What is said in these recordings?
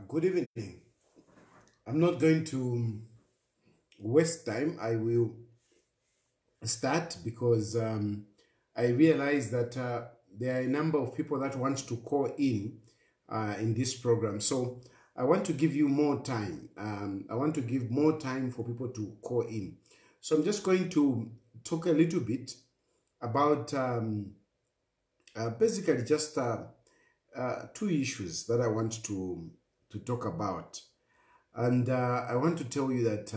Good evening. I'm not going to waste time. I will start because I realize that there are a number of people that want to call in this program. So I want to give you more time. I want to give more time for people to call in. So I'm just going to talk a little bit about basically just two issues that I want to talk about. And I want to tell you that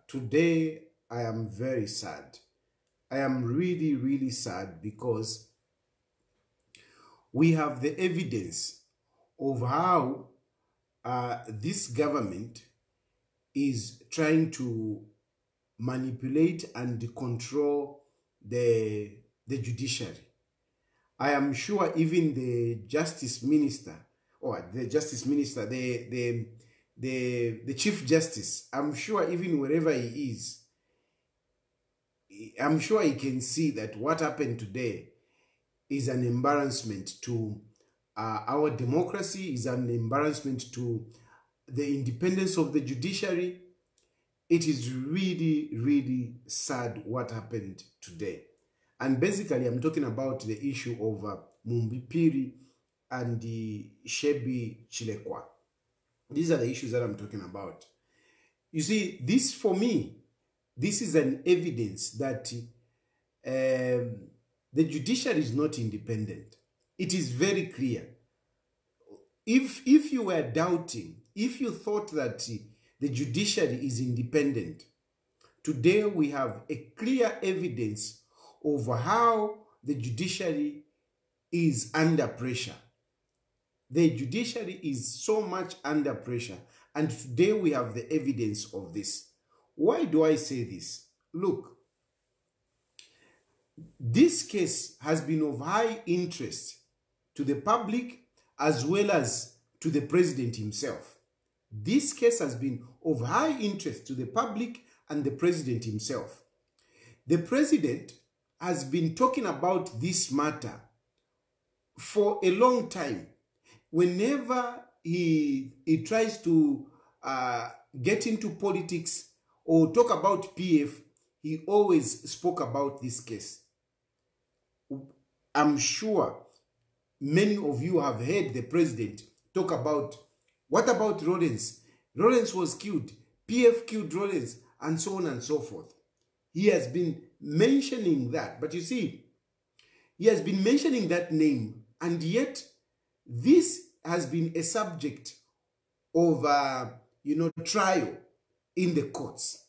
today I am very sad. I am really, really sad because we have the evidence of how this government is trying to manipulate and control the judiciary. I am sure even the justice minister, the chief justice, I'm sure even wherever he is, I'm sure he can see that what happened today is an embarrassment to our democracy, is an embarrassment to the independence of the judiciary. It is really, really sad what happened today. And basically, I'm talking about the issue of Mumbipiri and the Shebi Chilekwa. These are the issues that I'm talking about. You see, this for me, this is an evidence that the judiciary is not independent. It is very clear. If you were doubting, if you thought that the judiciary is independent, today we have a clear evidence of how the judiciary is under pressure. The judiciary is so much under pressure, and today we have the evidence of this. Why do I say this? Look, this case has been of high interest to the public as well as to the president himself. This case has been of high interest to the public and the president himself. The president has been talking about this matter for a long time. Whenever he tries to get into politics or talk about PF, he always spoke about this case. I'm sure many of you have heard the president talk about, what about Lawrence? Lawrence was killed, PF killed Lawrence, and so on and so forth. He has been mentioning that, but you see, he has been mentioning that name, and yet this has been a subject of, trial in the courts.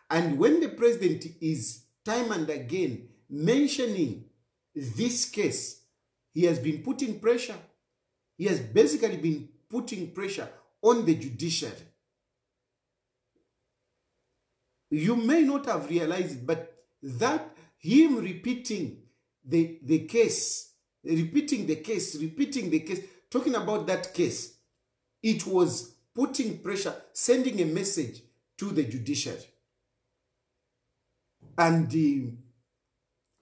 And when the president is time and again mentioning this case, he has been putting pressure. He has basically been putting pressure on the judiciary. You may not have realized it, but that him repeating the case, talking about that case, it was putting pressure, sending a message to the judiciary. And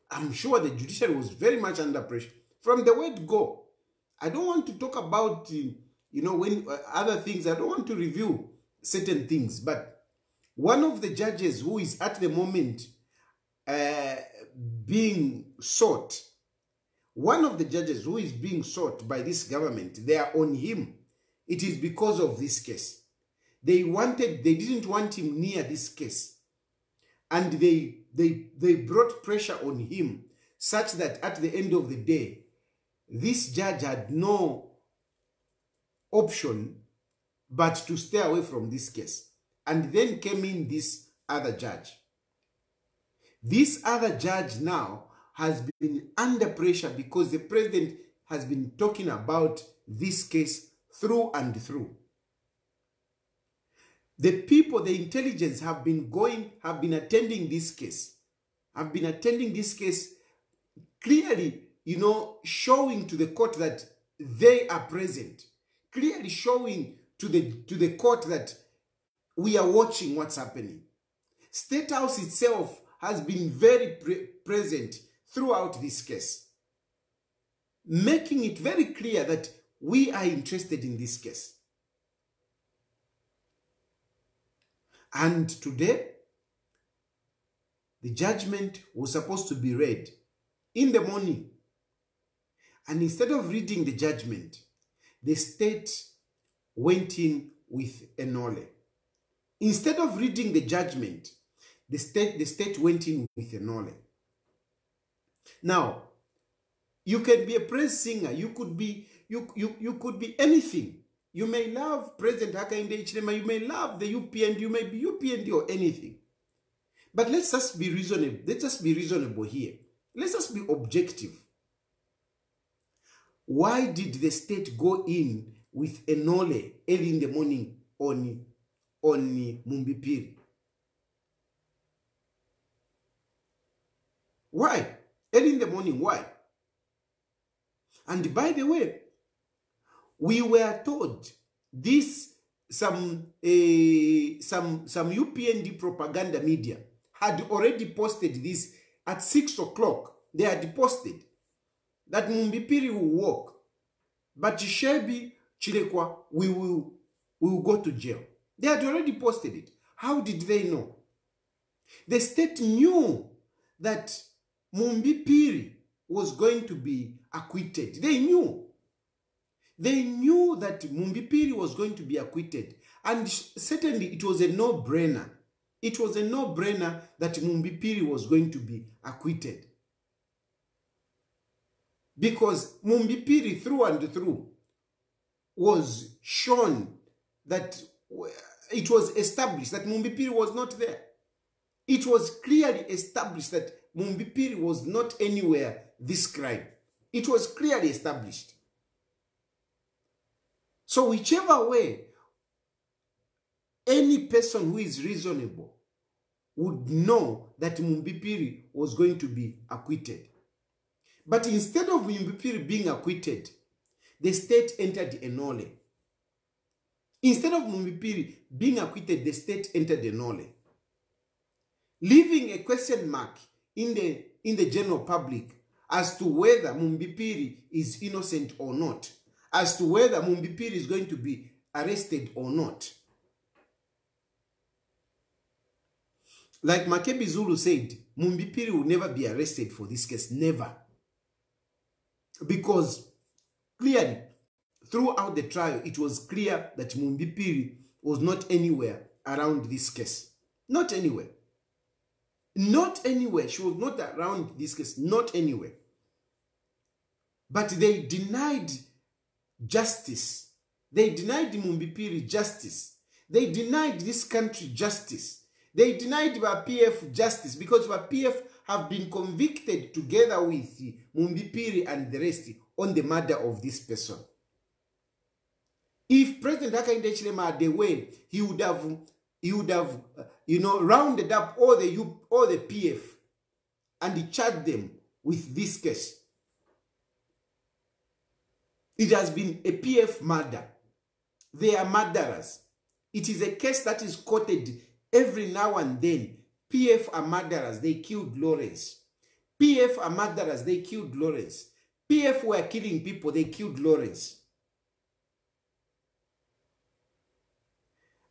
I'm sure the judiciary was very much under pressure. From the word go, I don't want to talk about, when other things, I don't want to review certain things, but one of the judges who is at the moment being sought, one of the judges who is being sought by this government, they are on him. It is because of this case. They didn't want him near this case. And they brought pressure on him such that at the end of the day, this judge had no option but to stay away from this case. And then came in this other judge. This other judge now has been under pressure because the president has been talking about this case through and through. The people, the intelligence have been attending this case, clearly, showing to the court that they are present, clearly showing to the court that we are watching what's happening. State House itself has been very present throughout this case, making it very clear that we are interested in this case. And today, the judgment was supposed to be read in the morning. And instead of reading the judgment, the state went in with Enole. Instead of reading the judgment, the state went in with Enole. Now, you can be a praise singer. You could be anything. You may love President Hakainde Hichilema. You may love the UPND. You may be UPND or anything. But let's just be reasonable. Let's just be reasonable here. Let's just be objective. Why did the state go in with Enole early in the morning on Mumbipiri? Why? Early in the morning, why? And by the way, we were told this, some UPND propaganda media had already posted this at 6 o'clock. They had posted that Mumbipiri will walk, but Shebi Chilekwa, we will go to jail. They had already posted it. How did they know? The state knew that Mumbipiri was going to be acquitted. They knew. They knew that Mumbipiri was going to be acquitted. And certainly it was a no-brainer. It was a no-brainer that Mumbipiri was going to be acquitted. Because Mumbipiri through and through was shown that it was established that Mumbipiri was not there. It was clearly established that Mumbipiri was not anywhere this crime. It was clearly established. So whichever way, any person who is reasonable would know that Mumbipiri was going to be acquitted. But instead of Mumbipiri being acquitted, the state entered Enole. Instead of Mumbipiri being acquitted, the state entered Enole, leaving a question mark in the general public as to whether Mumbipiri is innocent or not, as to whether Mumbipiri is going to be arrested or not. Like Makebi Zulu said, Mumbipiri will never be arrested for this case, never. Because clearly, throughout the trial, it was clear that Mumbipiri was not anywhere around this case. Not anywhere. Not anywhere. She was not around this case. Not anywhere. But they denied justice. They denied Mumbipiri justice. They denied this country justice. They denied PF justice because PF have been convicted together with Mumbipiri and the rest on the murder of this person. If President Hakainde Hichilema had a way, he would have rounded up all the PF and he charged them with this case. It has been a PF murder. They are murderers. It is a case that is quoted every now and then. PF are murderers. They killed Lawrence. PF are murderers. They killed Lawrence. PF were killing people. They killed Lawrence.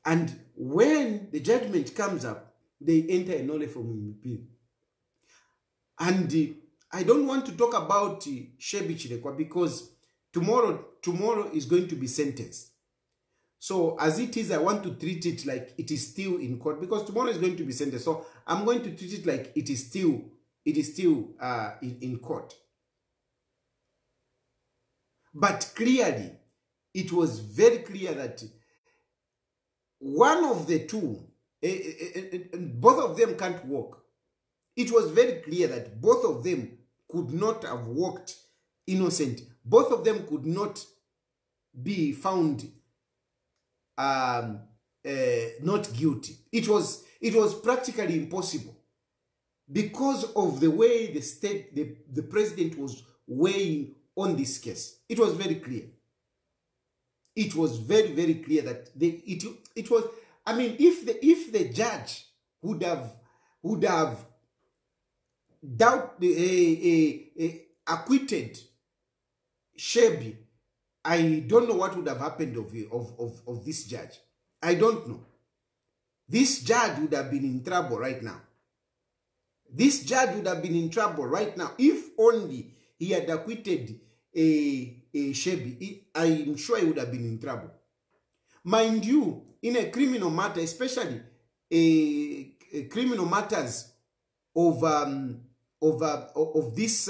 And when the judgment comes up, they enter a Enole from Mumbipiri. And I don't want to talk about Shebi Chilekwa because tomorrow is going to be sentenced. So as it is, I want to treat it like it is still in court because tomorrow is going to be sentenced. So I'm going to treat it like it is still in court. But clearly, it was very clear that one of the two, both of them can't walk. It was very clear that both of them could not have walked innocent. Both of them could not be found not guilty. It was practically impossible because of the way the president was weighing on this case. It was very clear. It was very, very clear that it was. I mean, if the judge would have acquitted Shebi, I don't know what would have happened of this judge. I don't know. this judge would have been in trouble right now. This judge would have been in trouble right now if only he had acquitted a Shebi. I'm sure he would have been in trouble. Mind you, in a criminal matter, especially a criminal matters of this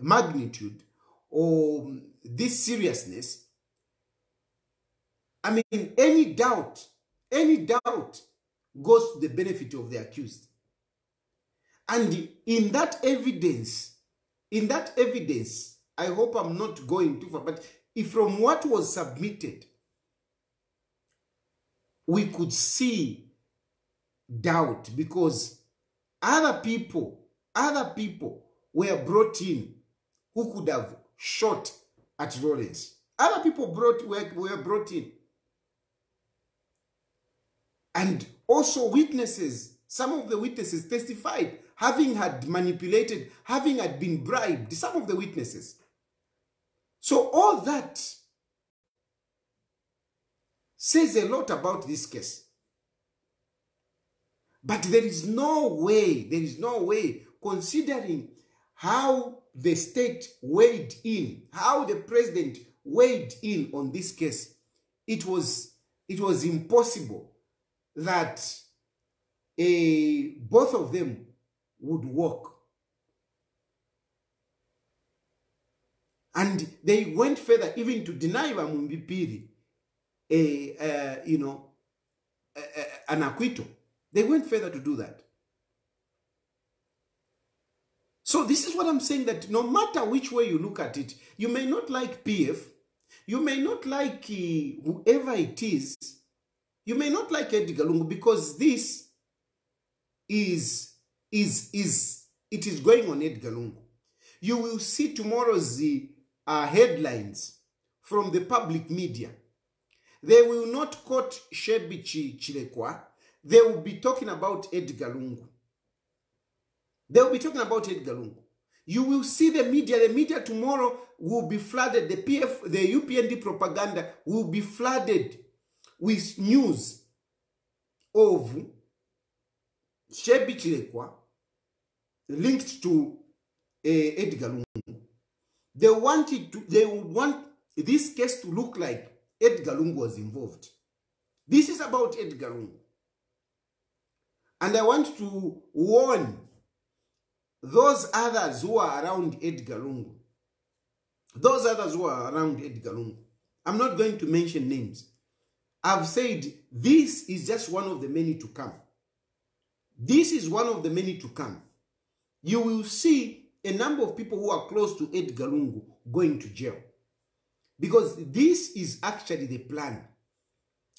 magnitude or this seriousness, I mean, any doubt goes to the benefit of the accused. And in that evidence, I hope I'm not going too far, but if from what was submitted, we could see doubt, because other people were brought in who could have shot at Lawrence. Other people were brought in. And also witnesses, some of the witnesses testified, having had manipulated, having had been bribed, some of the witnesses. So all that says a lot about this case. But there is no way, considering how the state weighed in, how the president weighed in on this case, it was impossible that both of them would walk. And they went further even to deny Vamumbi Piri an acquittal. They went further to do that. So this is what I'm saying, that no matter which way you look at it, you may not like PF, you may not like whoever it is, you may not like Edgar Lungu, because this it is going on Edgar Lungu. You will see tomorrow's headlines from the public media. They will not quote Shebi Chilekwa. They will be talking about Edgar Lungu. They will be talking about Edgar Lungu. You will see the media tomorrow will be flooded. The UPND propaganda will be flooded with news of Shebi Chilekwa linked to Edgar Lungu. They would want this case to look like Edgar Lungu was involved. This is about Edgar Lungu. And I want to warn those others who are around Edgar Lungu. Those others who are around Edgar Lungu. I'm not going to mention names. I've said this is just one of the many to come. This is one of the many to come. You will see a number of people who are close to Edgar Lungu going to jail. Because this is actually the plan.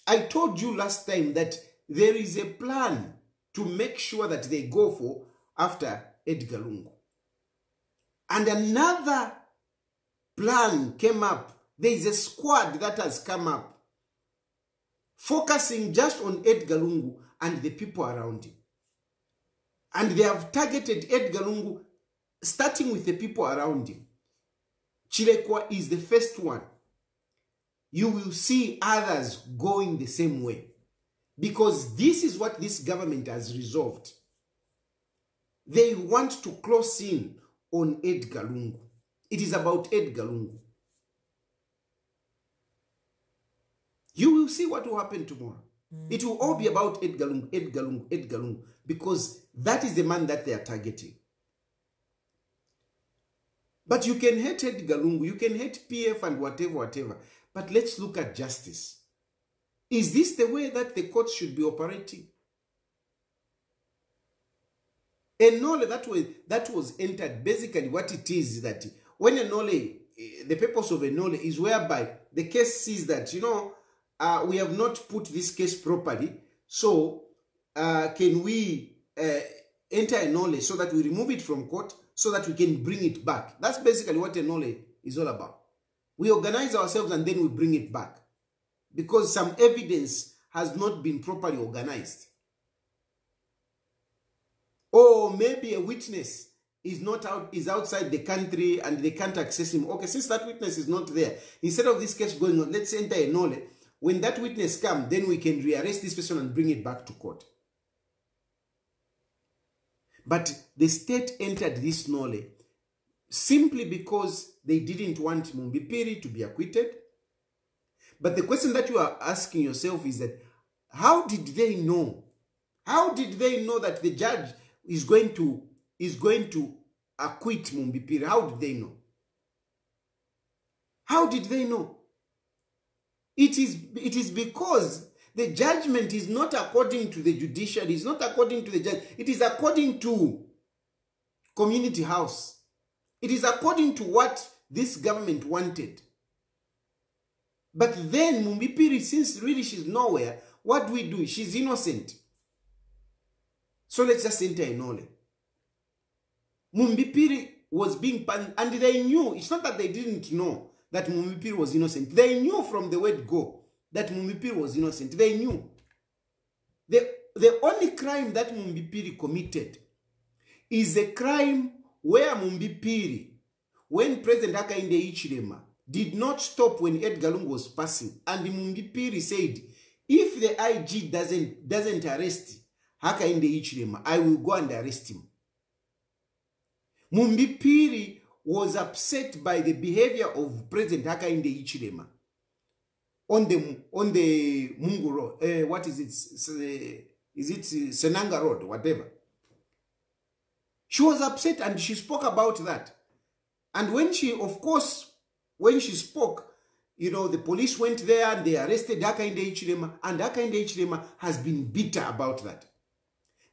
I told you last time that there is a plan to make sure that they go for after Edgar Lungu. And another plan came up. There is a squad that has come up, focusing just on Edgar Lungu and the people around him. And they have targeted Edgar Lungu, starting with the people around him. Chilekwa is the first one. You will see others going the same way. Because this is what this government has resolved. They want to close in on Edgar Lungu. It is about Edgar Lungu. You will see what will happen tomorrow. It will all be about Edgar Lungu, Edgar Lungu, Edgar Lungu, because that is the man that they are targeting. But you can hate Edgar Lungu, you can hate PF and whatever. But let's look at justice. Is this the way that the courts should be operating? Enole that was entered, basically what it is that when Enole, the purpose of Enole is whereby the case sees that, we have not put this case properly, so can we enter Enole so that we remove it from court so that we can bring it back? That's basically what Enole is all about. We organize ourselves and then we bring it back because some evidence has not been properly organized. Or maybe a witness is outside the country and they can't access him. Okay, since that witness is not there, instead of this case going on, let's enter Enole when that witness comes, then we can rearrest this person and bring it back to court. But the state entered this Nole simply because they didn't want Mumbipiri to be acquitted. But the question that you are asking yourself is that, how did they know? How did they know that the judge is going to acquit Mumbipiri? How did they know? How did they know? It is because the judgment is not according to the judiciary, it's not according to the judge, it is according to Community House. It is according to what this government wanted. But then Mumbipiri, since really she's nowhere, what do we do? She's innocent. So let's just enter in Nole. Mumbipiri was being punished, and they knew. It's not that they didn't know that Mumbipiri was innocent. They knew from the word go that Mumbipiri was innocent. They knew. The only crime that Mumbipiri committed is a crime where Mumbipiri, when President Hakainde Hichilema did not stop when Edgar Lungu was passing, and Mumbipiri said, if the IG doesn't arrest Hakainde Hichilema, I will go and arrest him. Mumbipiri was upset by the behavior of President Hakainde Hichilema on the Mungu Road. What is it? Is it Senanga Road? Whatever. She was upset and she spoke about that. And when she spoke, you know, the police went there and they arrested Hakainde Hichilema, and Hakainde Hichilema has been bitter about that.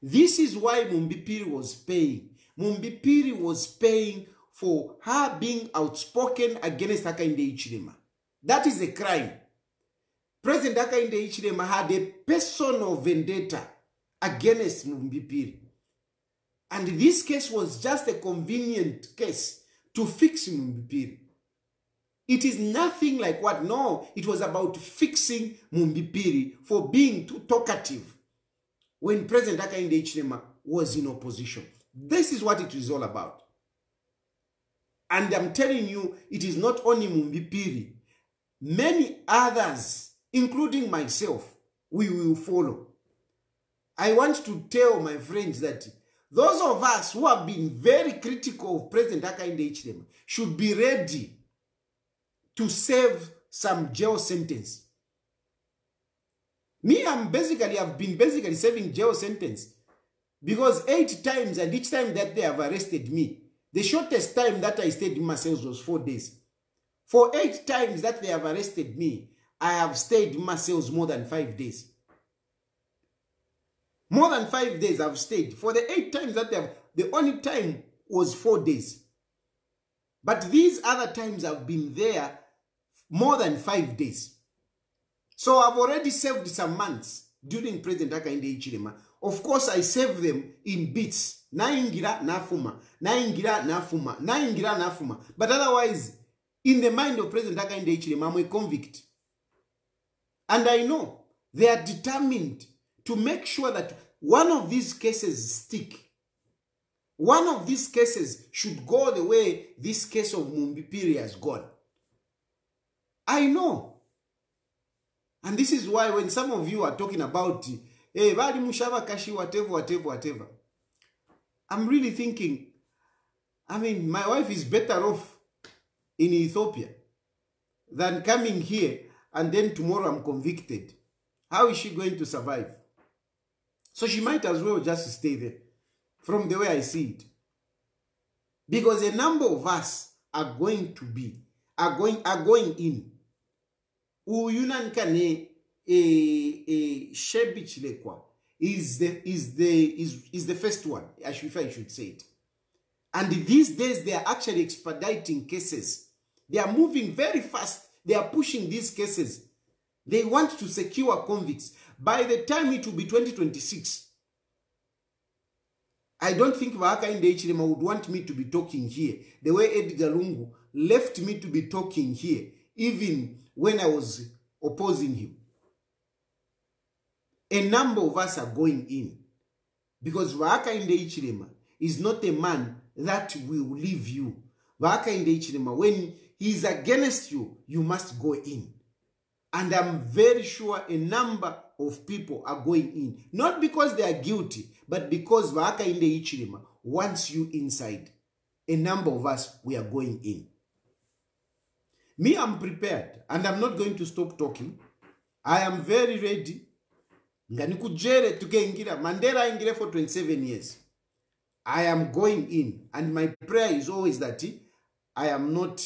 This is why Mumbipiri was paying. Mumbipiri was paying for her being outspoken against Hakainde Hichilema. That is a crime. President Hakainde Hichilema had a personal vendetta against Mumbipiri. And this case was just a convenient case to fix Mumbipiri. It is nothing like what? No, it was about fixing Mumbipiri for being too talkative when President Hakainde Hichilema was in opposition. This is what it is all about. And I'm telling you, it is not only Mumbipiri. Many others, including myself, we will follow. I want to tell my friends that those of us who have been very critical of President Hakainde Hichilema should be ready to serve some jail sentence. Me, I've been serving jail sentence because 8 times, and each time that they have arrested me, the shortest time that I stayed in my cells was 4 days. For 8 times that they have arrested me, I have stayed in my cells more than 5 days. More than 5 days I've stayed. For the 8 times that they have, the only time was 4 days. But these other times I've been there more than 5 days. So I've already served some months during President Hakainde Hichilema. Of course, I serve them in bits. Naingira nafuma, naingira nafuma, naingira nafuma. But otherwise, in the mind of President Hakainde Hichilema, I'm a convict. And I know they are determined to make sure that one of these cases stick. One of these cases should go the way this case of Mumbipiri has gone. I know. And this is why when some of you are talking about Vali Mushava Kashi, whatever, I'm really thinking, I mean, my wife is better off in Ethiopia than coming here and then tomorrow I'm convicted. How is she going to survive? So she might as well just stay there, from the way I see it. Because a number of us are going in. Uyunankane Shebichilekwa is the first one, if I should say it. And these days they are actually expediting cases. They are moving very fast. They are pushing these cases. They want to secure convicts. By the time it will be 2026, I don't think Hakainde Hichilema would want me to be talking here the way Edgar Lungu left me to be talking here, even when I was opposing him. A number of us are going in because Hakainde Hichilema is not a man that will leave you. Hakainde Hichilema, when he is against you, you must go in. And I'm very sure a number of people are going in. Not because they are guilty, but because Hakainde Hichilema wants you inside. A number of us, we are going in. Me, I'm prepared. And I'm not going to stop talking. I am very ready. Nganikujere tukengira. Mandela ingire for 27 years. I am going in. And my prayer is always that I am not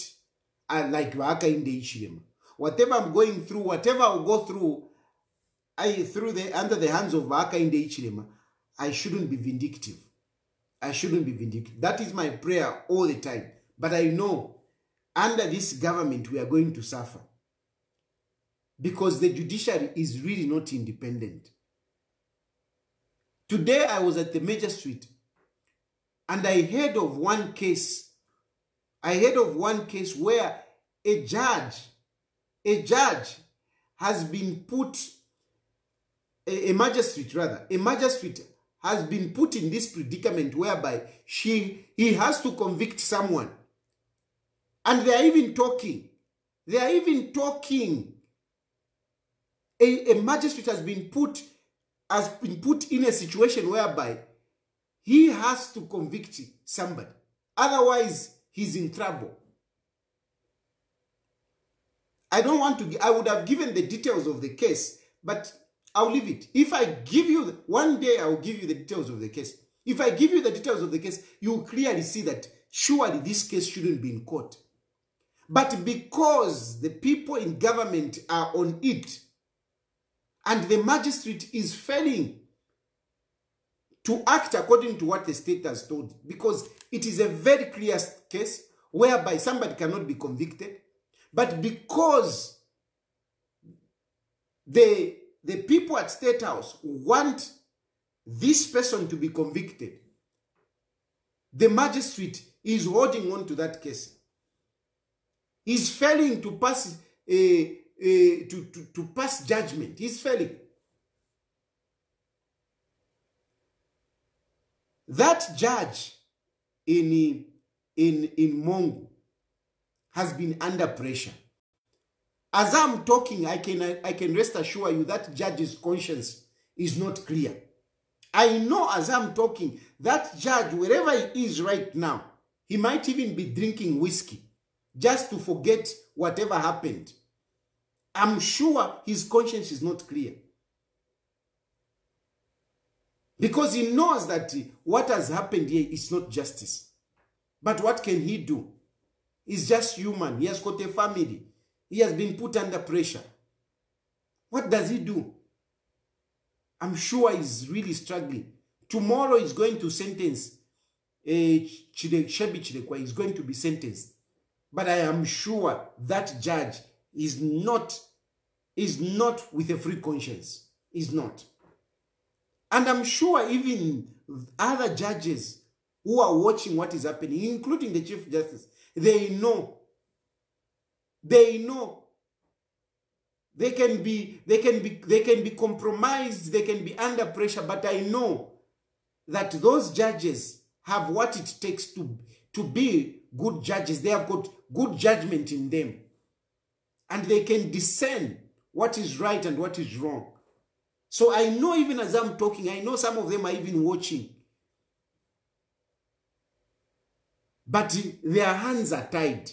like Hakainde Hichilema. Whatever I'm going through, whatever I'll go through, under the hands of Hakainde Hichilema, I shouldn't be vindictive. I shouldn't be vindictive. That is my prayer all the time. But I know under this government we are going to suffer. Because the judiciary is really not independent. Today I was at the magistrate and I heard of one case. I heard of one case where a judge has been put, a magistrate has been put in this predicament whereby he has to convict someone. And they are even talking. A magistrate has been put in a situation whereby he has to convict somebody. Otherwise, he's in trouble. I don't want to, I would have given the details of the case, but I'll leave it. If I give you, one day I will give you the details of the case. If I give you the details of the case, you will clearly see that surely this case shouldn't be in court. But because the people in government are on it, and the magistrate is failing to act according to what the state has told, because it is a very clear case whereby somebody cannot be convicted, but because the people at State House want this person to be convicted, the magistrate is holding on to that case. He's failing to pass to pass judgment. He's failing. That judge in Lungu has been under pressure. As I'm talking, I can rest assure you that judge's conscience is not clear. I know as I'm talking, that judge, wherever he is right now, he might even be drinking whiskey just to forget whatever happened. I'm sure his conscience is not clear. Because he knows that what has happened here is not justice. But what can he do? He's just human. He has got a family. He has been put under pressure. What does he do? I'm sure he's really struggling. Tomorrow he's going to sentence Chilufya is going to be sentenced. But I am sure that judge is not with a free conscience. Is not. And I'm sure even other judges who are watching what is happening, including the Chief Justice, they know. They know. They can be compromised, they can be under pressure, but I know that those judges have what it takes to be good judges. They have got good judgment in them. And they can discern what is right and what is wrong. So I know even as I'm talking, I know some of them are even watching. But their hands are tied.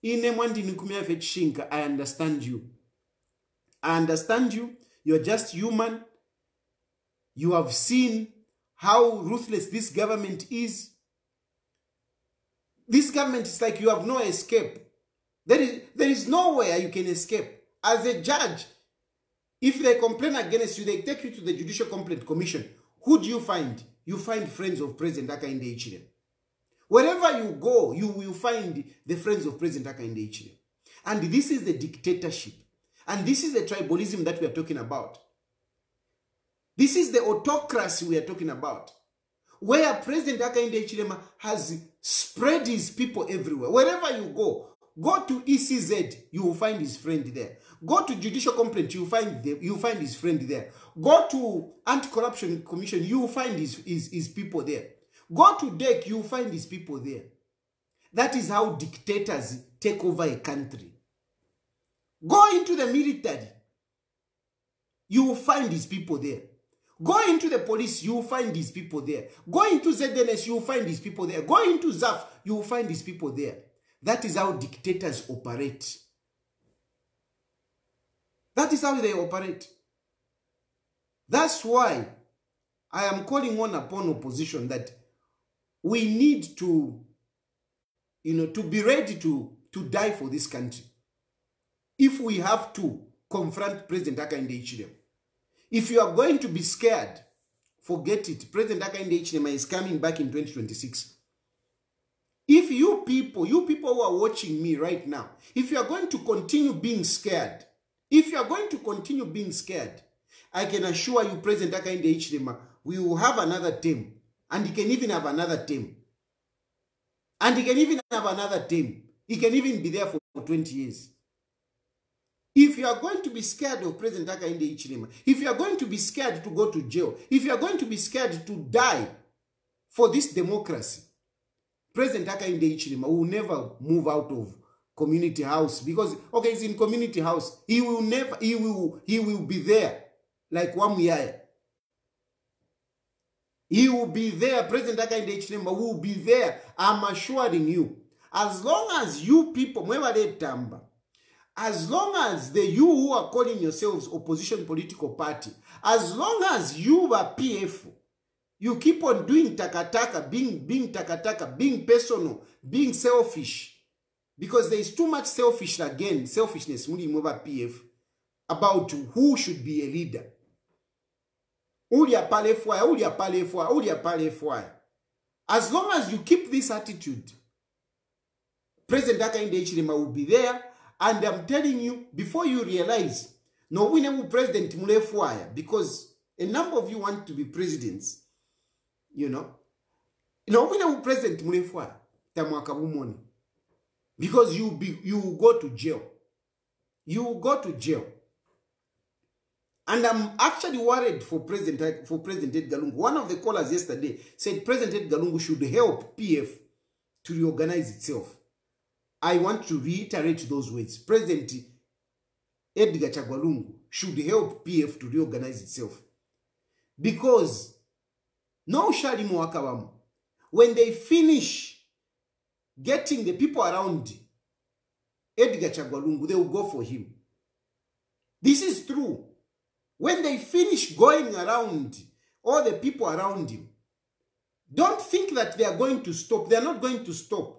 I understand you. I understand you. You're just human. You have seen how ruthless this government is. This government is like you have no escape. There is nowhere you can escape. As a judge, if they complain against you, they take you to the Judicial Complaint Commission. Who do you find? You find friends of President Hakainde Hichilema. Wherever you go, you will find the friends of President Hakainde Hichilema. And this is the dictatorship. And this is the tribalism that we are talking about. This is the autocracy we are talking about. Where President Hakainde Hichilema has spread his people everywhere. Wherever you go to ECZ, you will find his friend there. Go to Judicial Complaint, you will find his friend there. Go to Anti-Corruption Commission, you will find his people there. Go to DEC, you will find his people there. That is how dictators take over a country. Go into the military. You will find these people there. Go into the police, you will find these people there. Go into ZNS, you will find these people there. Go into ZAF, you will find these people there. That is how dictators operate. That is how they operate. That's why I am calling on upon opposition that we need to, to be ready to die for this country. If we have to confront President Hakainde Hichilema. If you are going to be scared, forget it. President Hakainde Hichilema is coming back in 2026. If you people who are watching me right now, if you are going to continue being scared, I can assure you President Hakainde Hichilema will have another term. And he can even have another term. And he can even have another term. He can even be there for 20 years. If you are going to be scared of President Hakainde Hichilema, if you are going to be scared to go to jail, if you are going to be scared to die for this democracy, President Hakainde Hichilema will never move out of community house because, okay, he's in community house. He will be there like Wamuyaya. He will be there. President Hakainde Hichilema will be there. I'm assuring you. As long as you people, as long as you who are calling yourselves opposition political party, as long as you are PF, you keep on doing takataka, being takataka, being personal, being selfish, because there is too much selfishness over PF about who should be a leader. As long as you keep this attitude, President Hakainde Hichilema will be there. And I'm telling you, before you realize, no, we never President Mulefwaya, because a number of you want to be presidents, No, we never President Mulefwaya, Tamwakabumoni, because you will go to jail. You will go to jail. And I'm actually worried for President Edgar Lungu. One of the callers yesterday said President Edgar Lungu should help PF to reorganize itself. I want to reiterate those words. President Edgar Chagwa should help PF to reorganize itself. Because no Shalimo Akawamu, when they finish getting the people around Edgar Chagwa they will go for him. This is true. When they finish going around all the people around him, don't think that they are going to stop. They are not going to stop.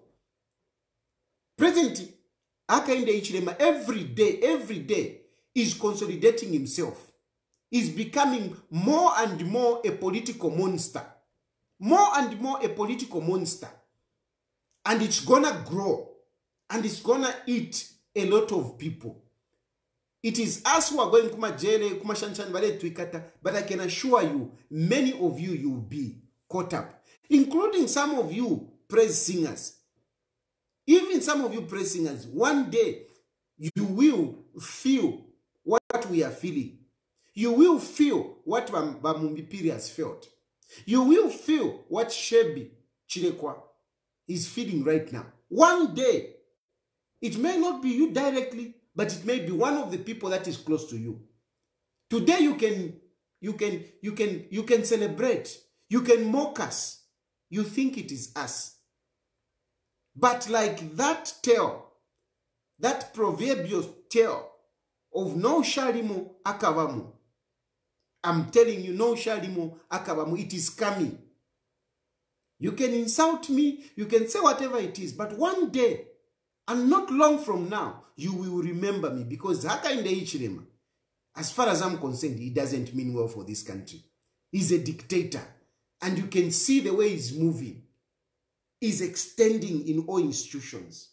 President Hakainde Hichilema every day is consolidating himself. Is becoming more and more a political monster. More and more a political monster. And it's gonna grow. And it's gonna eat a lot of people. It is us who are going kuma jele, kuma shanshan vale tuikata, but I can assure you, many of you will be caught up. Including some of you praise singers. Even some of you praise singers, one day you will feel what we are feeling. You will feel what Bamumbipiri has felt. You will feel what Shebi Chilekwa is feeling right now. One day, it may not be you directly, but it may be one of the people that is close to you. Today you can celebrate. You can mock us. You think it is us. But like that tale, that proverbial tale of no Shalimo Akavamu, I'm telling you, no Shalimo Akavamu, it is coming. You can insult me, you can say whatever it is, but one day, and not long from now, you will remember me, because Hakainde Hichilema, as far as I'm concerned, he doesn't mean well for this country. He's a dictator, and you can see the way he's moving. Is extending in all institutions.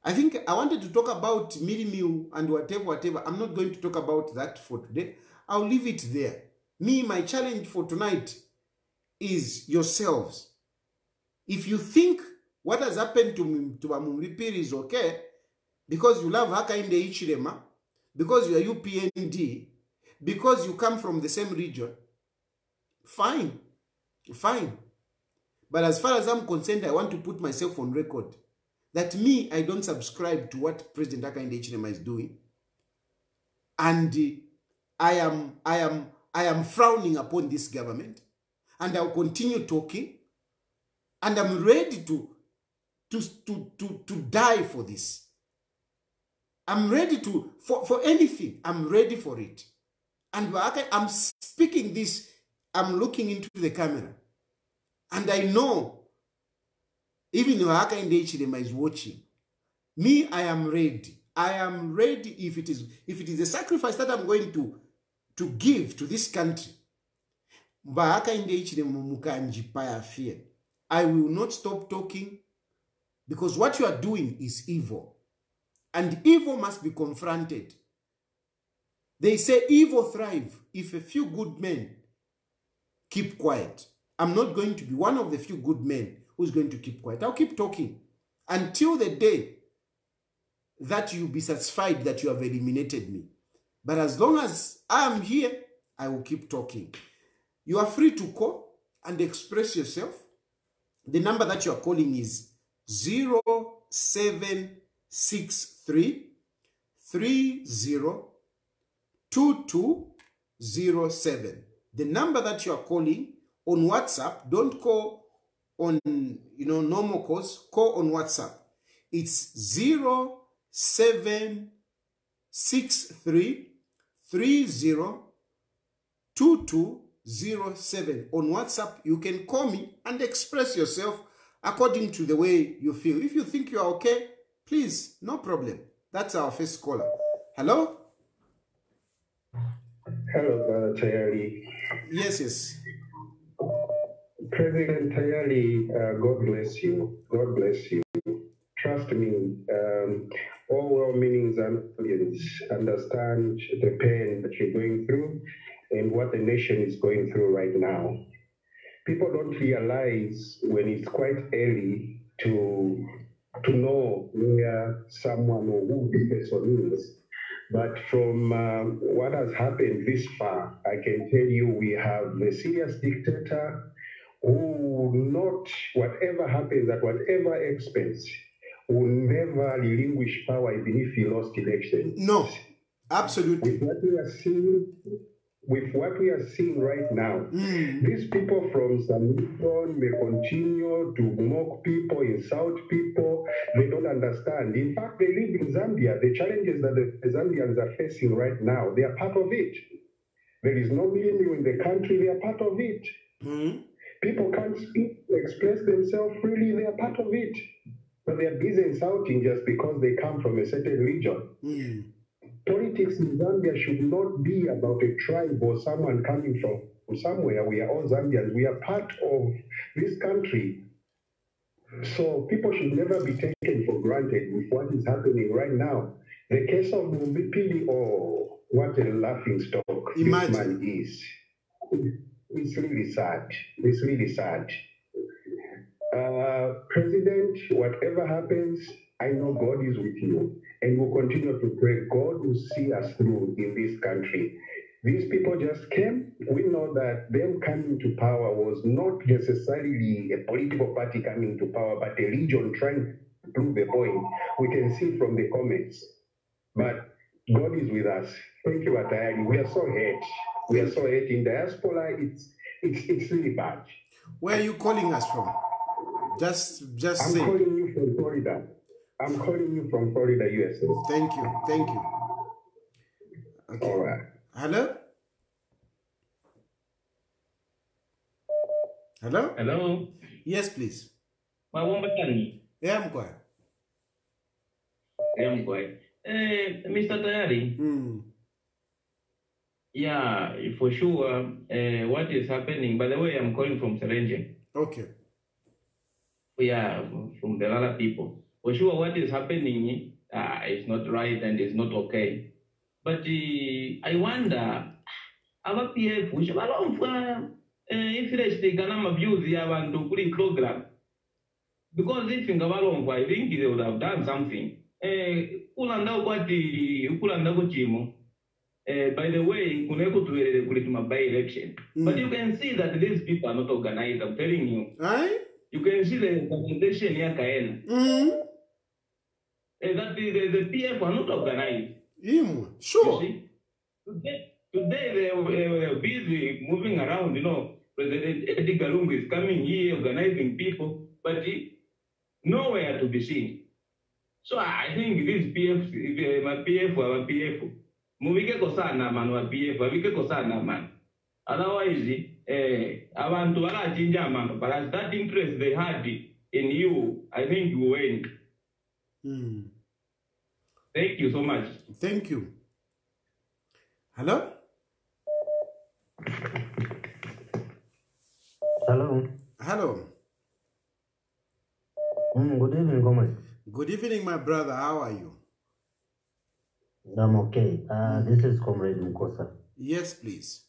I think I wanted to talk about Milimiu and whatever. I'm not going to talk about that for today. I'll leave it there. My challenge for tonight is yourselves. If you think what has happened to Bamumlipiri is okay, because you love Hakainde Hichilema, because you are UPND, because you come from the same region, fine. Fine. But as far as I'm concerned, I want to put myself on record that me, I don't subscribe to what President Hakainde Hichilema is doing. And I am frowning upon this government, and I'll continue talking, and I'm ready to die for this. I'm ready for anything. I'm ready for it. And I'm speaking this, I'm looking into the camera. And I know, even Hakainde Hichilema is watching. Me, I am ready. I am ready if it is a sacrifice that I'm going to give to this country. I will not stop talking, because what you are doing is evil. And evil must be confronted. They say evil thrive if a few good men keep quiet. I'm not going to be one of the few good men who's going to keep quiet. I'll keep talking until the day that you'll be satisfied that you have eliminated me. But as long as I am here, I will keep talking. You are free to call and express yourself. The number that you are calling is 0763 302207. The number that you are calling on WhatsApp, don't call on normal calls, call on WhatsApp. It's 0763 302207. On WhatsApp, you can call me and express yourself according to the way you feel. If you think you are okay, please, no problem. That's our first caller. Hello? Hello, Brother Tayali. Yes. President Tayali, God bless you. God bless you. Trust me, all well-meaning Zambians understand the pain that you're going through and what the nation is going through right now. People don't realize when it's quite early to know where someone or who the person is. But from what has happened this far, I can tell you we have a serious dictator who, not whatever happens at whatever expense, will never relinquish power even if he lost elections. No, absolutely. With what we are seeing right now, these people from Samson may continue to mock people, insult people. They don't understand. In fact, they live in Zambia. The challenges that the Zambians are facing right now, they are part of it. There is no millennium in the country. They are part of it. People can't speak, express themselves freely. They are part of it. But they are busy insulting just because they come from a certain region. Politics in Zambia should not be about a tribe or someone coming from somewhere. We are all Zambians. We are part of this country. So people should never be taken for granted with what is happening right now. The case of Mumbipili, oh, what a laughing stock this man is. It's really sad. It's really sad. President, whatever happens, I know God is with you, and we'll continue to pray. God will see us through in this country. These people just came. We know that them coming to power was not necessarily a political party coming to power, but a region trying to prove a point. We can see from the comments. But God is with us. Thank you, Tayali. We are so hurt. We are so hurt. In diaspora, it's really bad. Where are you calling us from? Just I'm calling you from Florida. I'm calling you from Florida, USA. Thank you. Okay. All right. Hello? Hello? Yes, please. Yeah, I'm quiet. Mr. Tayali. Yeah, for sure. What is happening? By the way, I'm calling from Serenje. Okay. Yeah, from the other people. For sure, what is happening is not right and is not okay. But I wonder, our PF, which if they can abuse the program. Because if you I think they would have done something. By the way, by election. But you can see that these people are not organized, I'm telling you. Aye? You can see the organization here, Kaena. that the PF are not organized. Sure. You see? Today they were busy moving around, President Edgar Lungu is coming here, organizing people, but nowhere to be seen. So I think this PF, my PF, our PF, muvike kosana man wa PF, muvike kosana man. Otherwise, abantu barachinja man, but that interest they had in you, I think you win. Thank you so much. Thank you. Hello? Hello. Hello. Good evening, Comrade. Good evening, my brother. How are you? I'm okay. This is Comrade Mukosa. Yes, please.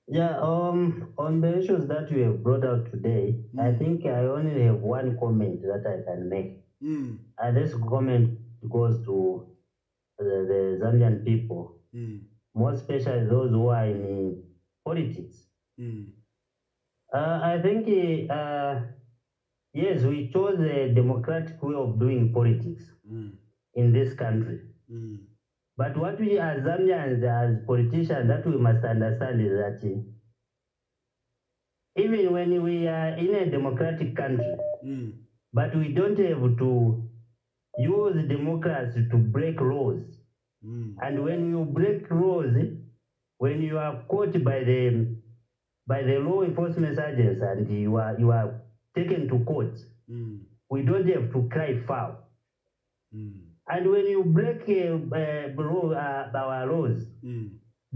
Yeah, on the issues that you have brought out today, I think I only have one comment that I can make. And this comment goes to the Zambian people, more especially those who are in politics. I think, yes, we chose a democratic way of doing politics in this country. But what we as Zambians, as politicians, that we must understand is that even when we are in a democratic country, but we don't have to use democracy to break laws. And when you break laws, when you are caught by the law enforcement agents and you are taken to court, we don't have to cry foul. And when you break our laws,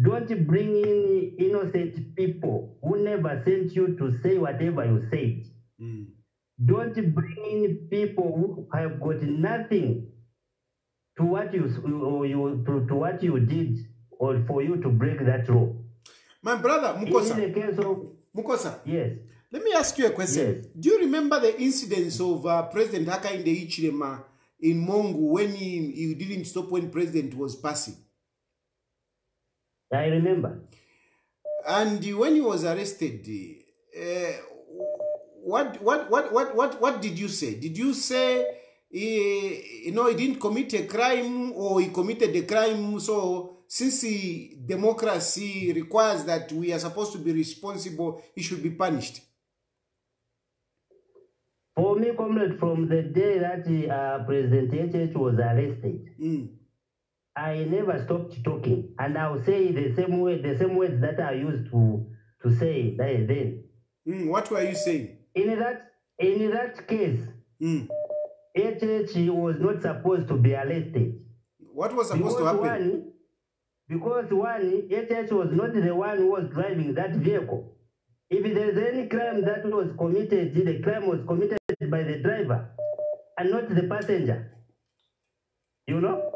don't bring in innocent people who never sent you to say whatever you said. Don't bring in people who have got nothing to what you did or for you to break that law. My brother, Mukosa. In the case of Mukosa. Yes. Let me ask you a question. Yes. Do you remember the incidents of President Hakainde Hichilema in Lungu when he didn't stop when President was passing? I remember. And when he was arrested, what did you say? Did you say he didn't commit a crime or he committed a crime? So since democracy requires that we are supposed to be responsible, he should be punished. For me, comrade, from the day that President HH was arrested, I never stopped talking, and I'll say the same words that I used to say then. What were you saying? In that case, HH was not supposed to be arrested. What was supposed to happen? Because HH was not the one who was driving that vehicle. If there's any crime that was committed, the crime was committed by the driver and not the passenger. You know?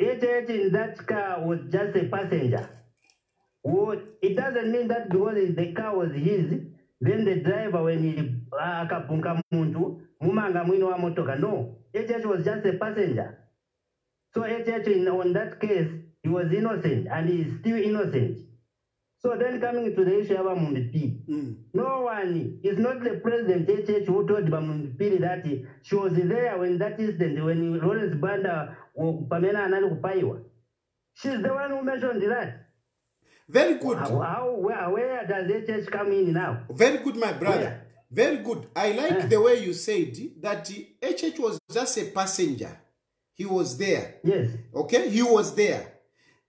HH in that car was just a passenger. It doesn't mean that because the car was his, then the driver, when he akapunga muntu, mumanga mwino wa motoka. No, HH was just a passenger. So HH on that case, he was innocent and he is still innocent. So then coming to the issue of Mundipili, no one, it's not the president HH who told Mundipili that she was there when that incident, when Lawrence Banda or Pamela Anani Kupaiwa. She's the one who mentioned that. Very good. Where does HH come in now? Very good, my brother. Where? Very good. I like the way you said that HH was just a passenger. He was there. Yes. Okay? He was there.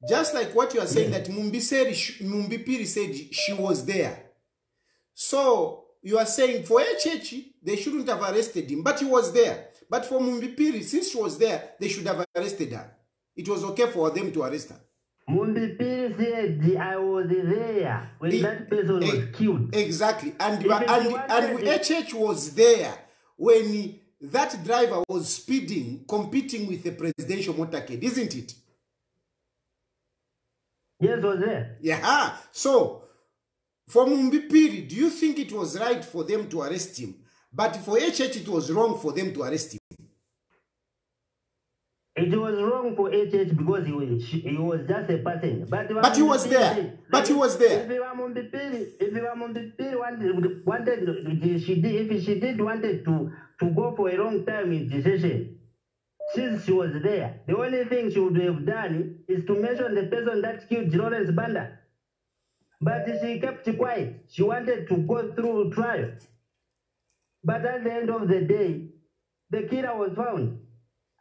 Just like what you are saying, that Mumbipiri said she was there. So you are saying for HH, they shouldn't have arrested him, but he was there. But for Mumbipiri, since she was there, they should have arrested her. It was okay for them to arrest her. Mumbipiri said, I was there when that person was killed. Exactly. And HH was there when that driver was speeding, competing with the presidential motorcade, isn't it? Yes, was there. Yeah. So, for Mumbipiri, do you think it was right for them to arrest him? But for HH, it was wrong for them to arrest him. It was wrong for HH because he was just a passenger. But he was there. But he was there. If Mumbipiri wanted to go for a long time in decision, since she was there. The only thing she would have done is to mention the person that killed Lawrence Banda. But she kept quiet. She wanted to go through trial. But at the end of the day, the killer was found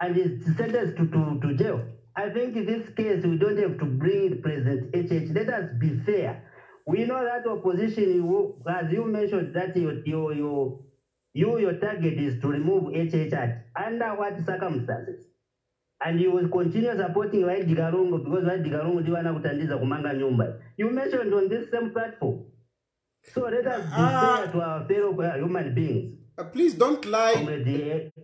and is sentenced to jail. I think in this case, we don't have to bring President HH. Let us be fair. We know that opposition, as you mentioned, that your target is to remove HH under what circumstances? And you will continue supporting Edgar because Edgar diwana kutandiza kumanga nyumba. You mentioned on this same platform. So let us be fair to our fellow human beings. Please don't lie.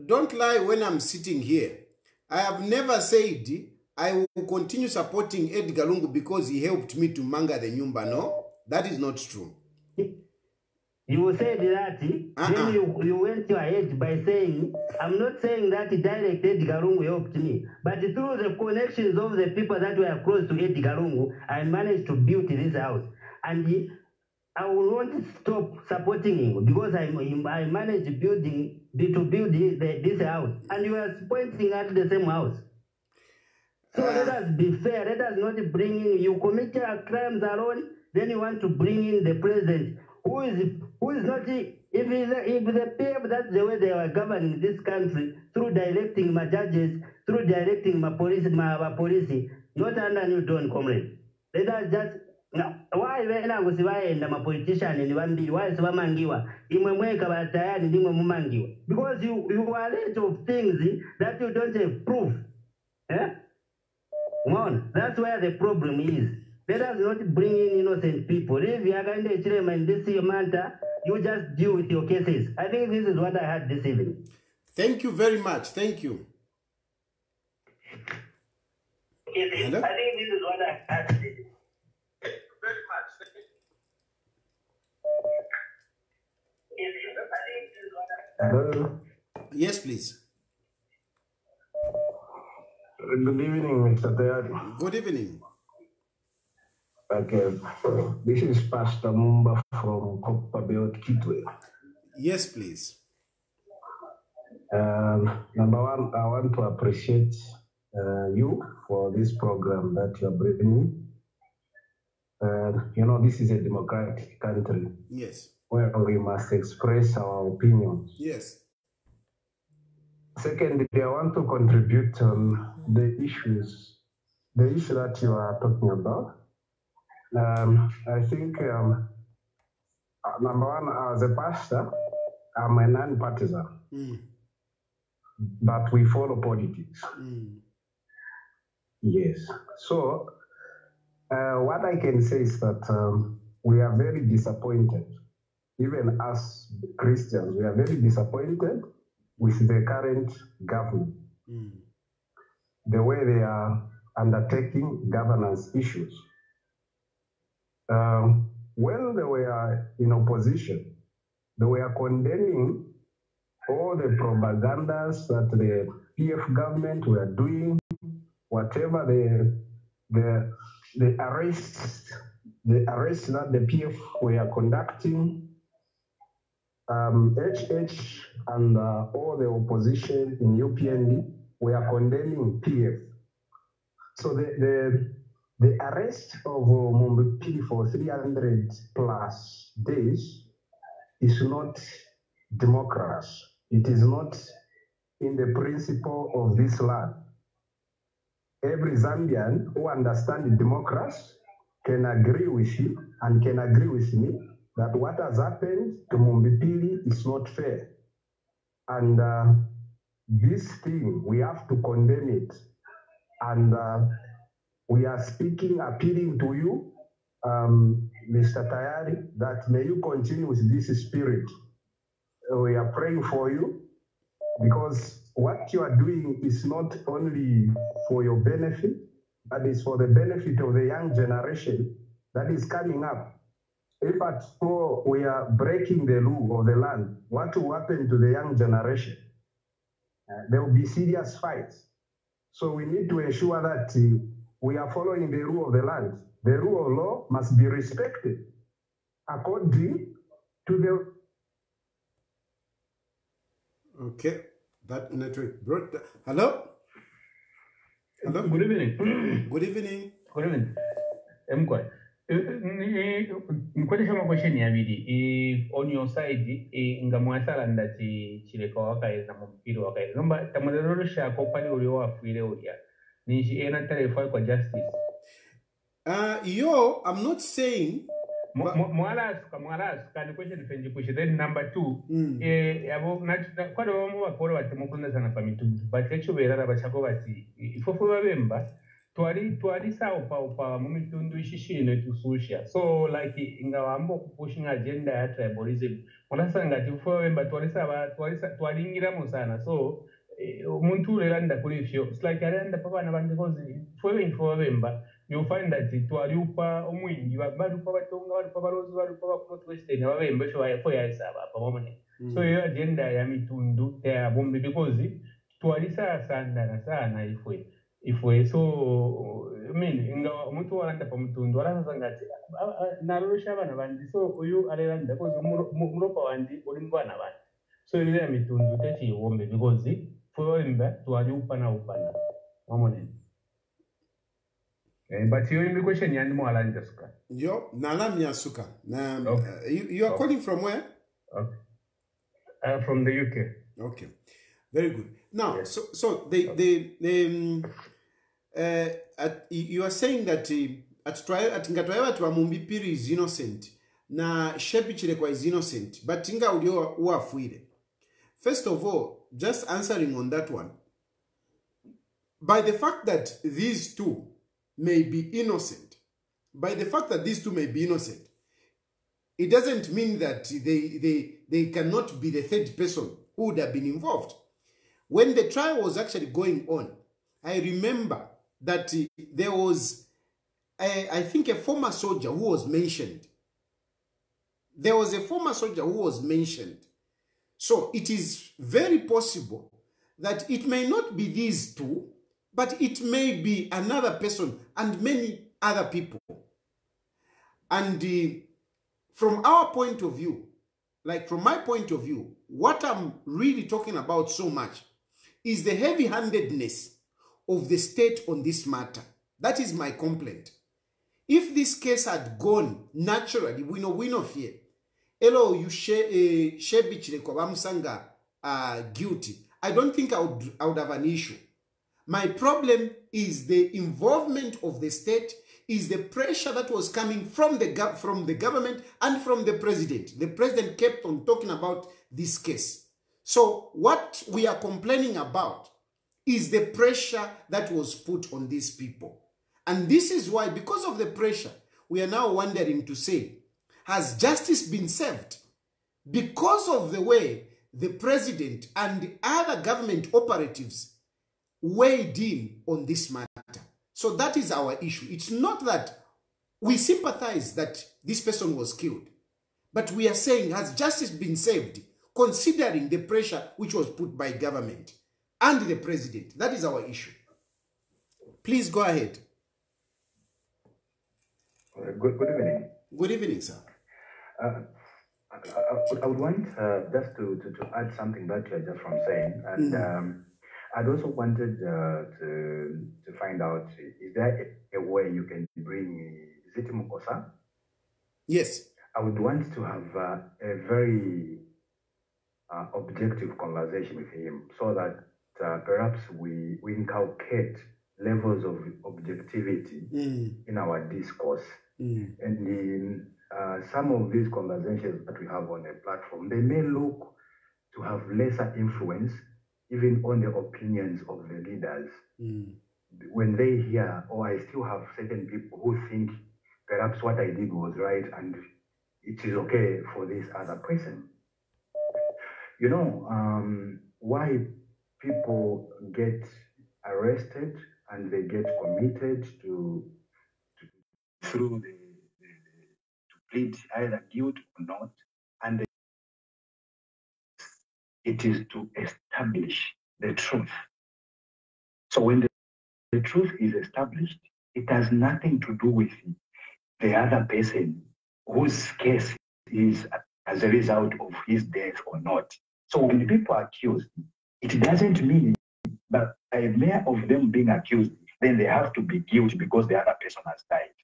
Don't lie when I'm sitting here. I have never said I will continue supporting Edgar Lungu because he helped me to manga the nyumba. No, that is not true. You said that, then you went ahead by saying, I'm not saying that direct Edgar Lungu helped me, but through the connections of the people that were close to Edgar Lungu, I managed to build this house. And I will not stop supporting him because I managed to build this house. And you are pointing at the same house. So let us be fair. Let us not bring in, you commit crimes alone, then you want to bring in the president who is not, if the PF, that's the way they are governing this country, through directing my judges, through directing my police, not under new dawn, comrade. Let us just, why when I was and my politician in one bill, why is Wamangiwa? Because you are late of things that you don't have proof. Eh? On. That's where the problem is. Let us not bring in innocent people. If you are going to Hichilema in this matter, you just deal with your cases. I think this is what I had this evening. Thank you very much. Thank you. Hello? I think this is what I had this evening. Thank you very much. Hello. Yes, please. Good evening, Mr. Tayali. Good evening. Okay, this is Pastor Mumba from Copperbelt Kitwe. Yes, please. Number one, I want to appreciate you for this program that you are bringing. This is a democratic country. Yes. Where we must express our opinions. Yes. Secondly, I want to contribute on the issue that you are talking about. I think, number one, as a pastor, I'm a non-partisan, but we follow politics. Yes. So, what I can say is that we are very disappointed. Even as Christians, we are very disappointed with the current government, the way they are undertaking governance issues. When they were in opposition, they were condemning all the propagandas that the PF government were doing, whatever the arrests that the PF were conducting. HH and all the opposition in UPND were condemning PF. So the arrest of Mumbipili for 300 plus days is not democracy. It is not in the principle of this land. Every Zambian who understands democracy can agree with you and can agree with me that what has happened to Mumbipili is not fair. And this thing, we have to condemn it. And we are appealing to you, Mr. Tayali, that may you continue with this spirit. We are praying for you because what you are doing is not only for your benefit, but it's for the benefit of the young generation that is coming up. If at all we are breaking the law of the land, what will happen to the young generation? There will be serious fights. So we need to ensure that we are following the rule of the land. The rule of law must be respected according to the... Okay, that network brought... Hello? Hello? Good evening. Good evening. Good evening. Nkwatesha makwesheni abiri on your side nga mwasala ndati chileka wakaeza mu mpira wakaeza nomba tamulelolosha ko pali uli wafwire ulya nishi ena tarefa kwa justice. I'm not saying mwalasuka ni question fenji kushi. Then number 2 yabo kwado bamu bakora bati mukunda sana pa mitundu but echo berara bachako bati ifofo babemba twali sawa pa mu mitundu ishishine tususha so like ingawambo pushing agenda ya tribalism mulasanga ti ifofo babemba twalingiramo sana so umuntu urenda kuri fyo it's like arenda pabana bandi kozi ifofo babemba you find that twaliupa omwingi balupa batonga balupa balozi balupa bakoti western babembe sho ayafo yasaba pa momene so iyo agenda ya mitundu ya bombe because twalisa sana ifwe so I mean inga umuntu waranda pa mitundu arasanga ati narusha abana bandi so uyu arenda because muropa wandi uri mbana bandi so ile ya mitundu techi bombe because fwe imba twaliupa na upana momene. But you're in the question, you are suka. Yo, Nalamia Suka. You are calling from where? Okay. From the UK. Okay, very good. Now, yes. So you are saying that at Ngatwaewa to Mumbipiri is innocent. Na Shepi Chilekwa is innocent. But Tinga Udio Uafuide. First of all, just answering on that one. By the fact that these two may be innocent, it doesn't mean that they cannot be the third person who would have been involved. When the trial was actually going on, I remember that there was, I think, a former soldier who was mentioned. There was a former soldier who was mentioned. So it is very possible that it may not be these two, but it may be another person and many other people. And from our point of view, like from my point of view, what I'm really talking about so much is the heavy-handedness of the state on this matter. That is my complaint. If this case had gone naturally, we no fear. Hello, you guilty. I don't think I would have an issue. My problem is the involvement of the state, is the pressure that was coming from the government and from the president. The president kept on talking about this case. So what we are complaining about is the pressure that was put on these people. And this is why, because of the pressure, we are now wondering to say, has justice been served? Because of the way the president and the other government operatives weighed in on this matter. So that is our issue. It's not that we sympathize that this person was killed, but we are saying, has justice been served, considering the pressure which was put by government and the president? That is our issue. Please go ahead. Good evening. Good evening, sir. I would want just to add something that you are just from saying, and I'd also wanted to find out, is there a way you can bring Ziti Mukosa? Yes. I would want to have a very objective conversation with him so that perhaps we inculcate levels of objectivity in our discourse. And in some of these conversations that we have on a platform, they may look to have lesser influence even on the opinions of the leaders. When they hear, oh, I still have certain people who think perhaps what I did was right and it is okay for this other person. You know, why people get arrested and they get committed to plead either guilt or not, and it is to establish the truth. So when the truth is established, it has nothing to do with the other person whose case is as a result of his death or not. So when people are accused, it doesn't mean that by mere of them being accused, then they have to be guilty because the other person has died.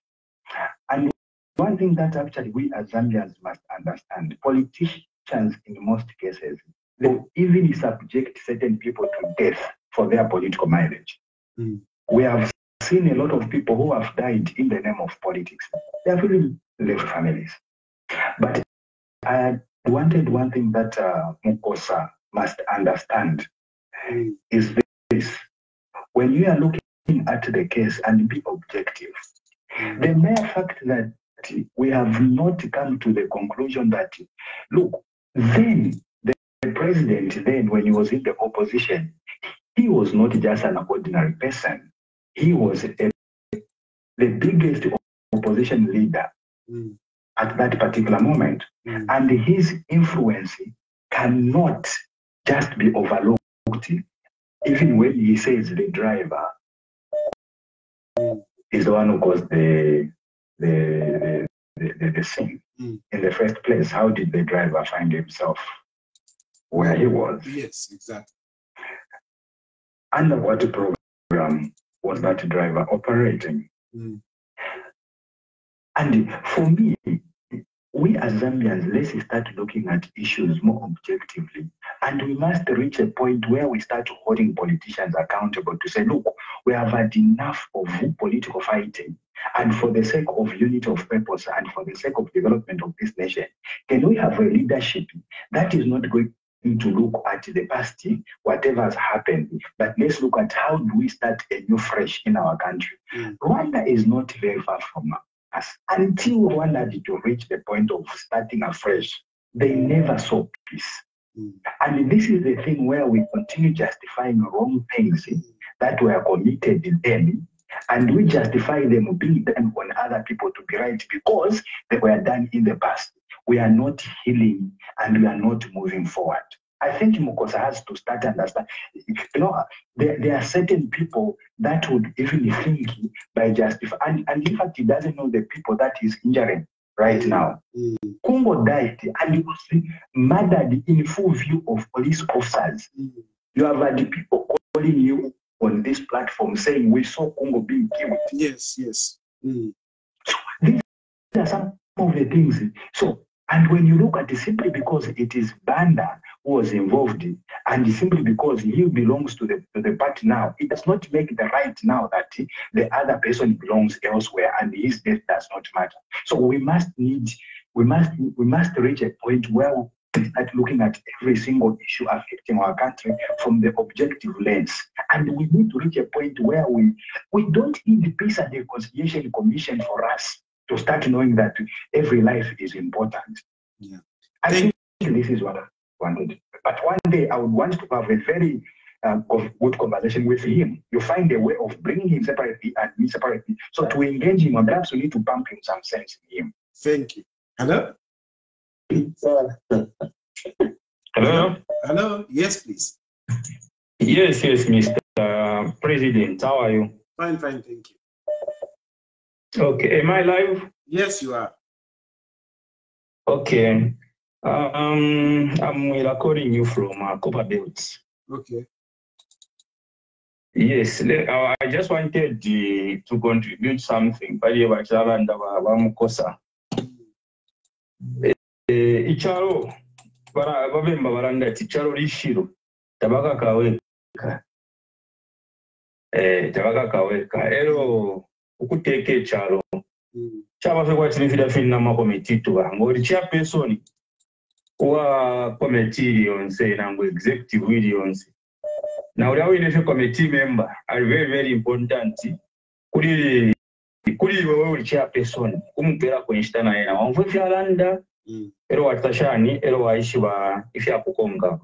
And one thing that actually we as Zambians must understand, politicians in most cases, they will even subject certain people to death for their political mileage. We have seen a lot of people who have died in the name of politics. They have really left families. But I wanted one thing that Mukosa must understand is this. When you are looking at the case and be objective, the mere fact that we have not come to the conclusion that, look, then the president, then when he was in the opposition, he was not just an ordinary person. He was the biggest opposition leader at that particular moment. And his influence cannot just be overlooked, even when he says the driver is the one who caused the scene in the first place. How did the driver find himself where he was? Yes, exactly. Under what program was that driver operating? And for me, we as Zambians, let's start looking at issues more objectively. And we must reach a point where we start holding politicians accountable to say, look, we have had enough of political fighting. And for the sake of unity of purpose and for the sake of development of this nation, can we have a leadership that is not going to look at the past, whatever has happened, but let's look at how do we start a new fresh in our country. Rwanda is not very far from us. Until Rwanda did to reach the point of starting afresh, they never saw peace. And this is the thing where we continue justifying wrong things that were committed then, and we justify them being done on other people to be right because they were done in the past. We are not healing and we are not moving forward. I think Mukosa has to start to understand. You know, there are certain people that would even think by justifying, and in fact, he doesn't know the people that he's injuring right now. Kungo died and he was murdered in full view of police officers. You have had the people calling you on this platform saying we saw Kungo being killed. Yes, yes. So these are some of the things. So, and when you look at it, simply because it is Banda who was involved, and simply because he belongs to the party now, it does not make it right now that the other person belongs elsewhere and his death does not matter. So we must reach a point where we start looking at every single issue affecting our country from the objective lens. And we need to reach a point where we don't need the Peace and Reconciliation Commission for us to start knowing that every life is important. Yeah. I think this is what I wanted. But one day I would want to have a very good conversation with him. You find a way of bringing him separately and me separately. So to engage him, and perhaps we need to pump him some sense in him. Thank you. Hello? Hello? Hello? Yes, please. Yes, Mr. President. How are you? Fine, thank you. Okay, am I live? Yes, you are. Okay. I'm recording you from Copper Belt. Okay. Yes, I just wanted to contribute something. Icharo babemba baranga icharo lishiro tabaka kaweka ero ukuteke icharo chaba fekwa tinifida finna makomiti tuba ngori chairperson wa committee yonse nango executive yonse na uli awine fe committee member are very very important kuri wewe uli chairperson kumupera kwenshitana yena wamvwe fyalanda ero watashani ero waishi ba ifya kukonga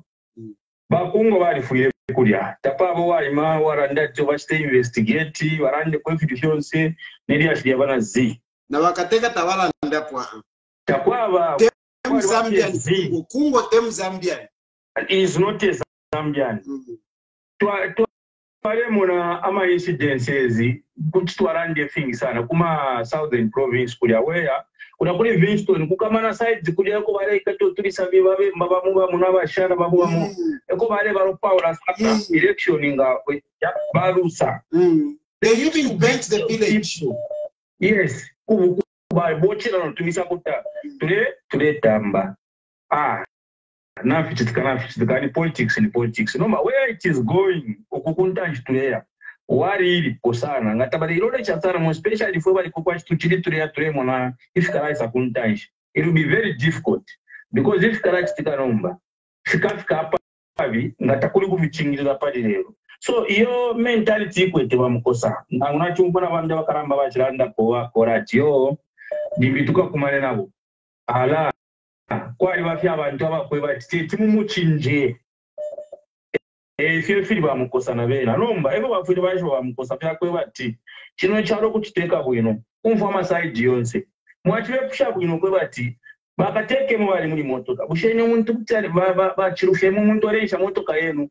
bakungo balifuire kulya tapabo walima waranda to bachite investigate warande kwa vitu byonse neri ashya bana zi na wakateka tawalanda kwa takwaba Zambian kungo Zambian is not a Zambian pale muna ama incidences kutwarande things sana kuma southern province kulya where kuna kuri Vinston kukamana sides kulya ko bare ikato tulisabe babe mbabamuba munabashana babuwamu eko bare baropaura election nga barusa They even burnt the village. Yes. Today tamba. Politics and politics. No matter where it is going, wari posana ngatabari irode chatsana especially if we kwa chichiri turi mona if kala isa kuntanji it will be very difficult because if kala chitikanomba fikafika hapa hivi ngatakuli kuvichingiriza pali lero so iyo mentality ikwete bamukosa unachumbona bande bakaramba bachiranda kwa korati yo ndibituka kumane nabo ala kwali bafya abantu abakwe bati timumuchinje feel bamukosa na bena nomba ebo bafite baje bamukosa byakwe bati kino cyaro kuchiteka bwino umva amaside yonse mwachire pusha bwino kwe bati bakateke mu bali muri motoka bushene umuntu kutari bachirufye mu muntu oresha motoka yenu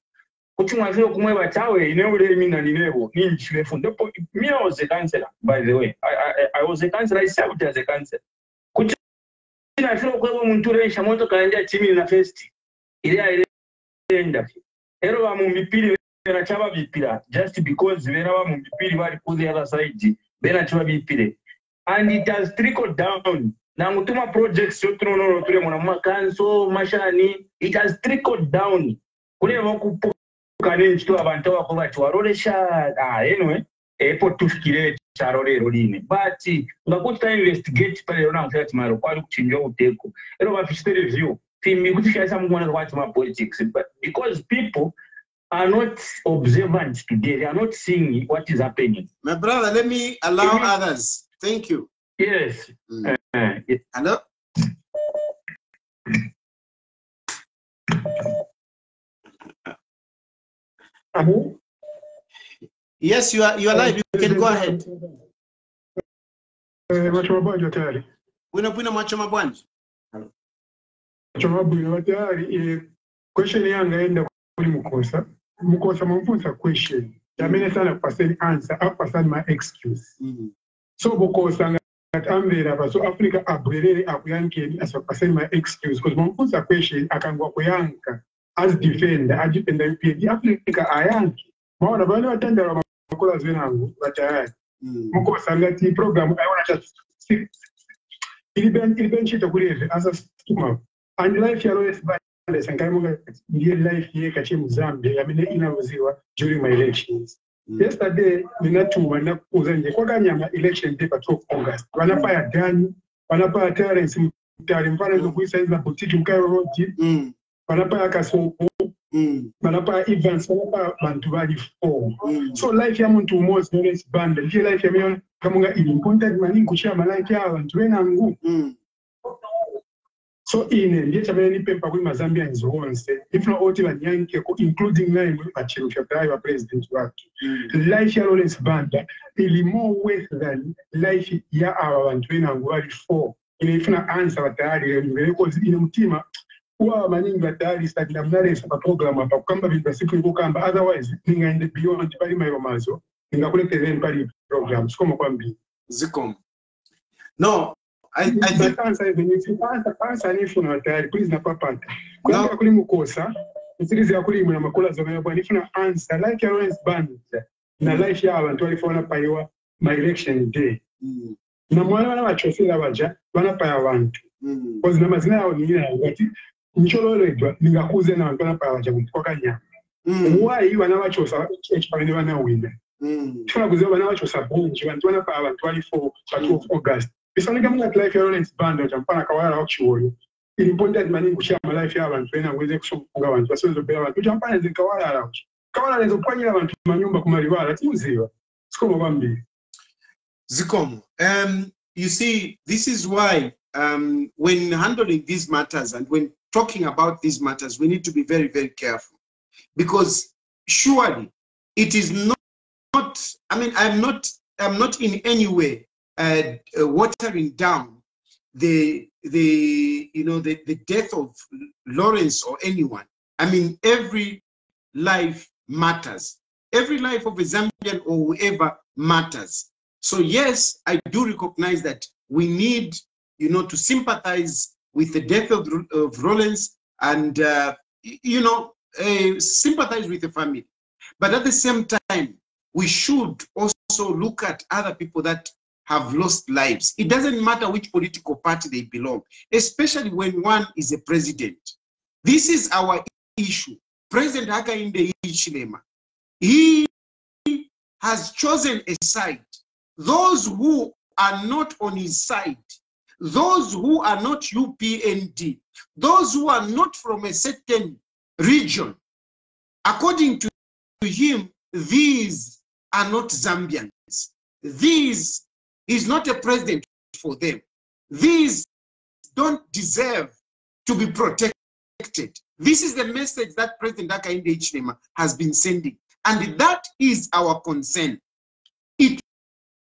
kuti mwafire kumwe batawe ine ule mina ninebo ninchiwe fundepo me I was a counselor by the way I was a counselor I served as a counselor kuti nafire kwa muntu oresha motoka yanja chimi na first ile enda ero ba mumbipiri bena chaba bipira just because bena ba mumbipiri bali ku the other side bena chaba bipire and it has trickled down na mutuma projects yo tunono tule mona makanso mashani it has trickled down kule bakupuka nenchito abantu bako bachwarolesha anyway epo tufikire charolero line but ngakuta investigate pale ona mfati maro kwali kuchinja uteko ero bafishite review fimi kutishaisa mungwana kwati ma politics but because people are not observant today. They are not seeing what is happening. My brother, let me allow others. Thank you. Yes. Hello? Yes, you are live. You can go ahead. Tayali. Question yanga enda kuli mukosa mumfunza question yamene sana kupaseni answer apasani ma excuse so bukosa ngati ambera pa so Africa abwerere akuyankeni asapaseni ma excuse because mumfunza question akangwa kuyanka as defender ajipenda UPD Africa ayanki maona bana batandara makola zenangu batayali mukosa ngati program ayona cha ilibenchita kuleve as a stigma and life ya always ndiye life ye kachi Zambia yamene inaruziwa during my elections. Yesterday ninatuma nakuza nje kwa kanyama election day 12 August. Wanapaya gani, wanapaya terrence mtari mfano hizo kuisa hizo boutique mkayo road. Wanapaya kasoko, wanapaya events, wanapaya bantu bali 4. So life ya muntu umozi knowledge band, ndiye life ya miona kamunga ili important mani kushia malaiki ya wantu wena ngu. So in ndiye chabeni pepa kuli Mazambians wonse if not all the yanke including name kwa Chilufya wa president wake life ya Lawrence Banda ili more worth than life ya our bantu wena ngwali 4 ile ifuna answer batayali because ile mtima wa maningi batayali start na mnare sa program hapa kamba bila siku iko kamba otherwise ningaende beyond pali mayo mazo ningakulete then pali programs kama kwambi zikom no I think answer if you know that please na papa kwa kuli mukosa msirizi ya kuli muna makola zomenya kwa nifuna answer like Lawrence Band na life ya abantu walifona paiwa my election day na mwana wana wachosera baja wana paya abantu because na mazina yao ni ina ngati ncholo edwa ningakuze na abantu wana paya baja kwa kanya why wana wachosa chipane wana wina tuna kuziwa wana wachosa bunji abantu wana paya abantu wali 4 August bisonika mga life ya Lawrence Band champana kawala wachiwoyo important mani kushia ma life ya abantu wena ngweze kusokunga abantu basenzo bela abantu champana zinkawala alachi kawala lezo kwanyira abantu manyumba kumaliwala tiuziwa sikomo kwambi zikomo you see this is why when handling these matters and when talking about these matters we need to be very very careful because surely it is not I mean I'm not in any way watering down the death of Lawrence or anyone. I mean, every life matters. Every life of a Zambian or whoever matters. So yes, I do recognize that we need, to sympathize with the death of Lawrence and, sympathize with the family. But at the same time, we should also look at other people that have lost lives. It doesn't matter which political party they belong, especially when one is a president. This is our issue. President Hakainde Hichilema, he has chosen a side. Those who are not on his side, those who are not UPND, those who are not from a certain region, according to him, these are not Zambians. These is not a president for them. These don't deserve to be protected. This is the message that President Hakainde Hichilema has been sending. And that is our concern. It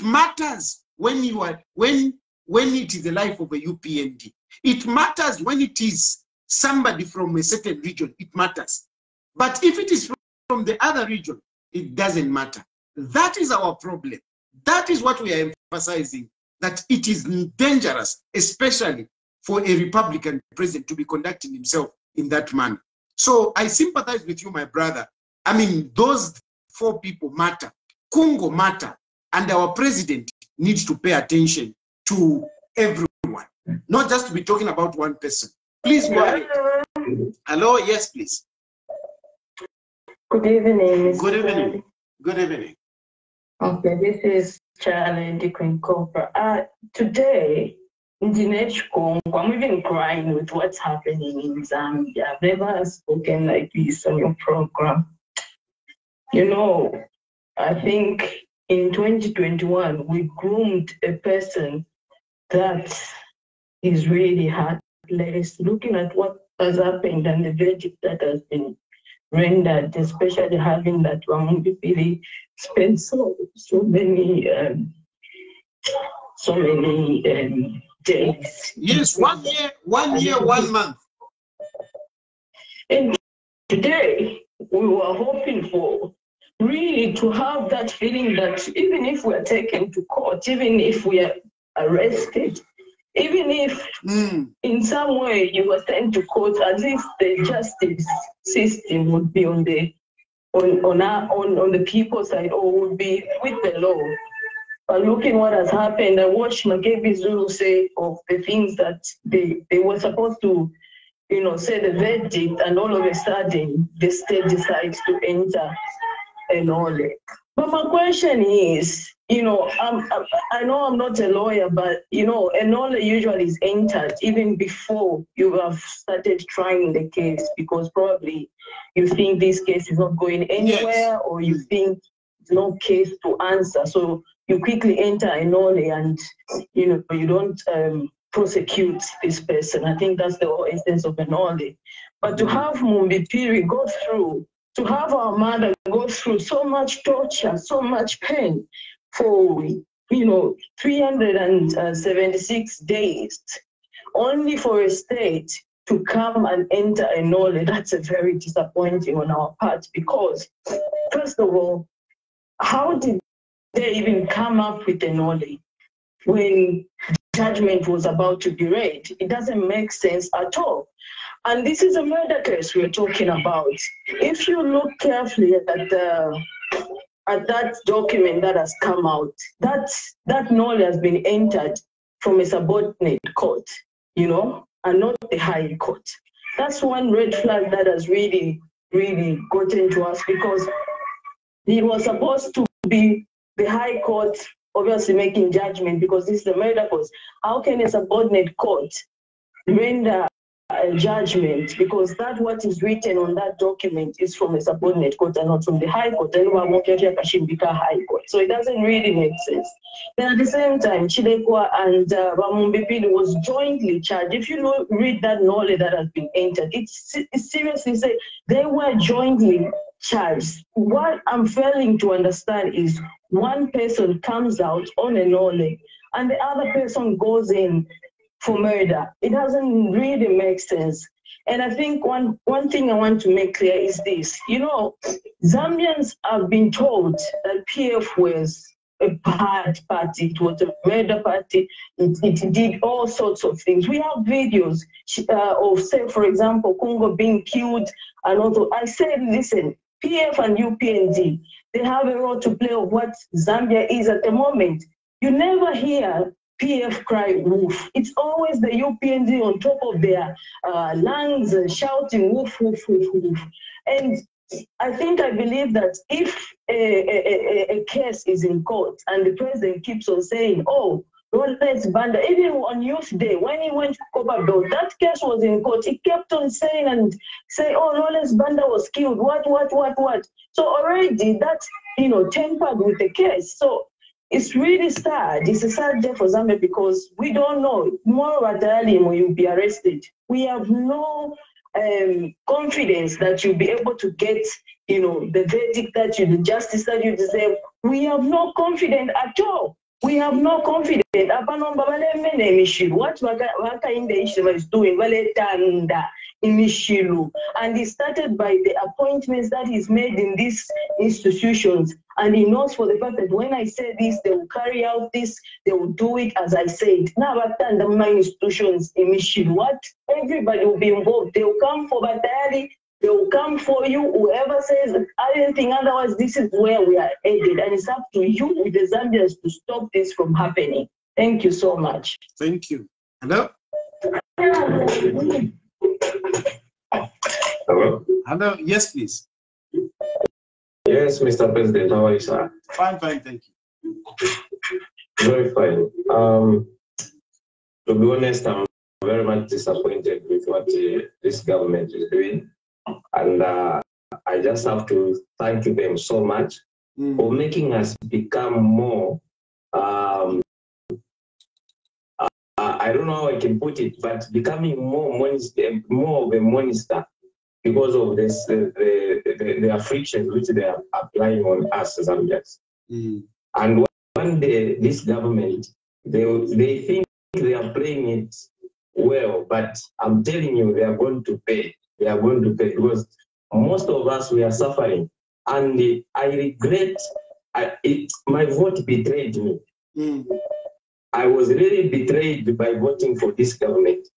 matters when you are when it is the life of a UPND. It matters when it is somebody from a certain region. It matters. But if it is from the other region, it doesn't matter. That is our problem. That is what we are emphasizing, that it is dangerous, especially for a Republican president to be conducting himself in that manner. So I sympathize with you, my brother. I mean, those 4 people matter. Congo matter. And our president needs to pay attention to everyone, not just to be talking about one person. Please go ahead. Hello, yes, please. Good evening. Good evening. Good evening. Okay, this is Charlie Queen Cobra. Today, in the Congo, I'm even crying with what's happening in Zambia. I've never spoken like this on your program. You know, I think in 2021, we groomed a person that is really heartless, looking at what has happened and the verdict that has been rendered, especially having that Wamundi really spent so many days. Yes, 1 year, 1 month. And today we were hoping for really to have that feeling that even if we are taken to court, even if we are arrested, even if in some way you were sent to court, at least the justice system would be on the people's side, or would be with the law. But looking what has happened, I watched Makebi Zulu say of the things that they were supposed to, you know, say the verdict, and all of a sudden the state decides to enter an order. But my question is, you know, I know I'm not a lawyer, but, you know, an order usually is entered even before you have started trying the case, because probably you think this case is not going anywhere, yes, or you think there's no case to answer. So you quickly enter an order and, you know, you don't prosecute this person. I think that's the whole essence of an order. But to have Mumbipiri go through, to have our mother go through so much torture, so much pain for, you know, 376 days, only for a state to come and enter a knowledge, that's a very disappointing on our part, because, first of all, how did they even come up with a knowledge when judgment was about to be read? It doesn't make sense at all. And this is a murder case we're talking about. If you look carefully at that document that has come out, that knowledge has been entered from a subordinate court, you know, and not the high court. That's one red flag that has really, really gotten to us, because it was supposed to be the high court obviously making judgment, because this is the murder case. How can a subordinate court render a judgment, because that what is written on that document is from a subordinate court and not from the high court? So it doesn't really make sense. Then at the same time, Chilufya and Mumbipiri was jointly charged. If you read that knowledge that has been entered, it seriously says they were jointly charged. What I'm failing to understand is one person comes out on a knowledge and the other person goes in for murder. It doesn't really make sense. And I think one thing I want to make clear is this. You know, Zambians have been told that PF was a bad party. It was a murder party. It did all sorts of things. We have videos of, say, for example, Congo being killed. And also, I said, listen, PF and UPND, they have a role to play of what Zambia is at the moment. You never hear PF cry wolf. It's always the UPND on top of their lungs shouting wolf, wolf, wolf, wolf. And I believe that if a case is in court and the president keeps on saying, oh, Lawrence Banda, even on Youth Day, when he went to Copperville, that case was in court. He kept on saying, oh, Lawrence Banda was killed, what. So already that, tempered with the case. So it's really sad. It's a sad day for Zambia because we don't know. Tomorrow at Tayali, you'll be arrested. We have no confidence that you'll be able to get, the verdict the justice that you deserve. We have no confidence at all. We have no confidence. What Hakainde Hichilema is doing, and he started by the appointments that he's made in these institutions. And he knows for the fact that when I say this, they will carry out this, they will do it as I said. Now, my institutions in what? Everybody will be involved. They will come for Batali, they will come for you. Whoever says anything otherwise, this is where we are headed. And it's up to you with the Zambians to stop this from happening. Thank you so much. Thank you. Hello? Hello? Hello? Yes, please. Yes, Mr. President, how are you, sir? Fine, thank you. Very fine. To be honest, I'm very much disappointed with what this government is doing. And I just have to thank them so much for making us become more, I don't know how I can put it, but becoming more of a monster because of this, the afflictions which they are applying on us Zambians. And one day, this government, they think they are playing it well, but I'm telling you, they are going to pay. They are going to pay because most of us, we are suffering. And I regret, my vote betrayed me. I was really betrayed by voting for this government.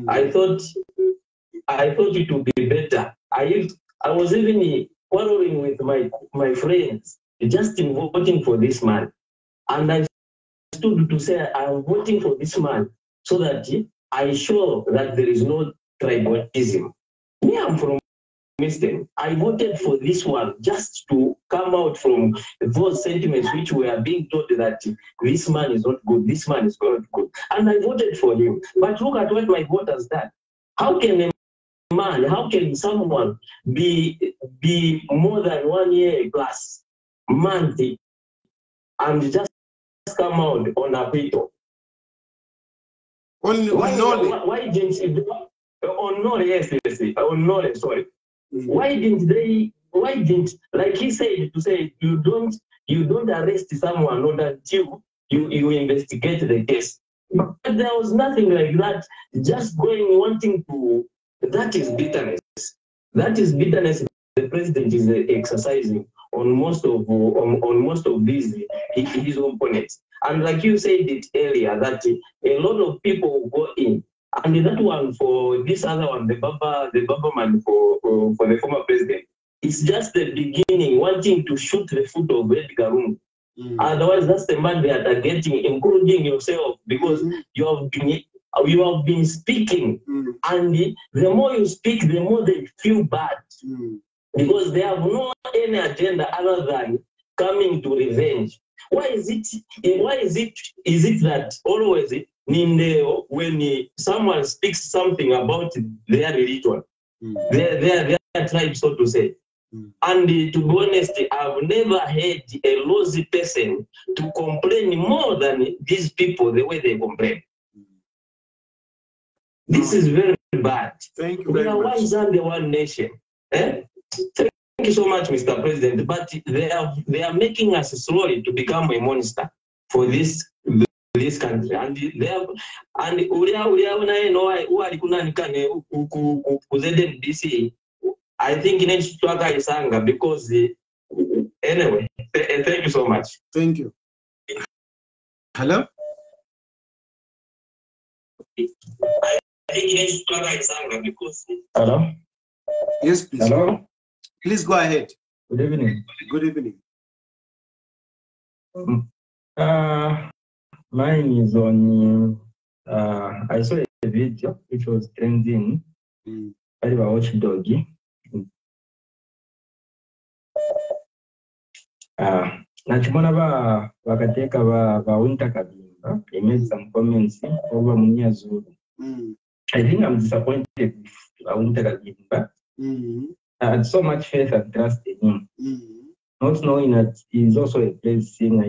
I thought it would be better. I was even quarreling with my friends just in voting for this man. And I stood to say, I'm voting for this man so that I show that there is no tribalism. Me, I'm from Eastern. I voted for this one just to come out from those sentiments which were being taught that this man is not good, this man is not good. And I voted for him. But look at what my vote has done. How can someone be more than 1 year plus month and just come out on acquittal? Why didn't on knowledge, sorry. Why didn't, like he said, to say you don't arrest someone not until you investigate the case. But there was nothing like that. Just wanting to, that is bitterness. That is bitterness the president is exercising on most of these his opponents. And like you said it earlier, that a lot of people go in. And that one for this other one, the Baba man for the former president, it's just the beginning, wanting to shoot the foot of Edgar. Otherwise, that's the man they are targeting, including yourself, because you have been speaking, and the more you speak, the more they feel bad, because they have no any agenda other than coming to revenge. Why is it that always when someone speaks something about their religion, their tribe, so to say, and to be honest, I've never heard a lazy person to complain more than these people the way they complain. This is very bad. Thank you very much. Why is that the one nation? Thank you so much, Mr. President. But they are making us slowly to become a monster for this country. And they have, and I think it needs to talk Isanga because anyway, thank you so much. Thank you. Hello? Hello? Yes, please. Hello? Please go ahead. Good evening. Good evening. Mine is on, I saw a video which was trending. I watched Doggy. Nachimona bakateka ba Winter Kabimba. He made some comments over Munya Zulu. I think I'm disappointed with Winter Kabimba. I had so much faith and trust in him. Not knowing that he's also a great singer.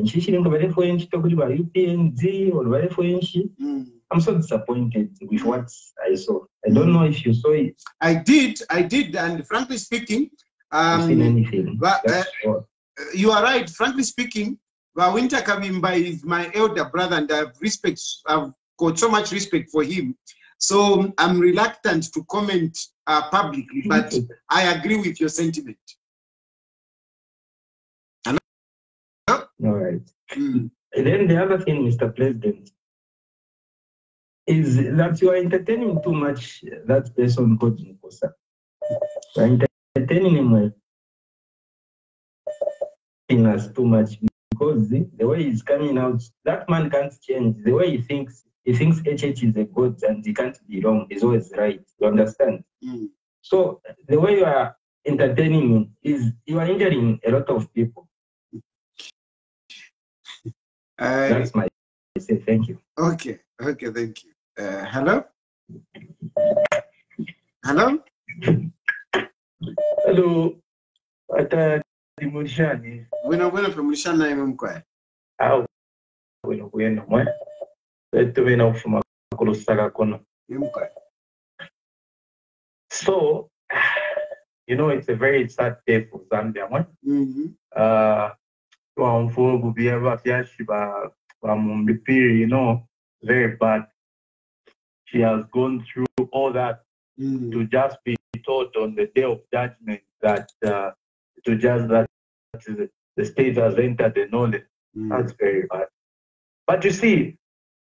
I'm so disappointed with what I saw. I don't know if you saw it. I did, and frankly speaking, seen anything. But you are right. Frankly speaking, Winter Kabimba is my elder brother, and I've got so much respect for him. So I'm reluctant to comment publicly, but I agree with your sentiment. All right. And then the other thing, Mr. President, is that you are entertaining too much that person called Nkosa. You are entertaining him us too much because the way he's coming out, that man can't change. The way he thinks HH is a god and he can't be wrong. He's always right. You understand? So the way you are entertaining him is you are injuring a lot of people. That's my say. Thank you. Okay, thank you. Hello? Hello? Hello. Bueno, from Lishana Mumquai. So, you know, it's a very sad day for Zambia. You know, very bad. She has gone through all that to just be told on the day of judgment that the state has entered the knowledge. That's very bad. But you see,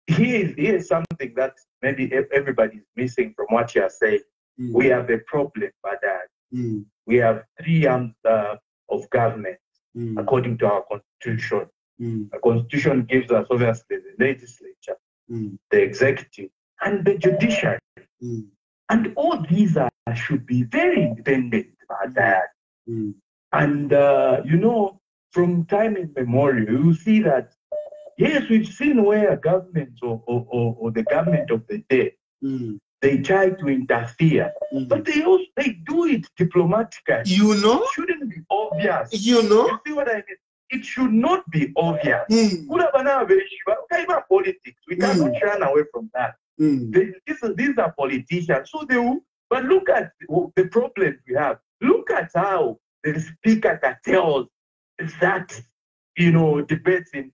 here's something that maybe everybody's missing from what you are saying. We have a problem, but we have 3 arms of government according to our constitution. The constitution gives us obviously the legislature, the executive, and the judiciary. And all these should be very independent about that. And, you know, from time immemorial, you see that, yes, we've seen where a government or the government of the day, they try to interfere, but they do it diplomatically. You know? It shouldn't be obvious. You know? You see what I mean? It should not be obvious. Politics. We cannot run away from that. These are politicians. So but look at the problem we have. Look at how the speaker curtails that, you know, debates in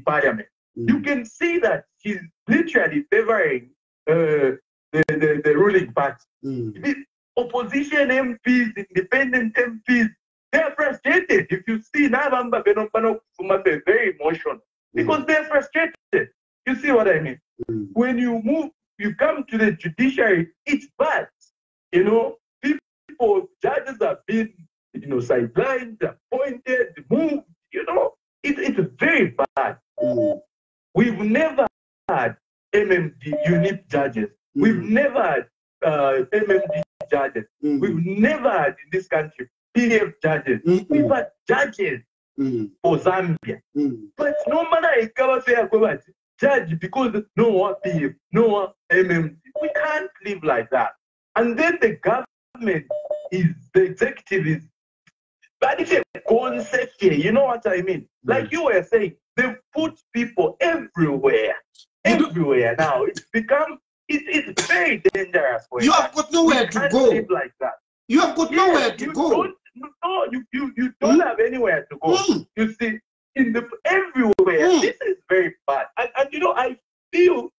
parliament. You can see that she's literally favoring the ruling party. The opposition MPs, independent MPs, they're frustrated. If you see now, they're very emotional because they're frustrated. You see what I mean? When you come to the judiciary, it's bad. You know, judges have been, you know, sidelined, appointed, moved. You know, it's very bad. We've never had MMD unique judges. We've never had MMD judges. We've never had in this country PF judges. We've had judges for Zambia. But no matter it covers judge because no one PF, no one MMD. We can't live like that. And then the government the executive is, but it's a concept here. You know what I mean? Like you were saying, they've put people everywhere. Everywhere now. It's become, it's very dangerous. You have got nowhere to go. Live like that. You have got nowhere to go. You don't have anywhere to go. You see, everywhere. This is very bad. And you know, I fear,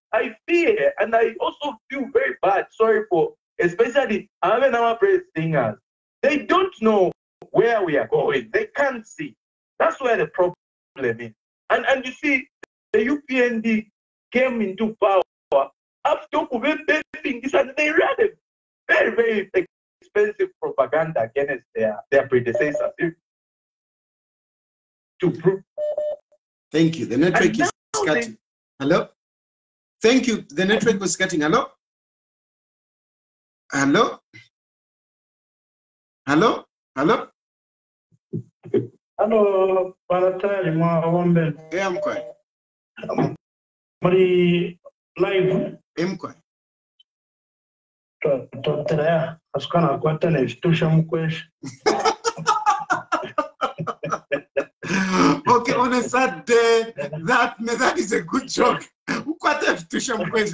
and I also feel very bad. Sorry for, especially our praise singers. They don't know where we are going. They can't see. That's where the problem is. And you see, the UPND came into power after this, and they ran a very, very expensive propaganda against their predecessors to prove. Thank you. The network is cutting. Hello? Thank you. The network was cutting. Hello? Hello? Hello? Hello? Hello, Paratari, Mwawombe. Yeah, I'm quiet. Mari live. I'm quiet. Totelea, askana kwa tena istusha mkwesh. Okay, on a sad day, that is a good joke. Ukwate istusha mkwesh.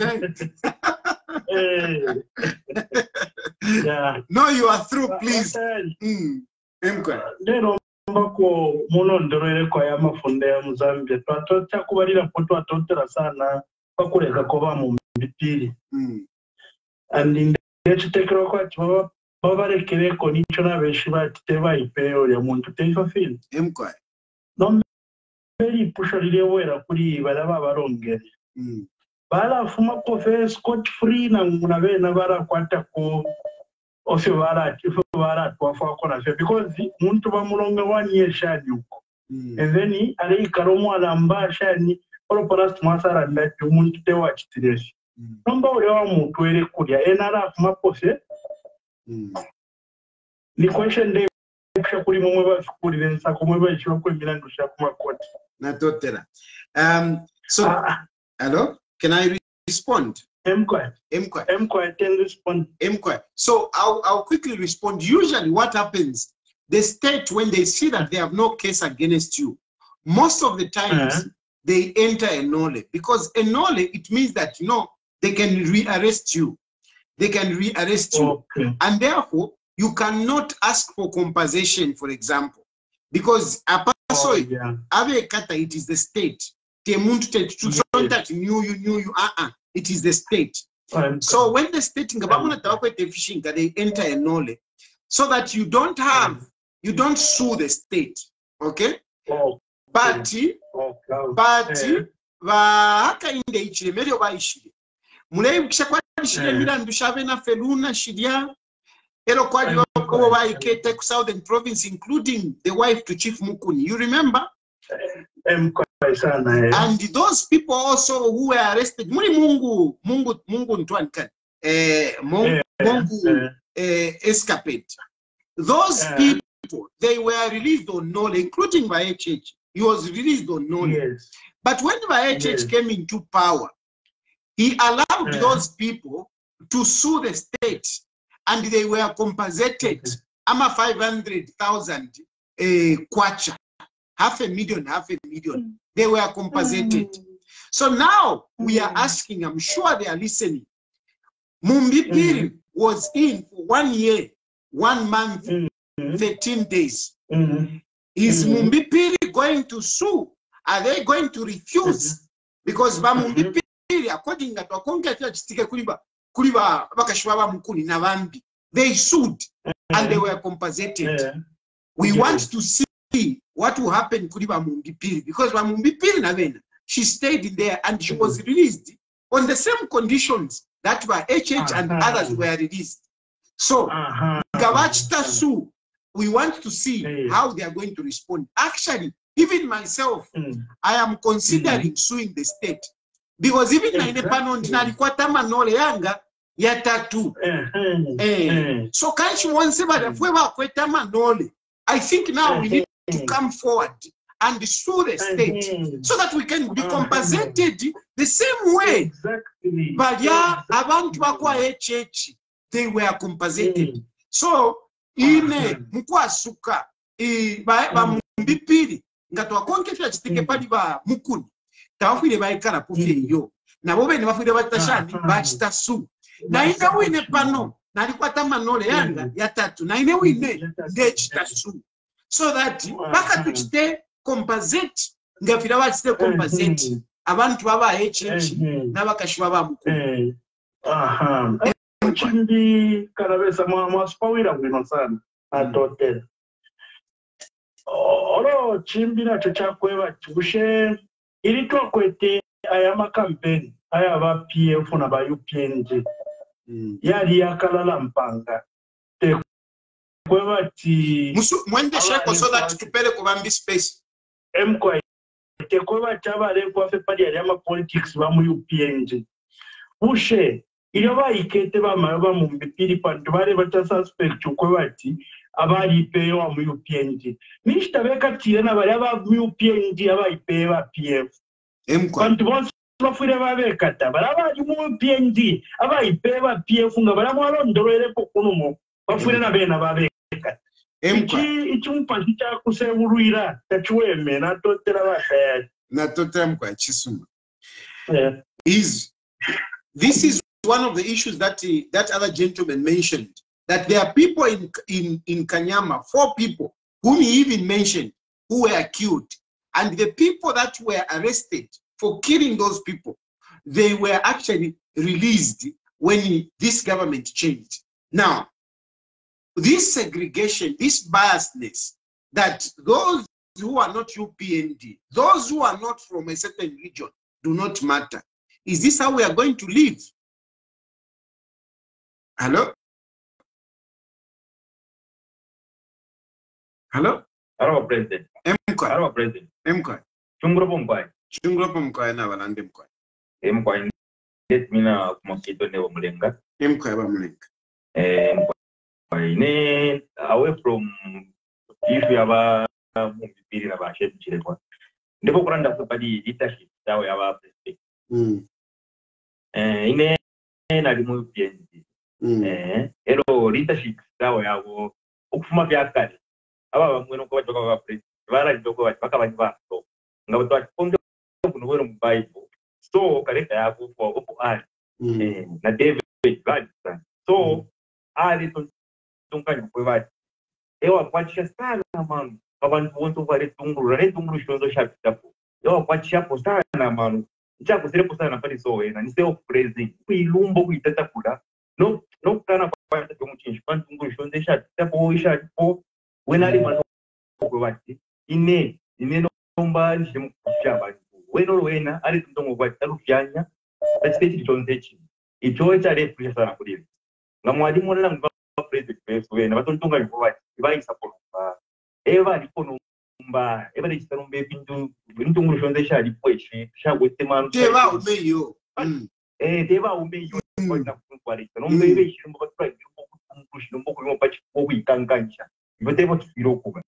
Yeah. No, you are through, please. I'm quiet. Mbako muno ndorere kwa ya mafunde ya Mzambia twatotya kubalira poto atotera sana bakureka ko bamumbipiri and ndechitekero kwa chwa babarekere ko nicho nabeshi batite bayipeyo ya muntu teifa film emkwa no beri pusha lilewera kuri baraba barongere bala fuma ko fe scot free na bena bara kwata ko ofivara twafa kona fe because muntu bamulonga 1 year shani uko and then ali karomo alamba shani oroporast masara ndati muntu tewa chitiresi nomba ule wa muntu ere kulya enara afumapose ni question de kusha kuli mumwe bafikuri bensa kumwe bashiro kwemilandu sha kumakoti na totera so hello, can I respond? So I'll quickly respond. Usually what happens, the state, when they see that they have no case against you, most of the times they enter a nole, because a nole, it means that, you know, they can rearrest you. They can rearrest you. And therefore, you cannot ask for compensation, for example, because it is the state. It is the state. So when the state they enter a nole, so that you don't sue the state, okay? But Hakainde Hichilema baishire mulebikisha kwa shire mirandu shabe na feluna shiria ero kwa ko baikete ku southern province, including the wife to Chief Mukuni, you remember? And those people also who were arrested, Mungu Ntwankan, Mungu escapade. Those people, they were released on nole, including Vahh. He was released on nole. But when Vahh came into power, he allowed those people to sue the state, and they were compensated. Ama 500,000 kwacha. Half a million. They were compensated. So now we are asking, I'm sure they are listening. Mumbipiri was in for 1 year, 1 month, 13 days. Is Mumbipiri going to sue? Are they going to refuse? Because Mumbipiri, according to they sued and they were compensated. We want to see what will happen to Mumbipiri, because Mumbipiri Navena, she stayed in there and she was released on the same conditions that Vahh and others were released. So Gavachta Su, we want to see how they are going to respond. Actually, even myself, I am considering suing the state, because even na inepano ndinalikwata manole yanga ya tatu. So kanchi mwanse badafwe kweta manole. I think now we need to come forward and sue the state so that we can be compensated the same way. But yeah, abantu bakwa HH, they were compensated. So ine mukwasuka ba Mumbipiri ngatwa konkefya chitike pali ba Mukuni tawafire baikara kufe yo nabo bene bafire batashani bachita su na ine wine pano nalikwata manole yanga ya tatu na ine wine ndechita su, so that baka tuchite compensate ngafira bachite compensate abantu baba HH nabakashwa ba Mukuni. Chimbi kanabesa mwasipawira bwino sana atotera oro chimbi nacho chakweva chibushe ili twakwete aya makampeni aya ba PF na ba UPNG yali yakalala mpanga tekwebati mwende sheko so that tupele kubambi space emkwa tekwebati abalekwa fe pali ya politics ba mu UPNG ushe iyo bayikete bamayoba mu mbipiri pantu bale bata suspect kwebati abali peyo mu UPNG nishtabeka tirena bale aba mu UPNG abayipe ba PF emkwa pantu bonse bafure babekata bale abali mu UPNG abayipe ba PF nga bale mwalondorere pokunumo bafure na bena babekata ichumpa chicha kusebuluira tachueme na totera bakaya na totera mkwa chisuma this is one of the issues that that other gentleman mentioned, that there are people in Kanyama, 4 people whom he even mentioned, who were killed, and the people that were arrested for killing those people, they were actually released when this government changed. Now, this segregation, this biasness, that those who are not UPND, those who are not from a certain region, do not matter. Is this how we are going to live? Hello? Hello? Hello, President. Hello, President. Chungro Mkwai na walande mkwai. Mkwai net mina kumakito ne wamulenga. Mkwai wamulenga. Mkwai ne away from if you have a movie na ba shetu chilekwa. Ndipo kuranda kupadi leadership dawe ya ba president. Ine na limu PNG. Ero leadership dawe yabo okufuma byakali. Aba bamwe no kubaje kwa president. Bara ndoko bakabanye baso. Ngabo twakonde kuno mu Bible. So kaleta yabo for opo ali. Na David Gadson. So ali tunkanyo kwebati. Ewa kwatisha sana manu. Abantu bonto bare tunguru shonzo shapitapo. Ewa kwatisha sana manu. Chako serepo sana pali so ena. Niseo praising. Kuilumbo kuitata kula. No kana kwa tunguru pantu tunguru shonzo shapitapo ishapo. Wenali manu kwebati. Ine nomba nishemu kushaba. Wena ali tuntongo kwa tarufyanya. Tachitechi chonzechi. Icho chale pusha sana kulili. Ngamwadi mwana ngwa president peso wena batontunga bivubati bayisaporo eva likono mba eva lechitarumbe pindu ntunguru shonze shali pweshi shagwete manu teva umeyo teva umeyo kwa kukwalisa nombe eve shirumba batura ngirumbo kushirumbo kulimo pachi kuikanganisha ivotevo kifiro kuba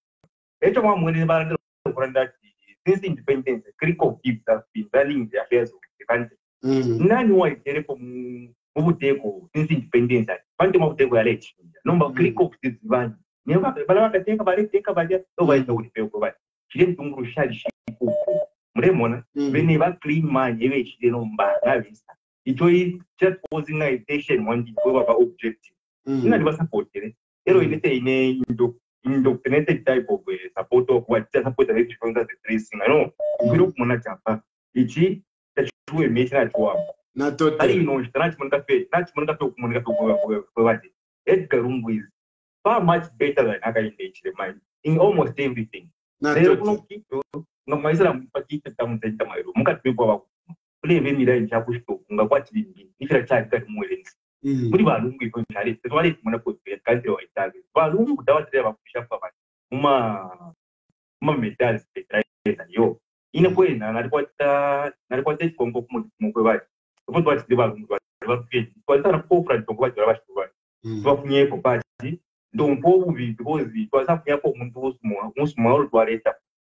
echo mwamwene barandira kuranda since independence critical people have been running the affairs of the country nani waiterepo mubuteko since independence pante mubuteko yalechi nomba critical kuzivani niba balaka teka balia obaita ulipeo kwa chile mtunguru shali shiku mremona bene ba clean man ebe chile nomba nabisa icho chat posing intention wandi kwa ba objective ina diba support ero ilete ine indoctrinated type of support of what support the from the tracing no ngiro kumona chapa ichi tachue mechi na chwa na tote ali no strach monka pe kumonika kwa Edgar Lungu is far much better than Hakainde Hichilema in almost everything. Lero kuno kitu ngamaisera mpakite tamutenda mairo mukatwebwa bako kuleve mira nchakushito ngakwatindi nifira chali kati muwelenzi muri balungu iko nchali twali kumona ko country wa Italy balungu dawatere bakushafa bati muma medals petraisa yo ine kwena nalikwata Kongo kumukwe bati umuntu bati balungu bati kwatara kofra Kongo bati bashobora twafunye ko bati donc because ça vient pour mon tour small toilette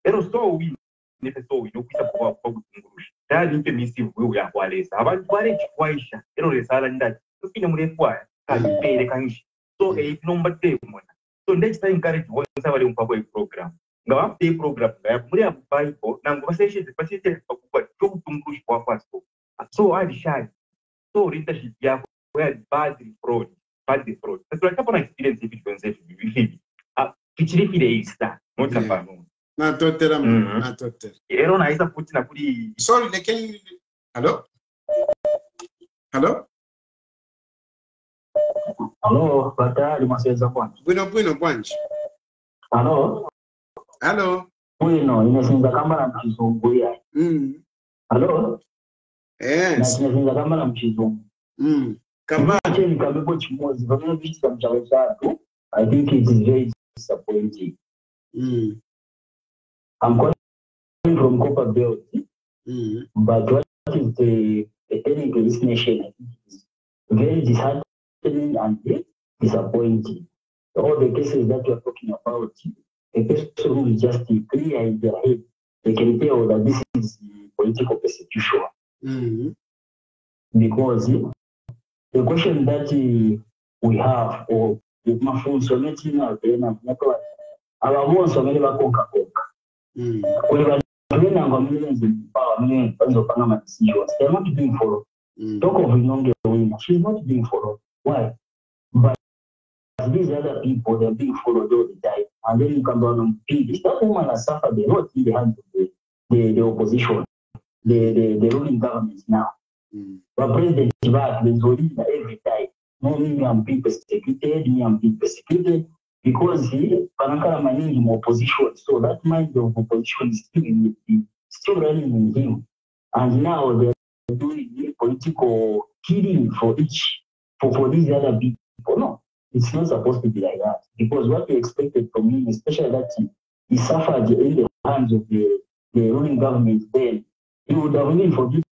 ero so oui ne fait so oui no kuisa kwa kungurusha dali permissive we ya kwalesa abantu bare chikwaisha ero lesala ndati tupine mulefwa kalipele kangishi so nomba te mona so next time encourage wonsa bale mpako program ngawa te program ya muri ya Bible nango baseshe pasite pakubwa to kungurusha kwa fasto so ali shine so leadership yako where bad fraud. That's like upon experience if you can say Hichilema is that not a fan. Not totally, not totally. Ero na isa puti na kuli. Sorry, they can. Hello? Hello? Hello, Batali Maseza Kwanji. Bwino Kwanji. Hello? Hello? Bwino, inasinza kama na mchizungu ya. Hello? Yes. Inasinza kama na mchizungu. Kama cheni kabebo chimozi vamene vichita mchawe chatu I think it is very disappointing. I'm calling from Copper Belt, but what is the turning to this nation? I think is very disheartening and disappointing. All the cases that we are talking about, a person who is just clear in their head, they can tell that this is political persecution. Because the question that we have, or the mafunzo metina tena ababonso mele bakonka konka when millions in power millions of Panama decisions, they're not being followed. Talk of Inonge Wina, she's not being followed. Why? But these other people, they're being followed all the time. And then you come down and peace. That woman has suffered a lot in the hands of the opposition, the ruling government now. But President Chivak, there's every time. No, me I'm being persecuted, because he Panakara managing opposition. So that mind of opposition is still running in him. And now they're doing political killing for these other people. No, it's not supposed to be like that. Because what we expected from him, especially that he suffered in the hands of the ruling government then, he would have even forgiven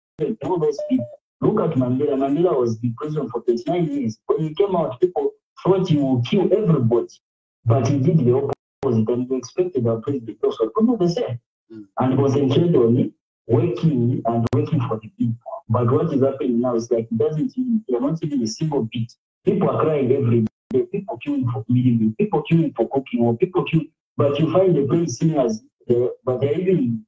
all those people. Look at Mandela. Mandela was in prison for 39 years. When he came out, people thought he would kill everybody. But he did the opposite, and we expected our president also to do the same. And concentrate on it, working for the people. But what is happening now is like, you're not even a single bit. People are crying every day. People queuing for meeting, people queuing for cooking, or people queuing. But you find the brave singers, but they're even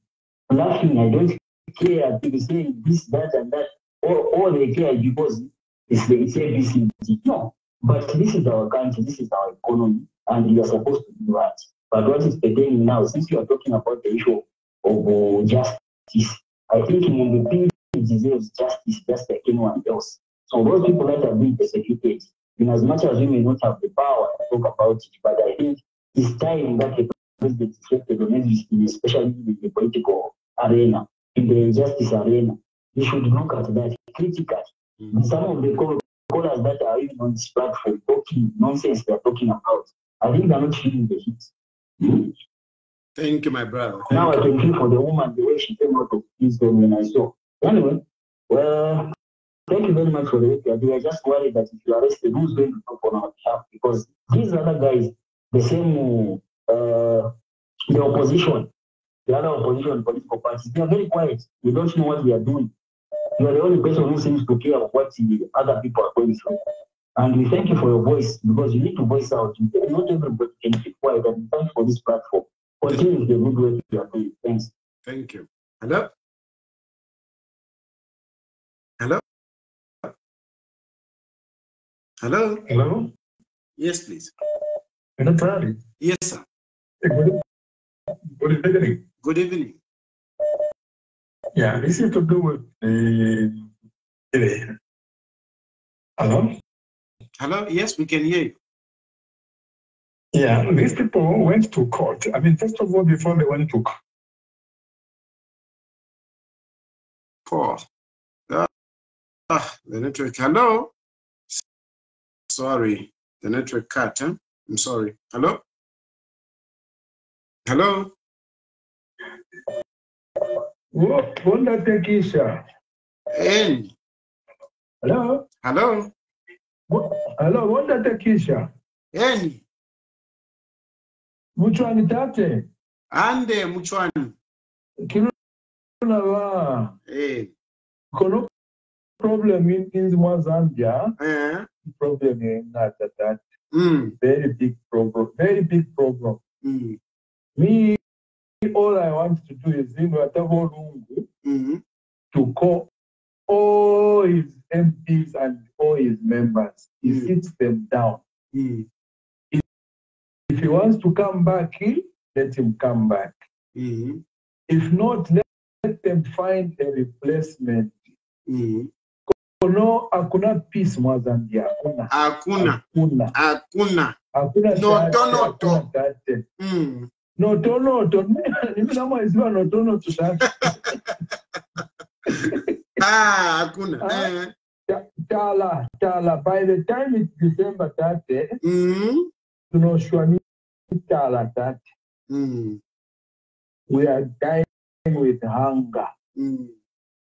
laughing. I don't care. People saying this, that, and that. All they care because it's ABC. No. But this is our country, this is our economy, and we are supposed to do that. But what is pertaining now, since you are talking about the issue of justice, I think Mungupiri deserves justice just like anyone else. So those people that are being persecuted, in as much as we may not have the power to talk about it, but I think it's time that the president is reflected on everything, especially in the political arena, in the justice arena. We should look at that critically. Some of the callers that are even on this platform talking nonsense they're talking about, I think they're not feeling the heat. Thank you, my brother. Now I can feel for the woman the way she came out of wisdom when I saw. Anyway, well, thank you very much for the reply. We are just worried that if you are arrested, who's going to talk on our behalf? Because these other guys, the same, the opposition, the other opposition political parties, they are very quiet. They don't know what they are doing. You are the only person who seems to care of what the other people are going through. And we thank you for your voice, because you need to voice out. Not everybody can keep quiet, and thanks for this platform. Continue with the good work you are doing. Thanks. Thank you. Hello? Hello? Hello? Hello? Yes, please. Yes, sir. Good evening. Good evening. Yeah, this is to do with hello? Hello? Yes, we can hear you. Yeah, these people went to court. I mean, first of all, before they went to court. The network. Hello? Sorry, the network cut. Huh? I'm sorry. Hello? Hello? Wanda Tekisha. Hey. Hello? Hello? Hello, Wanda Tekisha. Hey. Muchwani tate. Ande Muchwani. Kilula. Hey. Kono problem in Zambia. Problem in that. Very big problem. Very big problem. Me, all I want to do is Lungu to call all his MPs and all his members. He sits them down. If he wants to come back, let him come back. If not, let them find a replacement. No, hakuna peace mwa Zambia. Hakuna. Noto. Mimi kama isiwa noto sasa. Hakuna. Chala. By the time it's December 30, that we are dying with hunger.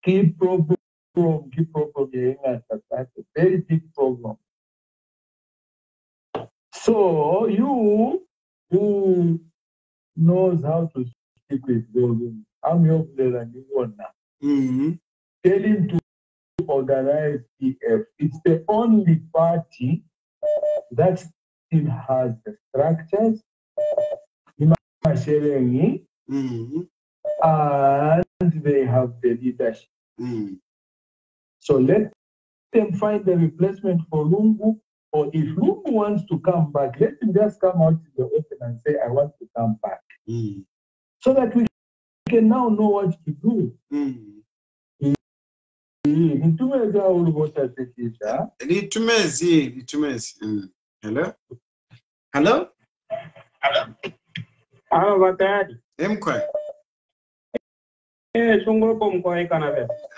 Key problem, that's a very big problem. So you who knows how to speak with God, I'm your player and you want now. Tell him to organize EF. It's the only party that still has the structures, and they have the leadership. So let them find the replacement for Lungu, or if Lungu wants to come back, let him just come out to the open and say, I want to come back. So that we can now know what to do. Hello? Hello?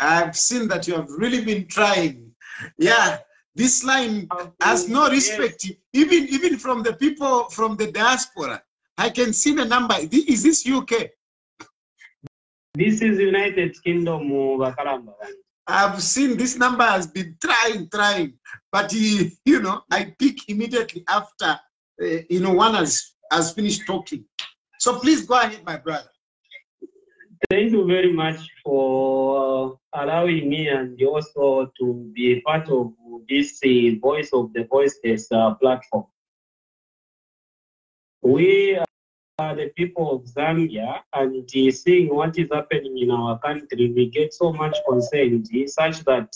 I've seen that you have really been trying. Yeah, this line has no respect, even from the people from the diaspora. I can see the number. Is this UK? This is United Kingdom. I've seen this number has been trying, but you know, I pick immediately after one has finished talking. So please go ahead, my brother. Thank you very much for allowing me and also to be a part of this Voice of the Voiceless platform. We are the people of Zambia, and seeing what is happening in our country, we get so much concerned, such that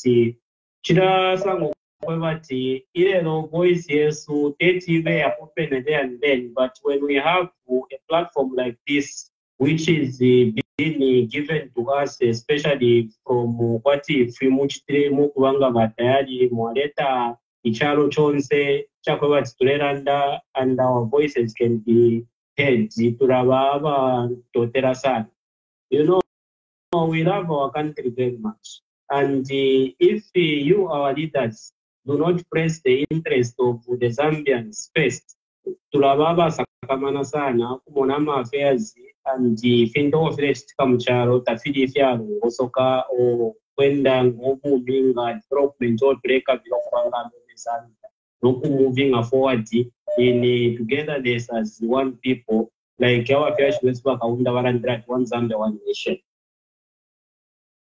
voice yes, open there and then, but when we have a platform like this, which is being given to us, especially from what if Tayali, Mwaleta, Ichalo Chonse, Chakwa Tureranda, and our voices can be heard. You know, we love our country very much. And if you, our leaders, do not press the interest of the Zambians first, tulababa sakamana sana kumonama affairs and findo ofresh kamucharo tafidi fyaro osoka o kwenda ngobu binga development or break up lokanga Zambia noku moving forward in togetherness as one people, like our affairs was back one Zambia, one nation.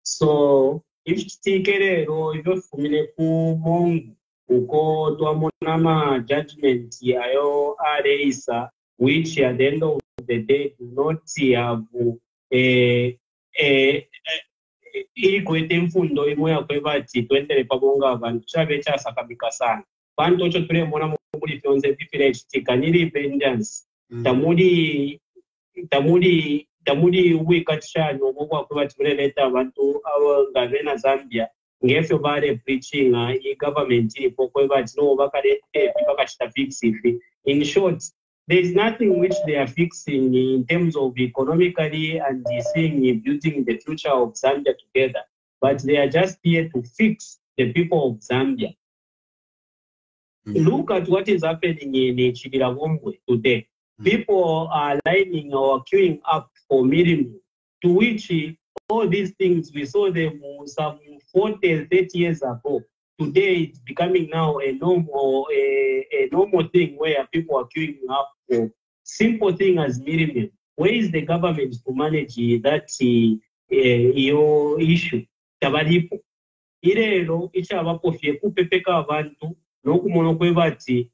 So if tikerero if fumile ku mongu uko tuamonama judgment yayo areisa, which at the end of the day do not have ikwete mfundo imwe yakwevati twendere pabonga abantu chave chasakabika sana bantu ocho tulemona muri fyonze village tikaniri independence tamuri wikatshano okwakuvati muleleta abantu ngavena Zambia ngefyo vare preaching government iripo kwevati no vakarete vakachita fix ifi. In short, there is nothing which they are fixing in terms of economically and seeing building the future of Zambia together, but they are just here to fix the people of Zambia. Look at what is happening in Chilufya today. People are lining or queuing up for minimum, to which all these things we saw them some 40, 30 years ago. Today it's becoming now a normal thing where people are queuing up for simple thing as minimum. Where is the government to manage that your issue? Tabalipo. Irelo ichabapo fie kupepeka abantu nokumono kwevati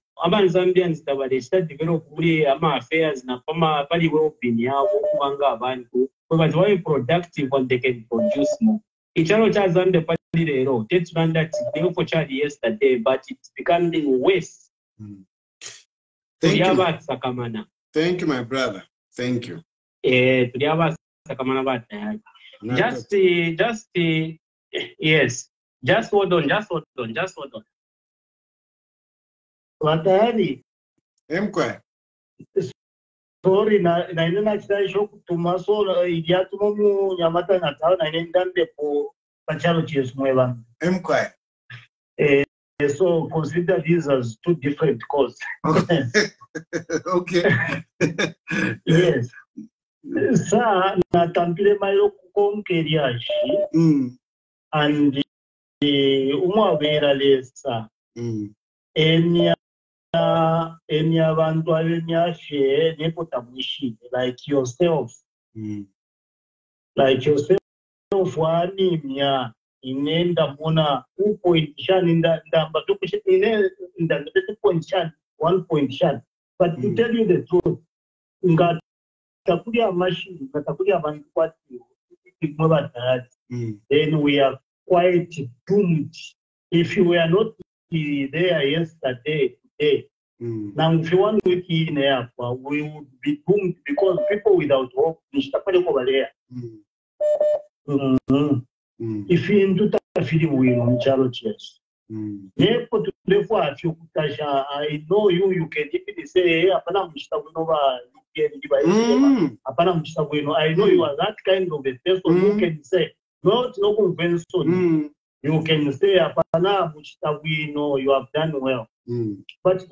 Zambians tabadeshita develop muri ama affairs na pama pali we opinion yabo kubanga abantu kwevati why productive and they can produce more. Ichalo cha Zambia pali lero tetulanda tibeko for child yesterday, but it's becoming worse. Thank you, my brother. Thank you. Yes. Just hold on. Tayali. Sorry, na ine nachita shokutuma so idiatuma mu Nyamata na tawo na ine ndambe po pachalo chesumwe vanhu. So consider these as two different causes. Okay. Yes. Sa natambile mayo kukonkeriashi and umwabera lesa enya bantu abemyashe nepotamishine like yourself wanimya inenda muna 2 point shani ndamba tukushe ine ndamba 2 point shani 1 point shani, but to tell you the truth ngatakulia machine ngatakulia bantu kwati then we are quite doomed if you were not there yesterday today. Now if you want to in there we would be doomed because people without hope over there. If you into film we on churches. Therefore, I know you can even say, I know you are that kind of a person who can say, not no convention. You can say, you have done well. But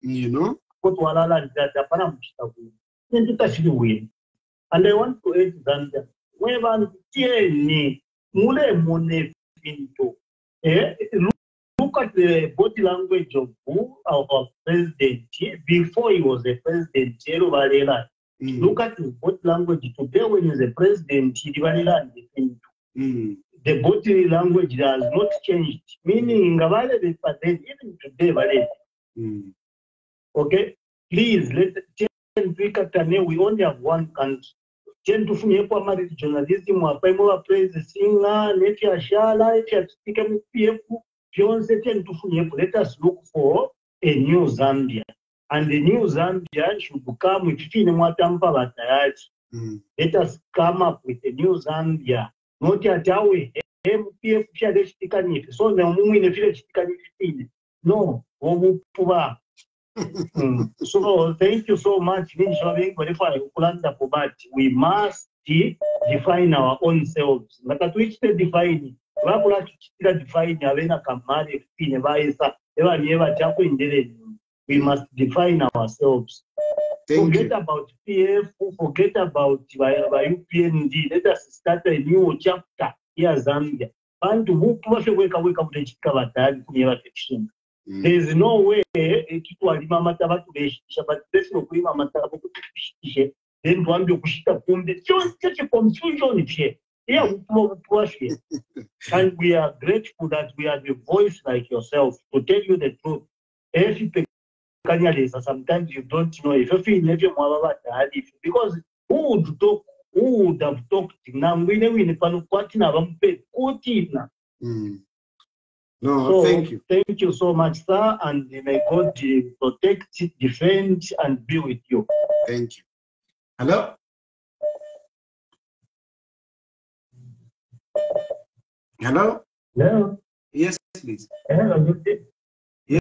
you know, and I want to add that when look at the body language of our president before he was a president. Look at his body language today when he is a president. The body language has not changed. Meaning, even today, okay, please we only have one country. Journalism, let us look for a new Zambia. And the new Zambia should come with let us come up with a new Zambia. Not yet no. So thank you so much. We must define our own selves. We must define ourselves. Forget about PF, forget about UPND. Let us start a new chapter here, Zambia. And who wake up there is no way then to such a confusion here. And we are grateful that we have a voice like yourself to tell you the truth. Sometimes you don't know if you feel because who would talk, who would have talked now? No, so, thank you. Thank you so much, sir, and may God protect, defend, and be with you. Thank you. Hello? Hello? Hello? Yes, please. Hello, good day. Yes.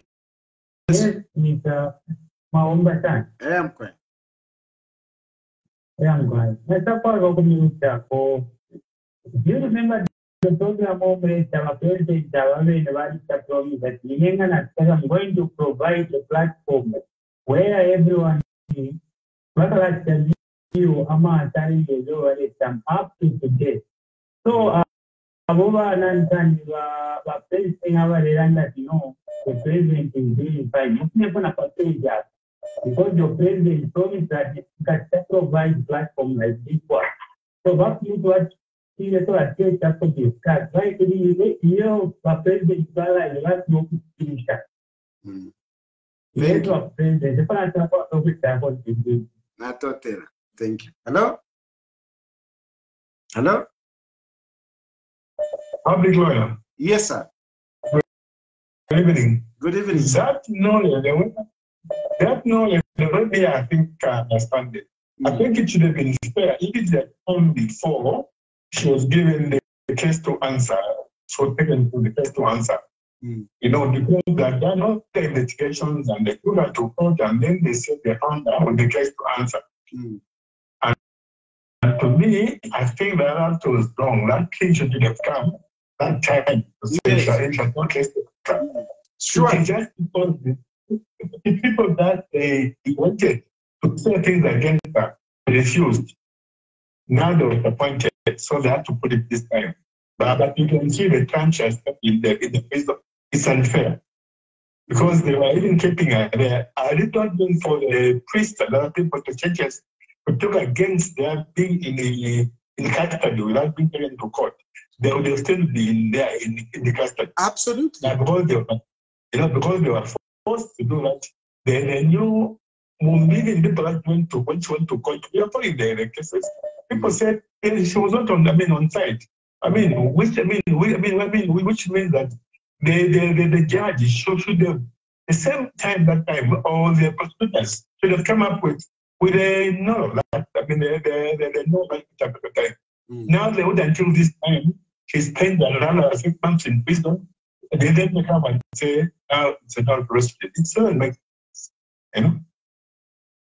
Yes, Mr. Maumba-san. I am quiet. I am quiet. Mr. Paul, do you remember the program of our president, that I'm going to provide a platform where everyone is up to today. So, the president is doing fine. You never know because your president promised that he can provide platform like this one. So what you what he is to attend to discuss. Right? You president Bala last month finished. Thank you. President, thank you. Hello? Hello? Public lawyer. Yes, sir. Good evening. Good evening. That knowledge, the way I think I understand it. I think it should have been fair. If it's the time before she was given the case to answer, so taken to the case to answer. You know, because they're not the investigations and they do that report and then they say they found out the case to answer. And to me, I think that was wrong. That thing should have come that time. Yes. Sure. It is just because the people that they wanted to say things against her refused. Now they were appointed, so they had to put it this time. But you can see the tranches in the face of it's unfair. Because they were even keeping her there. I did not mean for the priests and other people, the churches, to talk against their being in custody without being taken to court. They would still be in there in the custody. Absolutely. Because because they were forced to do that. They knew million people that went to court. We are following the cases. People said she was not on site. Which means that the judge should have the same time that time, or the prosecutors should have come up with a no. The no time. Now they would until this time she spent another 6 months in prison. They then come and say, it's not prosecuted. It doesn't make sense, you know.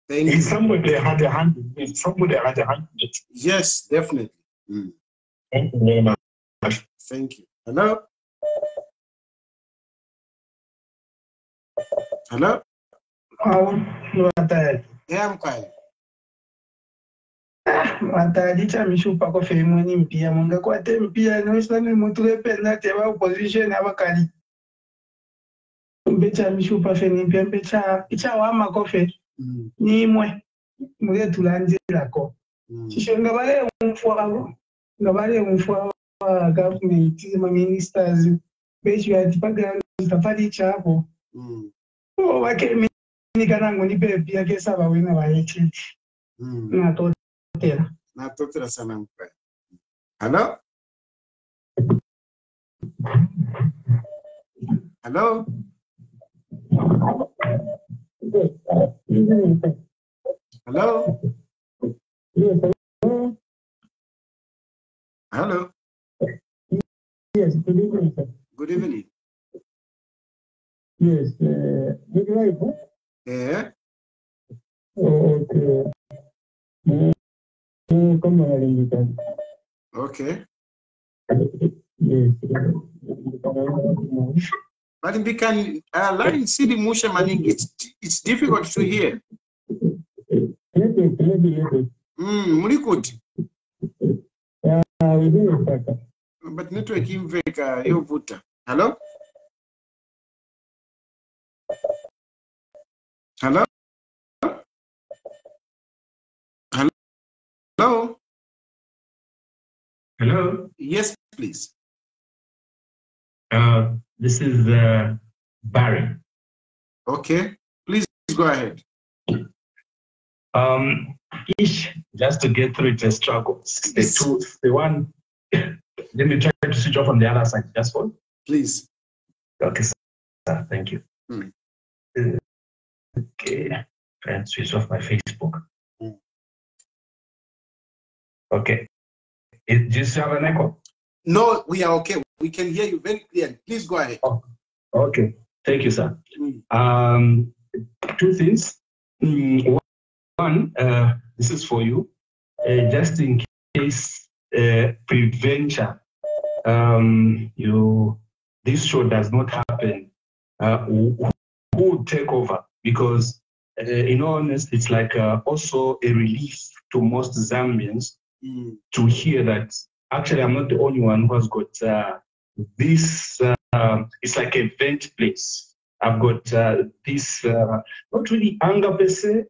It's somebody had a hand in it. Somebody had a hand in it. Yes, definitely. Thank you very much. Thank you. Hello? Hello? Yeah, I'm fine. Matadicha mishupa ko femweni mpia munga kwa te mpia no islami mutule penda te ba opposition abakali mbecha mishupa feni mpia mbecha icha wa makofe ni mwe mwe tulanjira ko shishenga bale umfwa wa government ma ministers bechi ya tipaga tafadi chapo wake mini kanangu ni bebi ya kesa ba wina wa yechi na to Natotera sana mkwe. Hello? Hello? Hello? Hello? Yes, good evening, sir. Good evening. Yes, good evening. Yeah? Okay. Okay. Yes. But we can line Sidi Musha Maning, it's difficult to hear. Murikut. But network imveka yovuta. Hello? Hello? Hello? Hello? Yes, please. This is Barry. Okay, please go ahead. Just to get through it, a struggle. The one, let me try to switch off on the other side. Just one. Please. Okay, sir. Thank you. Okay, try and switch off my Facebook. Okay. Do you still have an echo? No, we are okay. We can hear you very clearly. Please go ahead. Oh, okay. Thank you, sir. Two things. One, this is for you. Just in case prevention, this show does not happen, who would take over? Because in all honesty, it's like also a relief to most Zambians to hear that actually I'm not the only one who has got this. It's like a vent place. I've got this, not really anger per se,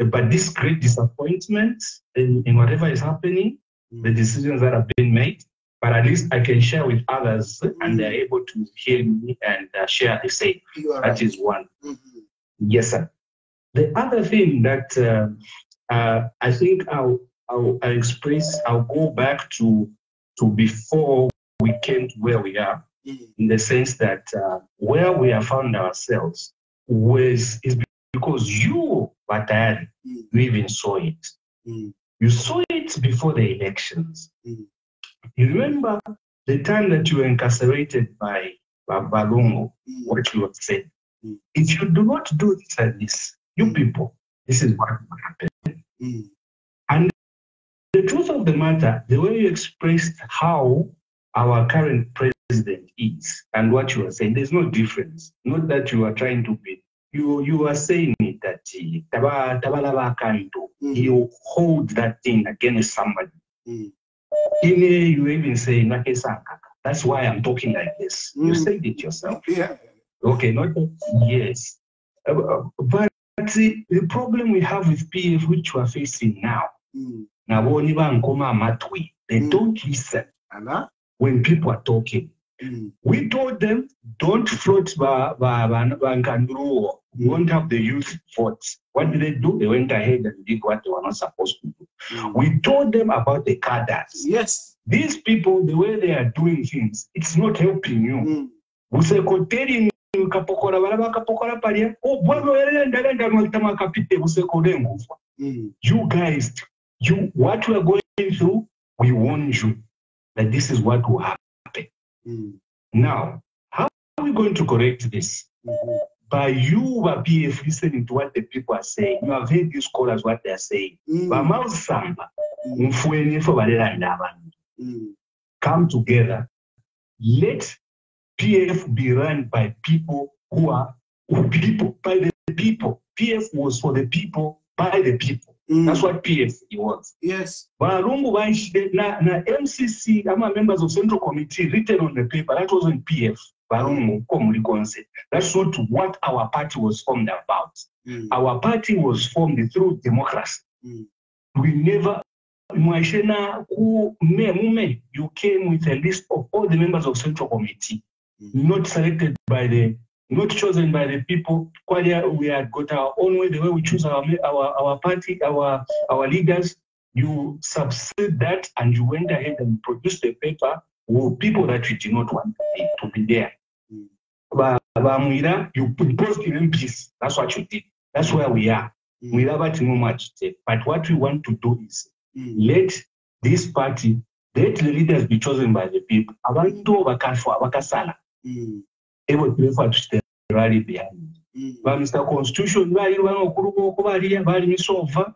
but this great disappointment in whatever is happening, the decisions that have been made. But at least I can share with others and they're able to hear me and share the same. That is one. Yes, sir. The other thing that I think I'll express, I'll go back to before we came to where we are, in the sense that where we have found ourselves is because you, Tayali, you even saw it. You saw it before the elections. You remember the time that you were incarcerated by Lungu, what you have said. If you do not do this and this, you people, this is what will happen. And the truth of the matter, the way you expressed how our current president president is and what you are saying, there's no difference. Not that you are trying to be. You are saying it that you hold that thing against somebody. You even say, that's why I'm talking like this. You said it yourself. Yeah. Okay, not that, yes. But the problem we have with PF, which we are facing now, they don't listen when people are talking. We told them, don't float Bankandru, we won't have the youth votes. What did they do? They went ahead and did what they were not supposed to do. We told them about the cadres. Yes. These people, the way they are doing things, it's not helping you. You guys, what we are going through, we warned you that this is what will happen. Now, how are we going to correct this? By you, PF, listening to what the people are saying. You have heard these scholars what they are saying. Come together. Let PF be run by people who are people, by the people. PF was for the people, by the people. That's what PF was. Yes. Lungu na MCC, members of Central Committee written on the paper, that wasn't PF. That's not what our party was formed about. Our party was formed through democracy. We never, you came with a list of all the members of Central Committee, not selected by the, not chosen by the people. We had got our own way, the way we choose our party, our leaders. You substitute that and you went ahead and produced a paper with people that you did not want to be there. You imposed in peace. That's what you did. That's where we are. We have too much to say. But what we want to do is let this party, let the leaders be chosen by the people. Able to refer to the rally behind. But Mr. Constitution,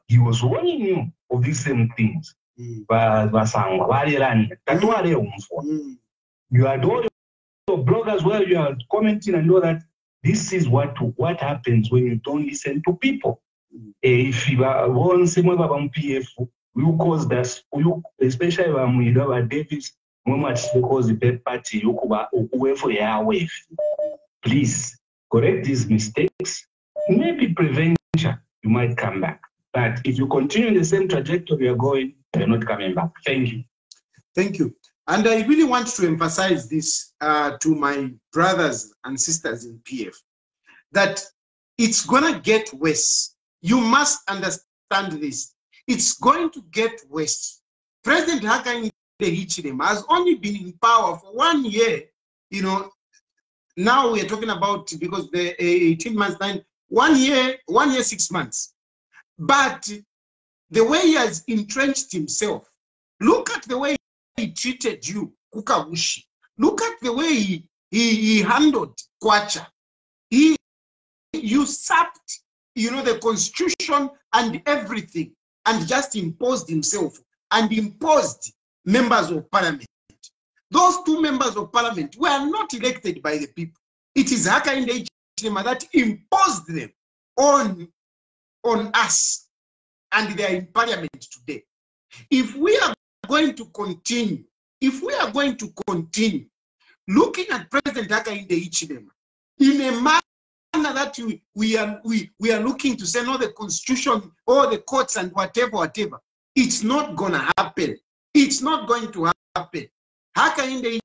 he was warning you of these same things. You had all your bloggers where you are commenting and know that this is what happens when you don't listen to people. If you are one similar PF, you cause that, especially when Davis, because the party, you for your wave. Please correct these mistakes. Maybe prevention, you might come back. But if you continue the same trajectory you're going, you're not coming back. Thank you. Thank you. And I really want to emphasize this to my brothers and sisters in PF, that it's going to get worse. You must understand this. It's going to get worse. President Hakainde Hichilema has only been in power for 1 year. You know, now we are talking about, because the 18 months, 1 year, 6 months. But the way he has entrenched himself, look at the way he treated you, Kukabushi. Look at the way he handled Kwacha. He usurped, the constitution and everything, and just imposed himself and imposed members of parliament. Those 2 members of parliament were not elected by the people. It is Hakainde Hichilema that imposed them on us, and they are in parliament today. If we are going to continue, looking at President Hakainde Hichilema in a manner that we are looking to say, no, the constitution or the courts and whatever, it's not going to happen. It's not going to happen. Hakainde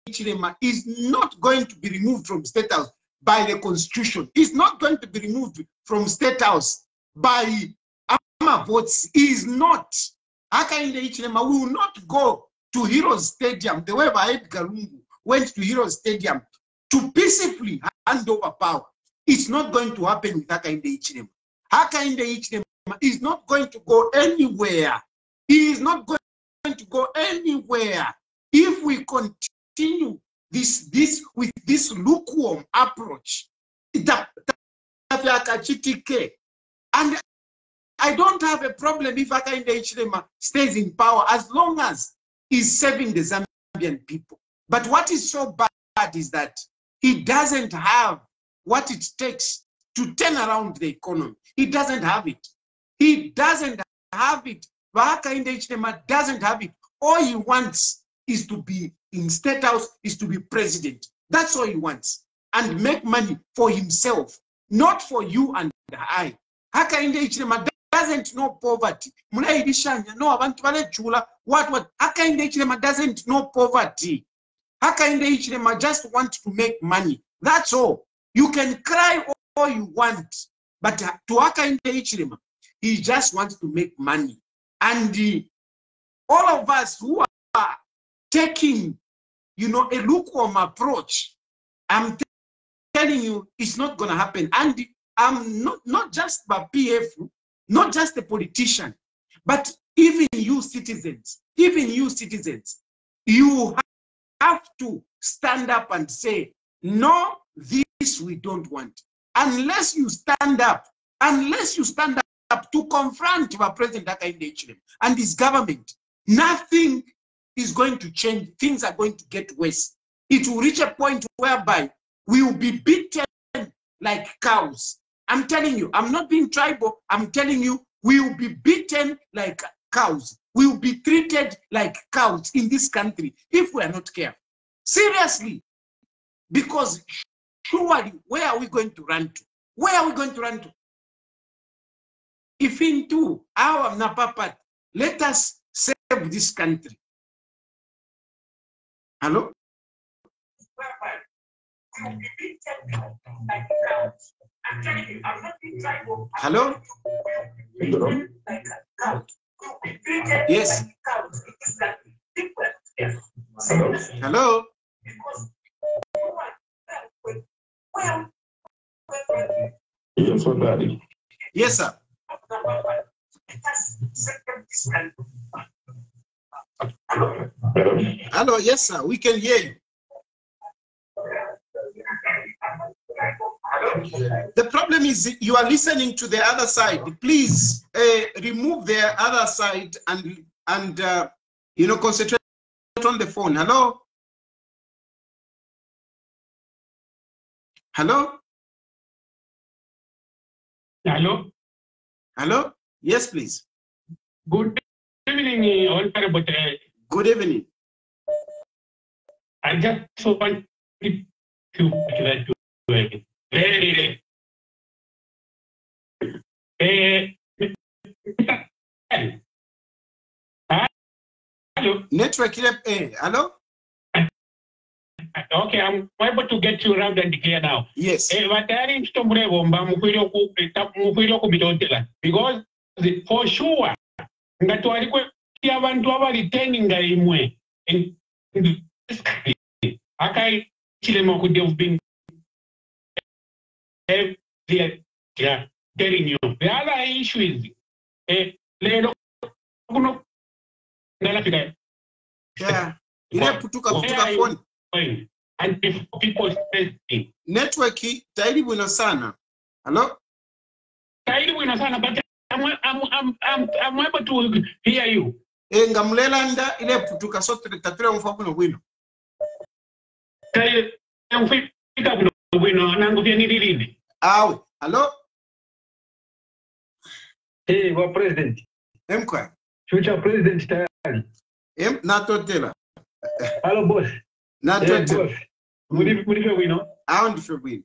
Hichilema is not going to be removed from State House by the constitution. It's not going to be removed from State House by Ama votes. Is not. Hakainde Hichilema will not go to Heroes Stadium the way Edgar Lungu went to Heroes Stadium to peacefully hand over power. It's not going to happen with Hakainde Hichilema. Hakainde Hichilema is not going to go anywhere. He is not going to go anywhere if we continue with this lukewarm approach. And I don't have a problem if Hakainde Hichilema stays in power as long as he's serving the Zambian people. But what is so bad is that he doesn't have what it takes to turn around the economy. He doesn't have it. He doesn't have it. Hakainde Hichilema doesn't have it. All he wants is to be in State House, is to be president. That's all he wants. And make money for himself, not for you and I. Hakainde Hichilema doesn't know poverty. No, what? Hakainde Hichilema doesn't know poverty. Hakainde Hichilema just wants to make money. That's all. You can cry all you want, but to Hakainde Hichilema, he just wants to make money. And all of us who are taking, a lukewarm approach, I'm telling you, it's not going to happen. And I'm not just a PF, not just a politician, but even you citizens, you have to stand up and say, no, this we don't want. Unless you stand up to confront our President Hakainde Hichilema and his government, nothing is going to change. Things are going to get worse. It will reach a point whereby we will be beaten like cows. I'm telling you, I'm not being tribal. I'm telling you, we will be beaten like cows. We will be treated like cows in this country if we are not careful. Seriously. Because surely, where are we going to run to? Where are we going to run to? If into our Napapat, let us save this country. Hello? Hello? Yes. Hello? Yes, what daddy? Yes, sir. Hello, yes, sir. We can hear you. The problem is you are listening to the other side. Please remove the other side and concentrate on the phone. Hello? Hello? Hello? Hello? Yes, please. Good evening, Honorable. Good evening. I just want to very hello? Network, hello? Okay, I'm able to get you around and clear now. Yes. Because for sure, that abantu abalitenga imwe in this country, Hichilema could have been telling you. The other issue is phone. And people testing. Network Tayali bueno sana. Hello? Tayali bueno sana, but I'm able to hear you. Ngamulelanda ile putuka sote tatira mfabuno wino. Tayali mfika wino nangu vya nililini. Awe, hello? Hey, what president? Mkwa. Future president Tayali. Natotela. Hello, boss. Natotela. Boss. Mulife wino? Aundife wino.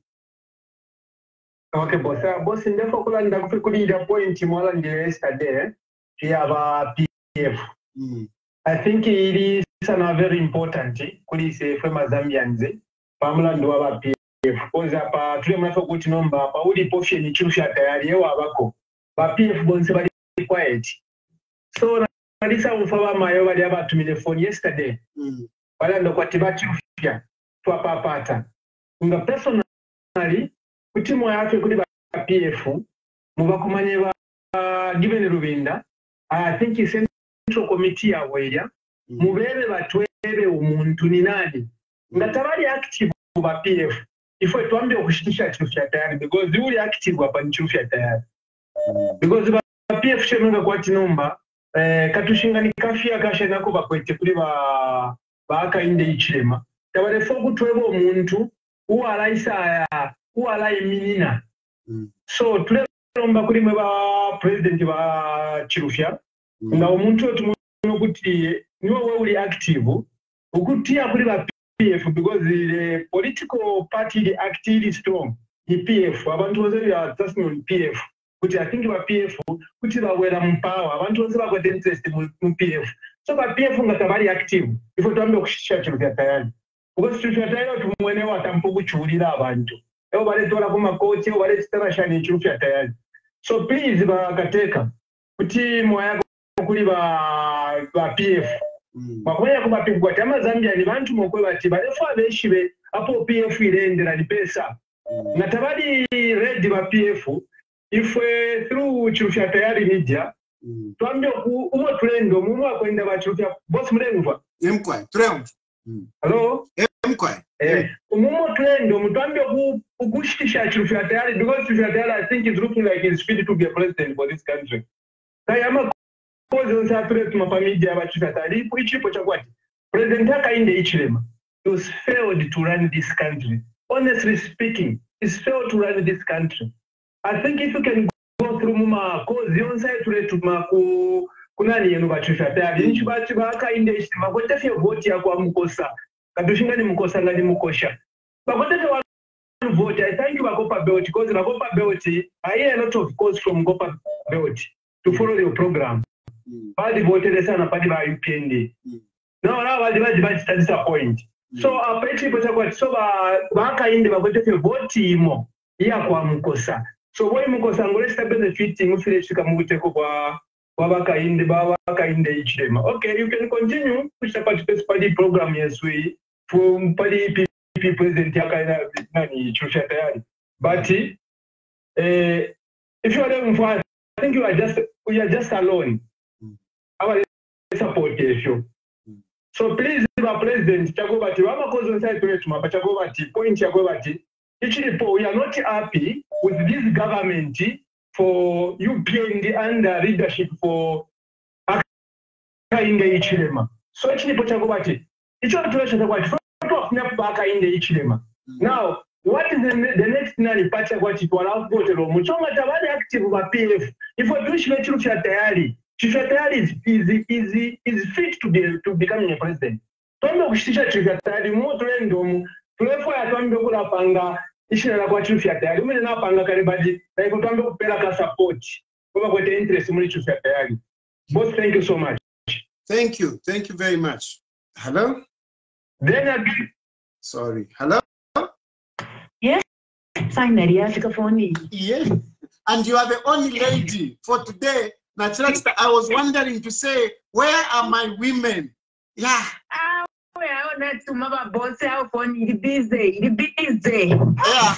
Okay, boss. Boss, ndefo kulanda kufikulira point mwala ndile yesterday. Yaba PF. I think it is very important. Kuli se fema Zambians. Pamela ndo waba PF. Koza pa tule mnafo kuti nomba pa uli pofi ni Chilufya Tayali yewa abako. Ba PF bonse bali quiet. So Alisa mfaba mayo bali abatumile phone yesterday. Bala ndo kwa tiba Chilufya twa papata. Nga personally kutimu yake kuli ba PF mubakumanye ba given Rubinda. I think it's central committee ya weya mubebe batwebe umuntu ni nani ngatabali active ba PF ifo twambye okushikisha Chilufya Tayali because uli active hapa ni Chilufya Tayali because ba PF shemenga kwa tinomba katushinga ni kafia kasha nako bakwete kuli ba Hakainde Hichilema tabalefo kutwebo omuntu uwala isaya uwala eminina so tulomba kuli mwe ba president ba Chilufya nga omuntu otumuntu kuti niwe uli active ukutia kuli ba PF because the political party the active strong the PF abantu bose ya just on PF kuti I think ba PF kuti bawera mpawa abantu bose bakwete interest mu PF so ba PF ngatabali active ifo tuambe kushisha Chilufya Tayali because Chilufya Tayali tumwene watampo kuchulira abantu ebo bale tola kuma coach ebo bale starashani Chilufya Tayali so please bakateka kuti moya kuli ba PF makwenya kuba pigwa tama Zambia ni bantu mokwe bati balefu abeshibe apo PF irendera ni pesa natabali red ba PF ifwe through Chilufya Tayali media tuambie umo tulendo mumo akwenda ba Chilufya boss mlengwa emkwa tulendo hello emkwa mumo tulendo mtuambie kushikisha Chilufya Tayali because Chilufya Tayali I think is looking like he's fit to be a president for this country kayama kozo sature tumapamiji aba Chilufya Tayali ichipo chakwati president Hakainde Hichilema he was failed to run this country honestly speaking he's failed to run this country I think if you can go through muma kozi yonsa ture tumaku kunani yenu ba Chilufya Tayali nchibachi ba Hakainde Hichilema kote fye vote ya kwa mukosa katushinga ni mukosa ngani mukosha bakote fye vote I thank you bakopa belt because bakopa belt I hear a lot of calls from Gopa belt to follow your program bali voted sana padi ba UPND no na bali disappoint so apechi pocha kwa so ba Hakainde bakote vote imo ya kwa mukosa so boy mukosa ngole sta benefit mufile shika muteko kwa Hakainde Hichilema okay you can continue push participate program yes we from padi PP president Hakainde nani Chilufya Tayali but if you are there for I think we are just alone our support issue so please the president Chagwa wama kozo nsai tuwetu mapa Chagwa point Chagwa Hichilipo we are not happy with this government for UPND under leadership for Hakainde Hichilema so Hichilipo Chagwa icho tuwesha Chagwa Hakainde Hichilema now what is the next nani pacha kwa chitwala vote lo muchonga tabali active ba PF if we do Chilufya Tayali Chilufya Tayali is fit to becoming a president tombe kushisha Chilufya Tayali mo tulendo tulefu ya tombe kula panga ishira kwa Chilufya Tayali umene na panga kale badi na iko tombe kupela ka support kwa kwete interest muri Chilufya Tayali boss thank you so much thank you very much hello then again sorry hello yes finally Africa phone yes and you are the only lady for today. I was wondering to say, where are my women? Yeah. Well, that's my boss. How funny busy. Yeah.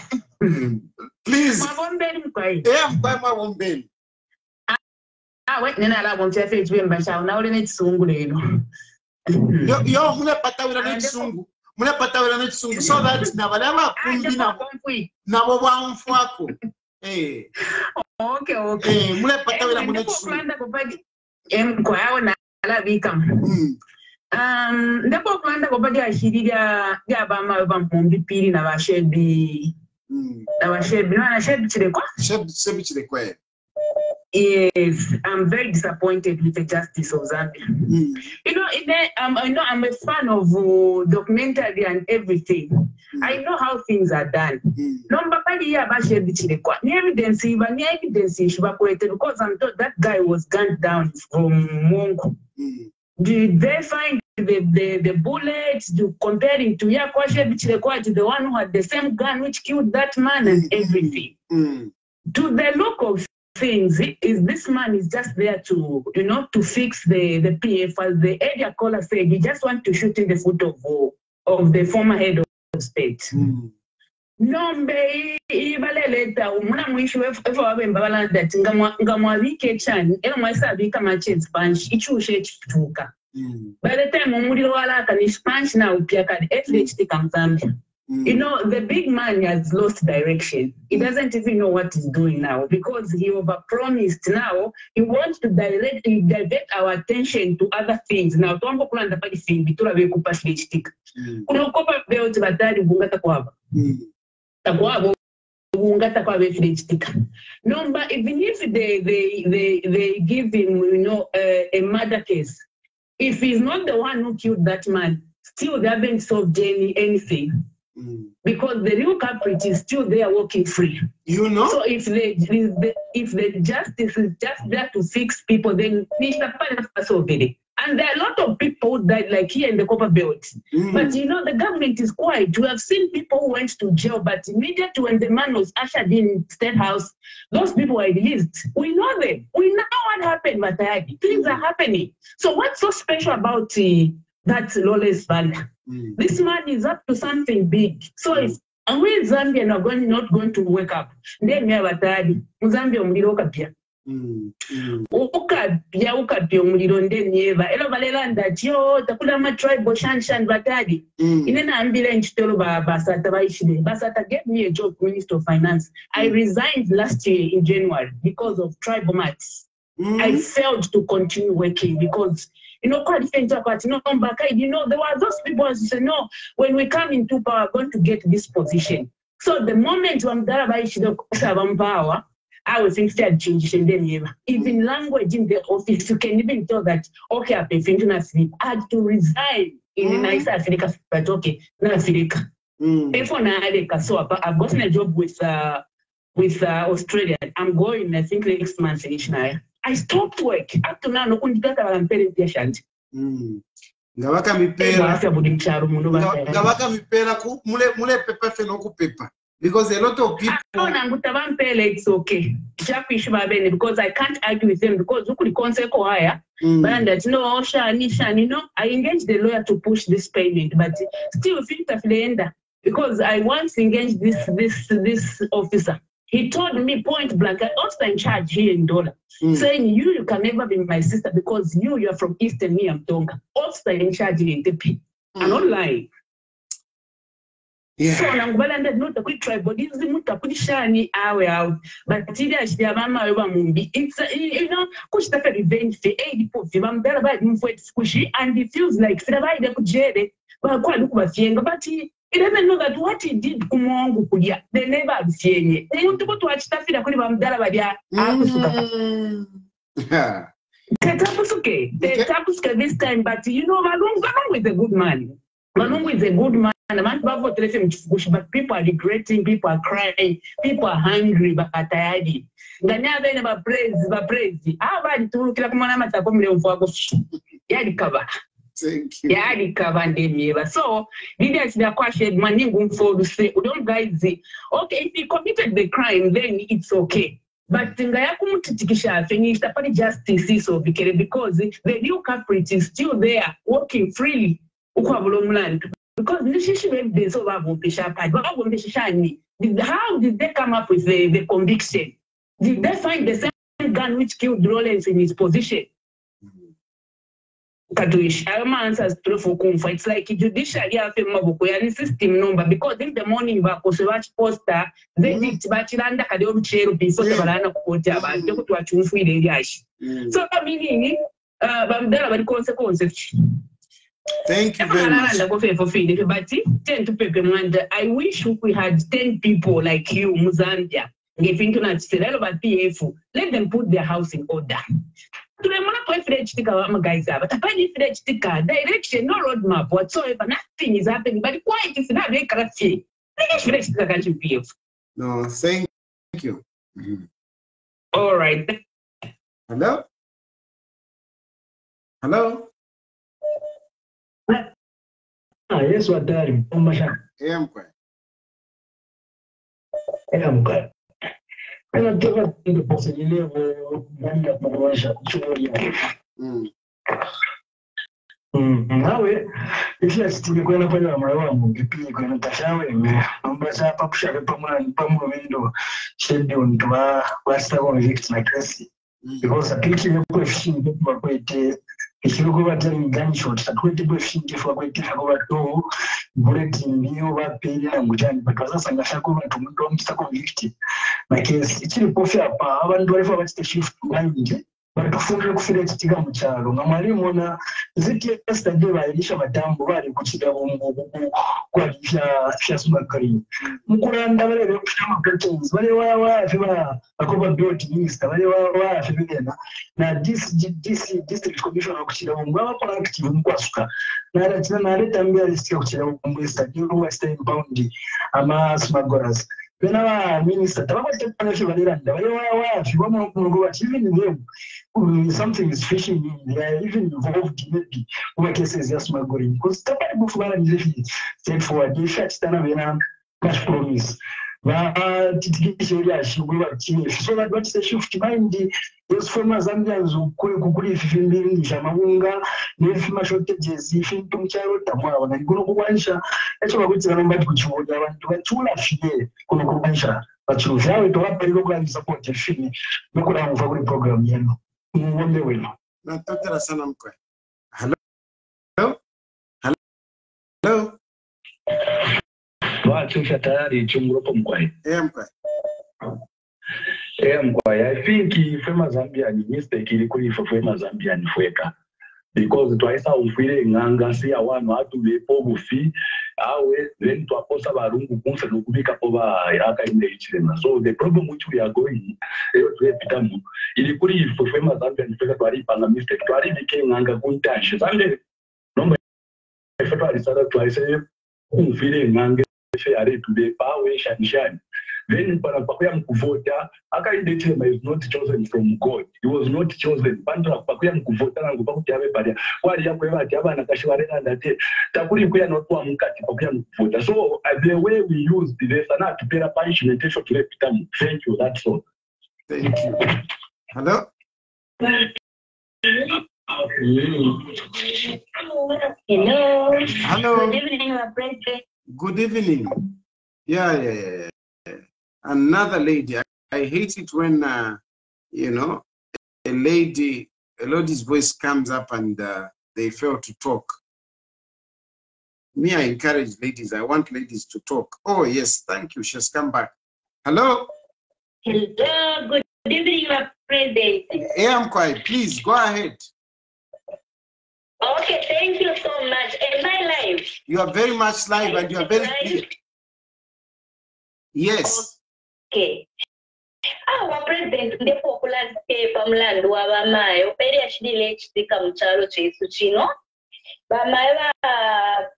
Please. Yeah, my woman. Wait, Nana, I want to fetch him, but now it's Sungu. Yo, Munapata will not Sungu. Munapata will not Sungu. So that Navarava Pumbina Nawa Fuako. Hey. Okay. Mule pata wala mune kwenda kupagi kwa yao na la bika. Ndipo kwenda kupagi ashirira ya bama bampumbi pili na bashebi. Na bashebi na shebi chilekwa? Shebi chilekwa. Yes, I'm very disappointed with the justice of Zambia. You know, I'm a fan of documentary and everything. I know how things are done. Number evidence because I'm told that guy was gunned down from Lungu. Did they find the bullets comparing to Yakwa to the one who had the same gun which killed that man and everything? To the look of things, this man is just there to, to fix the PF. As the area caller said, he just wants to shoot in the foot of the former head of state. Nombe ibaleleta umuna mwisho efo wabembabala that ngamwabike chan eno mwasabi kama chance punch ichushe chituka. By the time umuliro wala kani punch na upia kadi FHT kamzambia. You know, the big man has lost direction. He doesn't even know what he's doing now because he overpromised. Now he wants to divert our attention to other things. Now, Tombo Kulanda Padi Bitura Vekupa Stick. Kuno Copa Belt Batari Bungata Kwaba. Takwabo Bungata Kwaba Stick. No, but even if they give him, you know, a murder case, if he's not the one who killed that man, still they haven't solved anything. Because the real culprit is still there walking free. You know? So if the justice is just there to fix people, then Mr. Pan. And there are a lot of people who died, like here in the Copper Belt. But you know, the government is quiet. We have seen people who went to jail, but immediately when the man was ushered in State House, those people were released. We know them. We know what happened, but things are happening. So what's so special about that lawless band? This man is up to something big. So if we Zambia are not going to wake up, then we have a daddy. Zambia umliro ukapia umliro ndenieva. Elo balela ndachio takula ma tribe shanshan batadi. Inena ambile nchitolo basata baishide. Basata gave me a job, Minister of Finance. I resigned last year in January because of tribal matters. I failed to continue working because you know, quite different about you know, there were those people who said, no, when we come into power, we're going to get this position. So the moment I'm there by power, I was instead changing them. Even language in the office, you can even tell that, okay, I've been thinking of sleep. I had to resign in a nice Africa, but okay, not Africa. So I've gotten a job with Australia. I'm going, I think, next month in Ishmael. I stopped work. Up to now, no one got a patient. Gavaka mipera ku mule pepa fenoku pepa because a lot of people. It's okay. Because I can't argue with them because you could consider higher. But that no, Shani, no. I engaged the lawyer to push this payment, but still think of the end because I once engaged this officer. He told me point blank, I'm also in charge here in Dollar, saying you can never be my sister because you are from Eastern, me, I'm Tonga. Also in charge in TP. I'm not lying. So I'm not a quick try, but this is not a pretty shiny hour. But it's you know, push the revenge for 80 people. I'm there about him for squishy, and it feels like they could jail it. But he doesn't know that what he did kumongu kulia they never have seen it. Umuntu kutu achitafira kuri bamdala badia akusuka. Tapusuke this time, but you know Lungu is a good man. Lungu is a good man. But people are regretting, people are crying, people are hungry, but Tayali. Ganya bene ba praise. Aba tu kila kumana matako mle mfwako. Yadi cover. Thank you. Yeah, so leaders they are questioned. For say, don't guys say, okay, if he committed the crime, then it's okay. But finish the justice is so because the new culprit is still there, walking freely. Because how did they come up with the conviction? Did they find the same gun which killed Rollins in his position? It's like judiciary system number because in the morning watch poster they did bachilanda kadeo chero before the banana quota abantu kutuachumfuile yashi. So meaning bamdala bali consequences. Thank you very much. But 10 to Pepe, I wish we had 10 people like you, Muzambia. Let them put their house in order. Direction, no roadmap whatsoever, nothing is happening, but quiet is not very correct. No, thank you. All right. Hello? Hello? Yes, what there? I'm quiet. I'm quiet. And I'm talking to the person you live nawe ikiasi tumekwenda pale na moyo wangu kipindi kwenda tashawe naomba hapa kushaka pamoja mendo schedule to was convict na kesi because a picture of question kwa kwete Ikirugo batari gunshots akwete bwefike fwa kwete hako bato bulletin niyo bapeli na mujani bakaza sanga shako batu ndo msako convicted na case ikiri pofi apa abantu bari fa batite shift mind batufundire kufira kitika mu cyaro nka mwalimu na ziti yesterday bayirisha madambo bari kukiga bombo kwa fya sumakari mukuranda bare kushama proteins bare wa fiba akoba build minister bare wa fibena na district commissioner kukiga bombo bakora active mukwasuka na ratina na retambia risika kukiga bombo yesterday western bound ama smagoras When our minister, something is fishing, they are even involved maybe over cases just going because straightforward, they shut down cash promise. So that what's the shift mind those former Zambians who could if you in Jamamunga, if my shortages, if you don't child, Tamawa, and go to Wansha, that's what we tell them about which would have to two last year, Kunansha, but you have to have a local support your fee. No good on for program, you know. One day will. Not Dr. Sanamko. Hello? Hello? Chilufya tayari chunguropo mkwai. Mkwai. I think ifema Zambia ni mistake ili kuli ifema Zambia ni fweka. Because twaisa ufire nganga siya wanu hatu lepo bufi awe then twaposa barungu kunse nukubika poba Hakainde Hichilema. So the problem which we are going ili kuli ifema Zambia ni fweka twari panga mistake. Twari bike nganga kuntashi. Zambia nomba ifeto alisada twaise ufire nganga today, power shine. Then Pakuya Mkuvota, Hakainde Hichilema is not chosen from God. He was not chosen. Pantra Pakuya Mkuvota and Gupakuya Padia. What Yakueva Java and Kashiwarena that day. Takuri Kuya not one cut Pakuya Mkuvota. So the way we use the lesson to pay a punishment to let them. Thank you. That's all. Thank you. Hello? Hello. Hello. Good evening, my president. Good evening. Yeah. Another lady. I hate it when, you know, a lady's voice comes up and they fail to talk. Me, I encourage ladies. I want ladies to talk. Oh, yes. Thank you. She's come back. Hello? Hello. Good evening, my president. Yeah, I'm quiet. Please, go ahead. Okay, thank you so much. Am I live? You are very much live and you are very clear. Yes. Okay. Our president, the popular paper, Mlandu, Abamayo, very actually chitika mchalo chesu chino. Bamaya,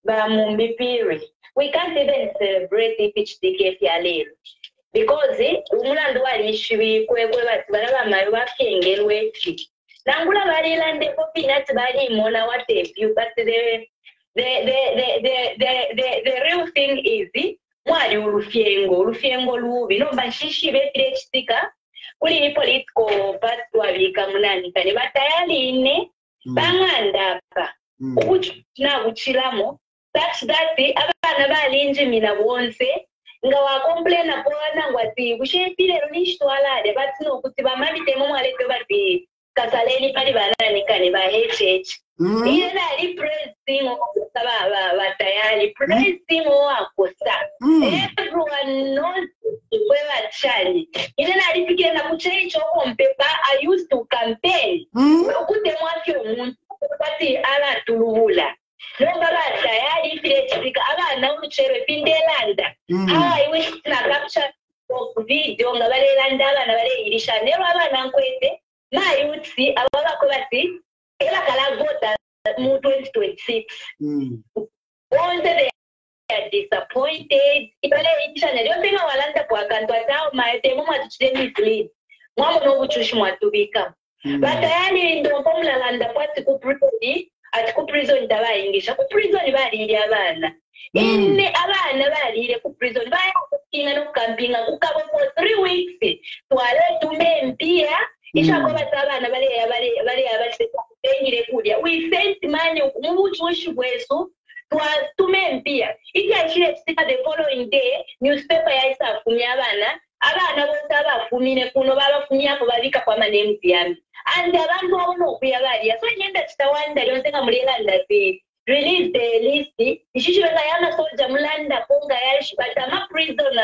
Bamumbi period. We can't even celebrate the pitch ticket yale. Because Mlandu alishibi, Kweba, Bamayo, Kingel, Nangula bari lande ko peanuts bari mona what have you, but the real thing is mwari urufyengo lubi no bashishi betire chitika kuli political part wabika munani kane batayali ine banganda pa ukuchina kuchilamo such that abana balinje mina bonse nga wa complain abona ngwati kushepile runishitwalade but no kuti bamabite momwaleke bati Kasaleni pali banani kani ba HH. Ina ali praising ba Tayali, praising wakosa. Everyone knows where chali. Ina ali pikira na kuchei choko mpepa. I used to campaign. Ukute mwaki umuntu pati ala tulula. Nomba ba Tayali file chika aba na uchere pindelanda. I wish na capture video ngabale landa na bale irisha nero aba nankwete. My youth see our quality, Elakala mu 2026. All they are disappointed. If I don't think I want to work and to my demo to mislead. One no which to become. But I am the formula and the particle at prison the English. Prison body Yavana. In the Avana Valley, prison by camping and cover for 3 weeks. To allow to men dear. We sent money to men beer. If I should the following day, newspaper I Fumiavana, Abana was Fumine Kunova Fumia Vika Pamanem Pian. and abantu abona okuyabaliya so nyenda kitawanda lyonse nga mulelanda si release the list ishishibeka y'amasoldier mulanda konga yashi but ama-prisons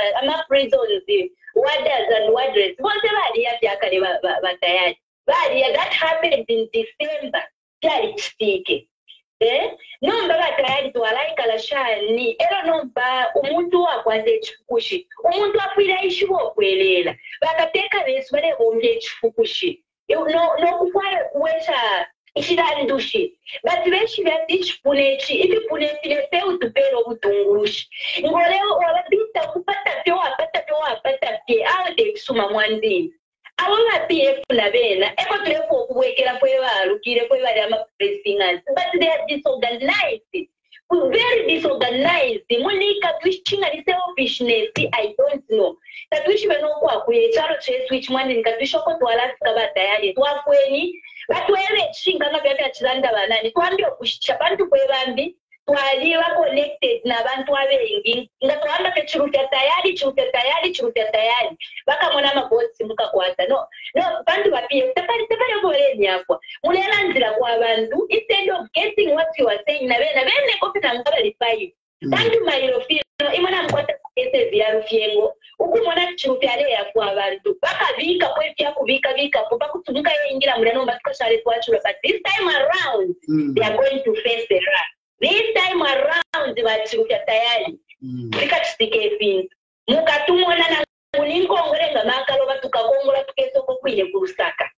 warders and wardress bonse baliya byakale batayali baliya that happened in December kyali kitike nomba batayali twalaikala shani era nomba omuntu wakwata ekifukushi omuntu akwira ishiba okwelela bakateeka besu balebombya ekifukushi n'okufara kuwesha ichirandushi bati benshi batichipunechi ipipunetile seutupera obutungurushi ngoleo wababita kupata pye awo tekisuma mwanzini abo ba-PF na bena eko tulefu okubwekera kwe balukire kwe bali ama-pressingers but they are disorganized very disorganized munika twishinga ni selfishness I don't know tatwishi benokwakuye ekyalo kyesu ekimwanzini katwishoko twalasika batayali twakweni batwele chinga nga byata chilanda banani twambye okushikya bantu kwe bambi twali ba connected n'abantu abengi nga twamba ke Chilufya tayali bakamona amabotsi mukakwata no bantu bapiye tepali oboleni akwa mulela nzira kwa bantu instead of getting what you are saying na bene kopi na ngabali fayi bantu mayiro fino imona mkwata kese vya rufyengo ukumona Chilufya le yakwa abantu bakabika kwefya kubika kuba kutunga yingira muleno mbatukashale twachura but this time around they are going to face the wrath. This time around Chilufya tayali vikatistike fintu mukatumona na muninkongolenga makaloba tukakongola tukesoko kwine kurusaka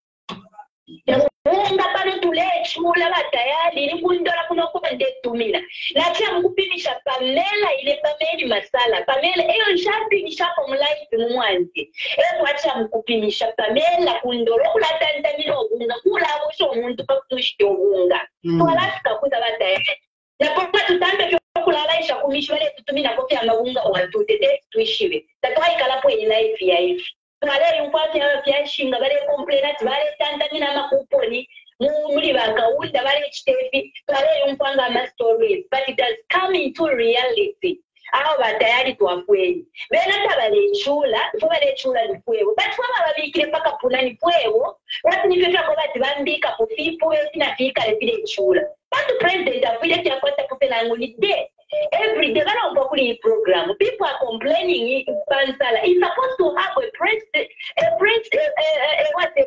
unga pano tulechula batayali nikundola kuno kubendetumina nacha mukupimisha Pamela ile Pamela masala Pamela eyo nshapimisha kwa mlife mumwanzi wacha mukupimisha Pamela kundolo kulatantamino obunga kula abosho omuntu pakutushike obunga twalafika kuza batayali na kwa tutambe kulalaisha kumishwele tutumina kofi amabunga watutete tuishiwe tatwaikala po life ya hivi twale yumpati ya shinga bale complainant bale tantamina makuponi muri bakaunda bale chitefi twale yumpanga ama stories but it has come into reality aho batayali twafweni bena tabalechula ni fwewo but fwa babikire paka punani fwewo wati nifika kwa bati bambika pufipu weti na fika lepile chula but president afile kia kwata kupena nguni de every day bana upakuli program people are complaining pansala it's supposed to have a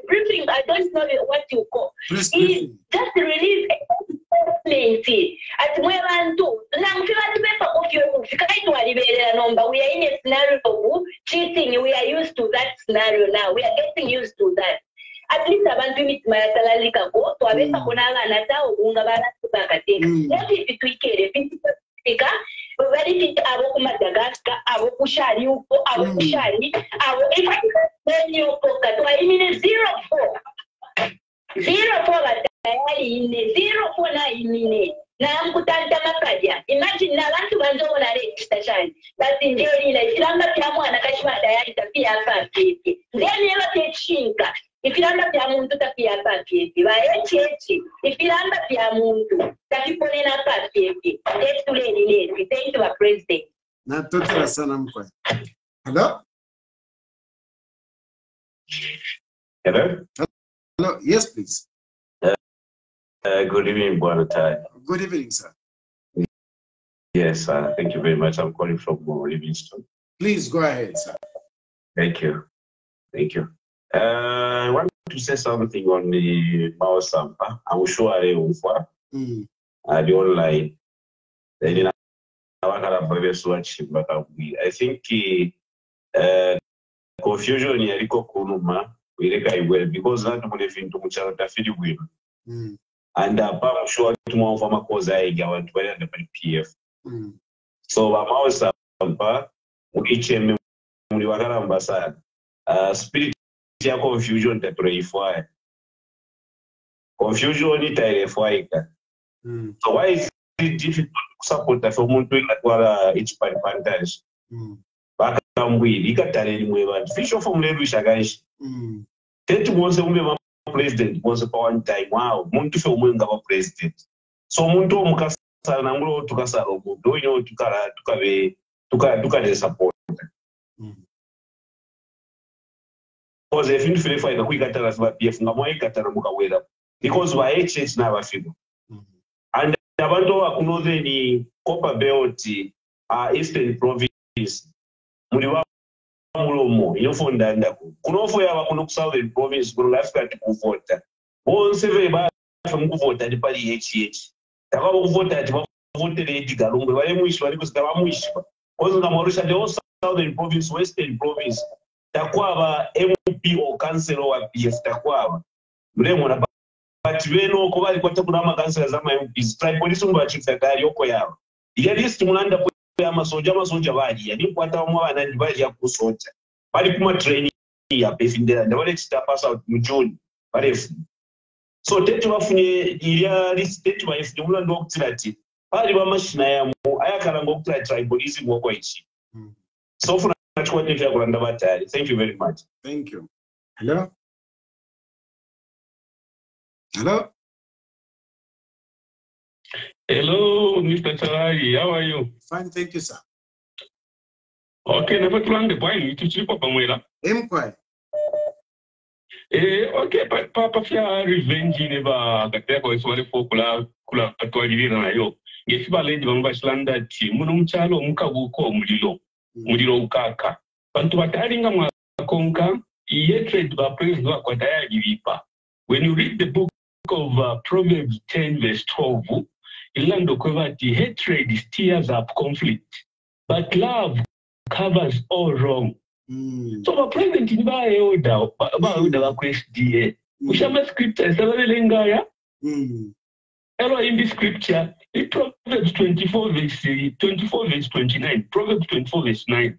briefing I don't know what you call just release at mwe bantu na mfiba tumepa kofio kufika itu walibelea nomba we are in a scenario of cheating we are used to that scenario now we are getting used to that at least abantu imitima yasalalika ko twabesa konanga nata ubunga baratubakateka not if tuikere fika bali fit abo ku Madagascar abo kushari uko abo kushari abo ifanyyo poka twaimine 04 batayali ine 04 na imine na mkutanta makaja imagine na bantu banzobona register chani basi ndeli na ifiramba kya mwana kashima dayali tapia hapa pipi ndeni eba techinka ifiramba kya muntu tapia hapa pipi baechechi ifiramba kya muntu takiponena hapa pipi let's do it thank you president na totera sana mkwe Hello yes please good evening, Buanatai. Good evening, sir. Yes, thank you very much. I'm calling from Livingston. Please go ahead, sir. Thank you. I want to say something on the Mao Sampa. I'm sure I will the online. I think confusion is kunuma because that will fit into much and I'm sure tomorrow for my cause I get one to the PF. So I'm also Hichilema Muliwakarambasa spirit ya confusion that reify. Confusion it reify. So why is it difficult to support the someone doing that while each advantage? Bakamwi, ikatale mwe fish of from level shagaish. Tetu mose umbe president was upon time wow muntu fe umwenga wa president so muntu omukasa na ngulo tukasa omuntu oyo tukabe support because if you feel like we got a PF, because we HH never figure. And the Banto Akuno the Copper Belt, Eastern Province, Mudiwa Mulomo, Yofunda and Kunofo Yakunuk Southern Province, Gulafka to Kufota. All seven from Kufota, the party HH. Takawa Kufota, voted Edgar, who I wish was Gamamush. Also, the Mauritius, the whole Southern Province, Western Province, Takwava, MP or Council or PF Takwava. Mlemona, but we know Kovali Quatakurama Council as MPs, Tripolisum, but it's a guy Yokoya. He used to Mulanda Soja Vadi, and you put out more than Vadia Kusota. But if my training here, pacing there, the village staff pass out in June. But if so, take to this state to my Mulan Doctrati. Paliba mashina ya mu ayakala ngokutla tribalism wokwachi. So for that what you are batali. Thank you very much. Thank you. Hello? Hello? Hello, Mr. Tayali. How are you? Fine, thank you, sir. Okay, never plan the point to chip up Pamela. Empire. Okay, but Papa Fia revenge never got there for his very popular Kula Atuali yo. Ngesiba lendi bambashilanda ti munumchalo mukabuko mulilo ukaka bantu batalinga mwakonka hatred ba president kwa Tayali vipa. When you read the book of Proverbs 10 verse 12, ilando kwevati hatred stirs up conflict, but love covers all wrong. So the president in ba yoda ba SDA ushama scripture sabalengaya in this scripture, in Proverbs 24 verse 29, Proverbs 24 verse 9.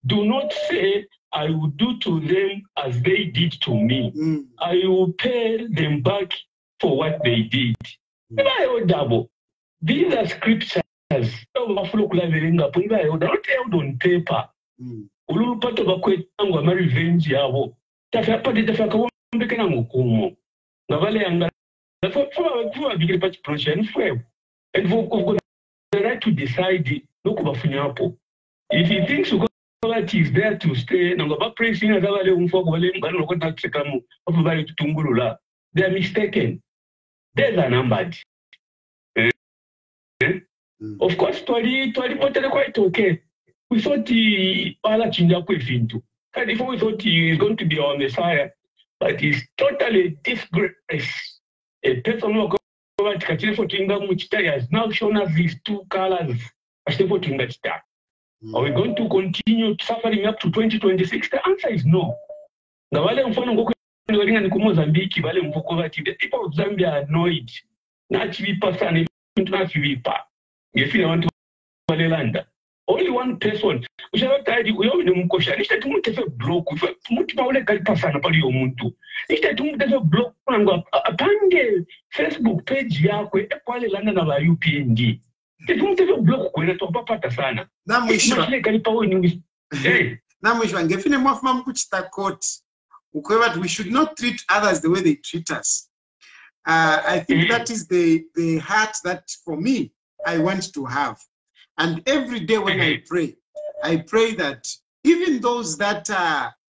Do not say, I will do to them as they did to me. I will pay them back for what they did. These are scriptures. Not held on paper. Ulupata bakwetangwa ma revenge yabo. Tafapade tafakawo mbekana ngokumo. Ngavale anga and we've got the right to decide if he thinks that is there to stay, they are mistaken. They're numbered. Of course, quite okay. We thought he is going to be our Messiah, but he's totally disgrace. A person who has now shown us these two colors. Are we going to continue suffering up to 2026? The answer is no. The people of Zambia are annoyed. Only one person. We shall not we only mukosha. Nishta tumutefe block. Mutima ule kalipasa na pali yomuntu. Nishta tumutefe block. Apange Facebook page yako ekwale landa na ba UPND. Tumutefe block kwena topapata sana. Namwishwa. Namwishwa ngefine mwafuma mkuchita court. Ukwewa we should not treat others the way they treat us. I think that is the heart that for me I want to have. And every day when I pray that even those that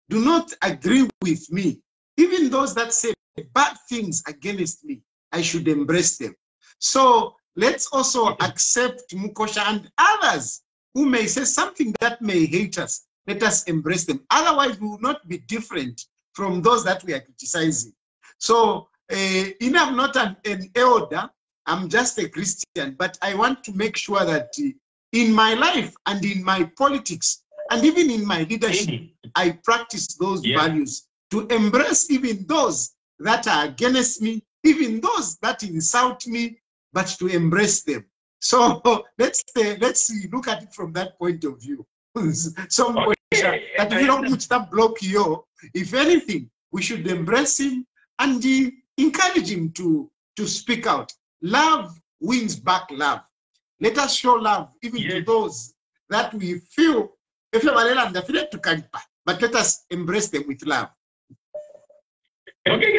do not agree with me, even those that say bad things against me, I should embrace them. So let's also accept Mukosha and others who may say something that may hate us. Let us embrace them. Otherwise, we will not be different from those that we are criticizing. So, I'm not an elder, I'm just a Christian, but I want to make sure that in my life and in my politics and even in my leadership, I practice those values to embrace even those that are against me, even those that insult me, but to embrace them. So let's look at it from that point of view. That if you don't put that block here, if anything, we should embrace him and encourage him to speak out. Love wins back love. Let us show love even to those that we feel, but let us embrace them with love. Okay,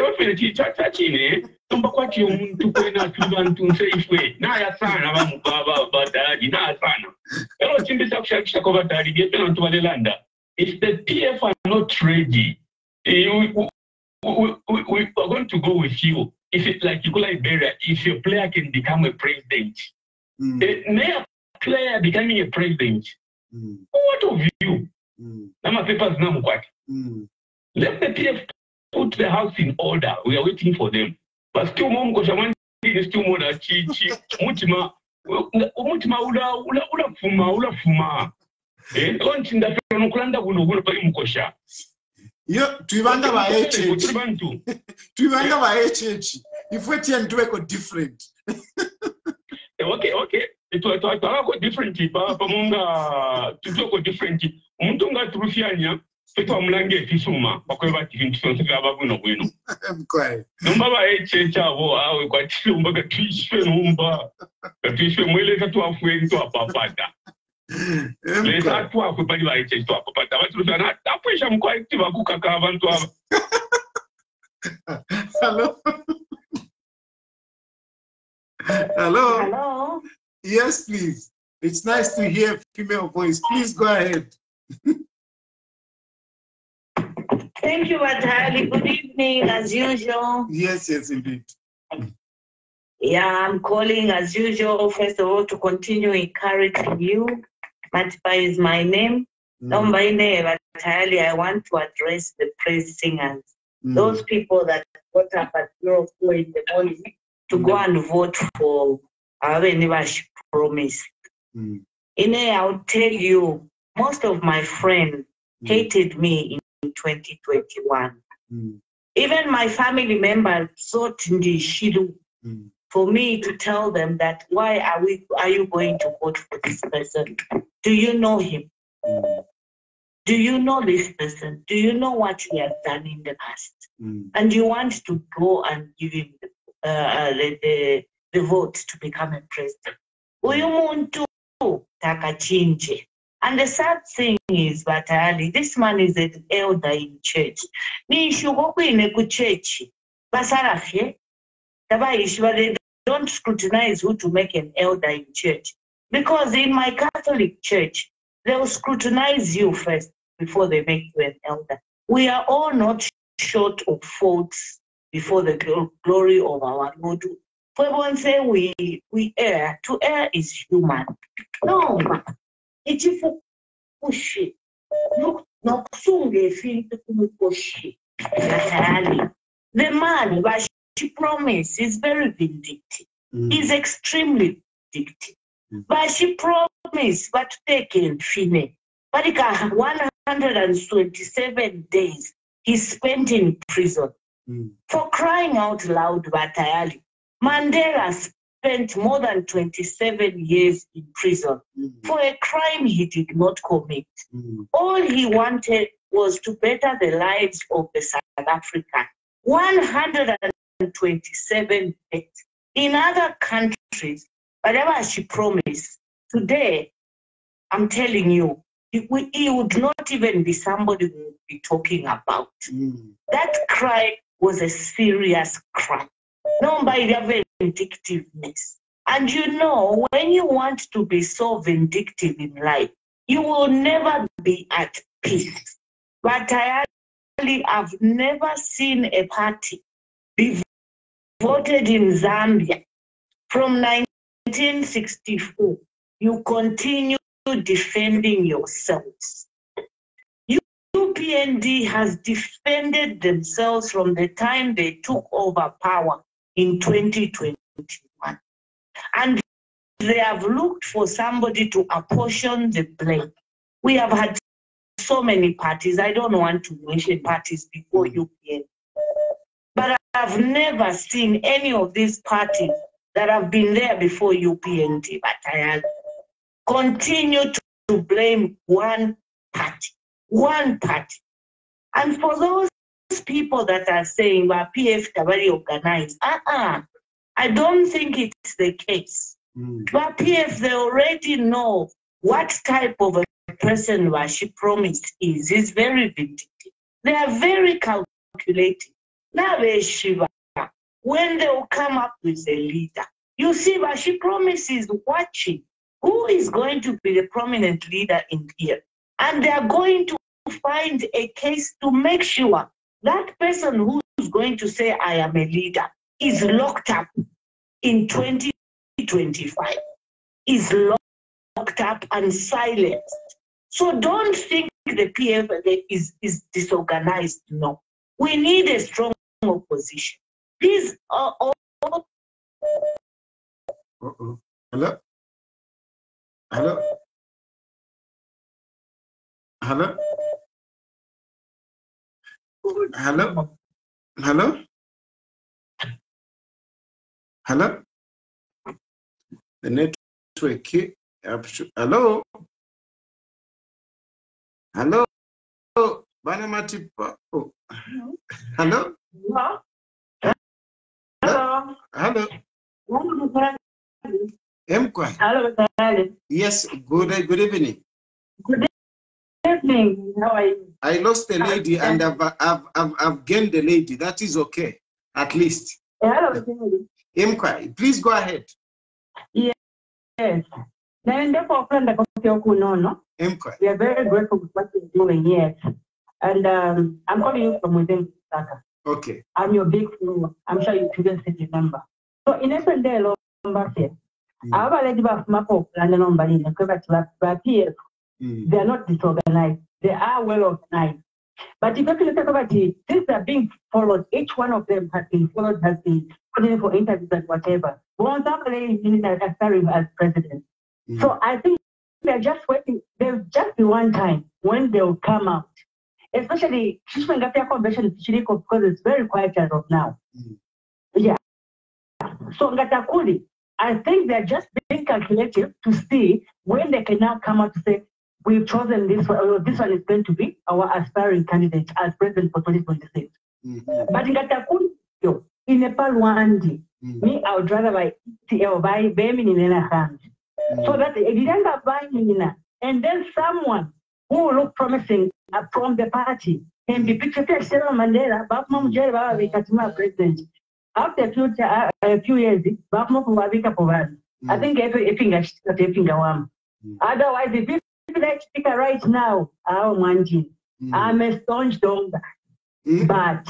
it's the PF not ready. We are going to go with you. If it's like you go Liberia, if your player can become a president, a player becoming a president, what of you? Nama papers now what? Let the PF put the house in order. We are waiting for them. But still more because still more than mutima ula fuma. Onchinda fero kulanda kuno pali mukosha. Yo, tuibanga ba HH. Tuibanga ba HH. If we can do it different. Okay. It was different. Pamunga to talk different. Muntunga Trufiania, Peto Mlange Fisuma, Pakoba Tinsonga Bueno. I'm quiet. Number HH, I quite Lumba Trish Umba, a fish from Willeta to a friend to a papata. Let's not talk with my HH to a papata. I wish I'm quite Tibakuka Kavan to have. Hello. Hello. Hello. Yes, please. It's nice to hear a female voice. Please go ahead. Thank you, Tayali. Good evening, as usual. Yes, indeed. Yeah, I'm calling as usual, first of all, to continue encouraging you. Matipa is my name. Number Tayali, I want to address the praise singers. Those people that got up at 4 in the morning to go and vote for our promise. I'll tell you, most of my friends hated me in 2021. Even my family members sought the shield for me to tell them that why are you going to vote for this person? Do you know him? Do you know this person? Do you know what he has done in the past? And you want to go and give him the vote to become a president. Uyumuntu takachinje. And the sad thing is, Batali, this man is an elder in church. Ni shugoku ineku church. Basarafye. They don't scrutinize who to make an elder in church. Because in my Catholic church, they will scrutinize you first before they make you an elder. We are all not short of faults before the glory of our Lord. Everyone say we err. To err is human. No, it's a push. Look, no sunge feel to push. The man, but she promised, is very vindictive. He's extremely vindictive. But she promised, but taken fine. But 127 days he spent in prison. For crying out loud, Tayali, Mandela spent more than 27 years in prison for a crime he did not commit. All he wanted was to better the lives of the South Africans. 127 days. In other countries, whatever she promised, today, I'm telling you, he would not even be somebody we would be talking about. That crime was a serious crime. No, by the vindictiveness. And you know, when you want to be so vindictive in life, you will never be at peace. But I've never seen a party be voted in Zambia from 1964. You continue defending yourselves. UPND has defended themselves from the time they took over power in 2021. And they have looked for somebody to apportion the blame. We have had so many parties. I don't want to mention parties before UPND. But I've never seen any of these parties that have been there before UPND, but I continue to blame one party. One party. And for those people that are saying, well, PF Tabari organized, I don't think it's the case. But PF, they already know what type of a person she promised is. It's very vindictive. They are very calculating. Now they shiva. When they will come up with a leader, you see, but she promises watching who is going to be the prominent leader in here. And they are going to find a case to make sure that person who's going to say I am a leader is locked up in 2025, is locked up and silenced. So don't think the PF is disorganized. No. We need a strong opposition. Please, Hello? Hello? Hello? Hello? Hello? Hello? The network. Hello? Hello? Banamati. Oh. Hello? Hello? Hello? Hello, Tayali. Yes, good evening. Good evening. How are you? I lost the lady and I've gained the lady. That is okay, at least. Hello, Tayali. Please go ahead. Yes. We are very grateful for what you're doing here. And I'm calling you from within Saka. Okay. I'm your big fan. I'm sure you couldn't remember. So in every day, our lady of Mako, they are not disorganized. They are well organized. But if you look at it, things are being followed. Each one of them has been followed, has been put for interviews and whatever. One is serving as president. So I think they're just waiting. There'll just be one time when they'll come out. Especially convention because it's very quiet as of now. Yeah. So Ngatakuli, I think they're just being calculative to see when they can now come out to say, we've chosen this one, or this one is going to be our aspiring candidate as president for 2026. But Ngatakuli, in Nepal one day, me, I would rather buy Bemin in a hand. So that it didn't have buying and then someone who look promising from the party can be pictured as Mandela, president. After a few years, I think otherwise, if you like speaker right now, I'm a staunch donor. But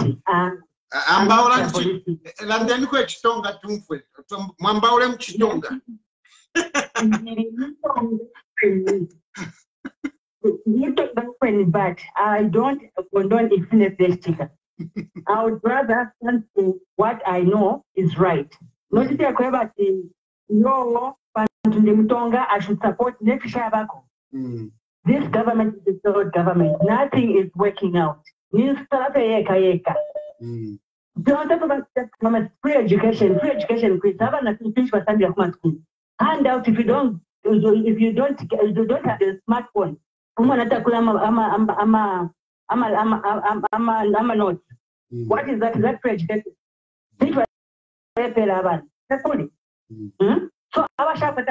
but I don't condone infinite sticker. I would rather stand for what I know is right. Not if you're about no, I should support next Shabako. This government is a third government. Nothing is working out. Don't talk about free education, hand out if you don't have the smartphone. What is that? Is that free education? So our shop at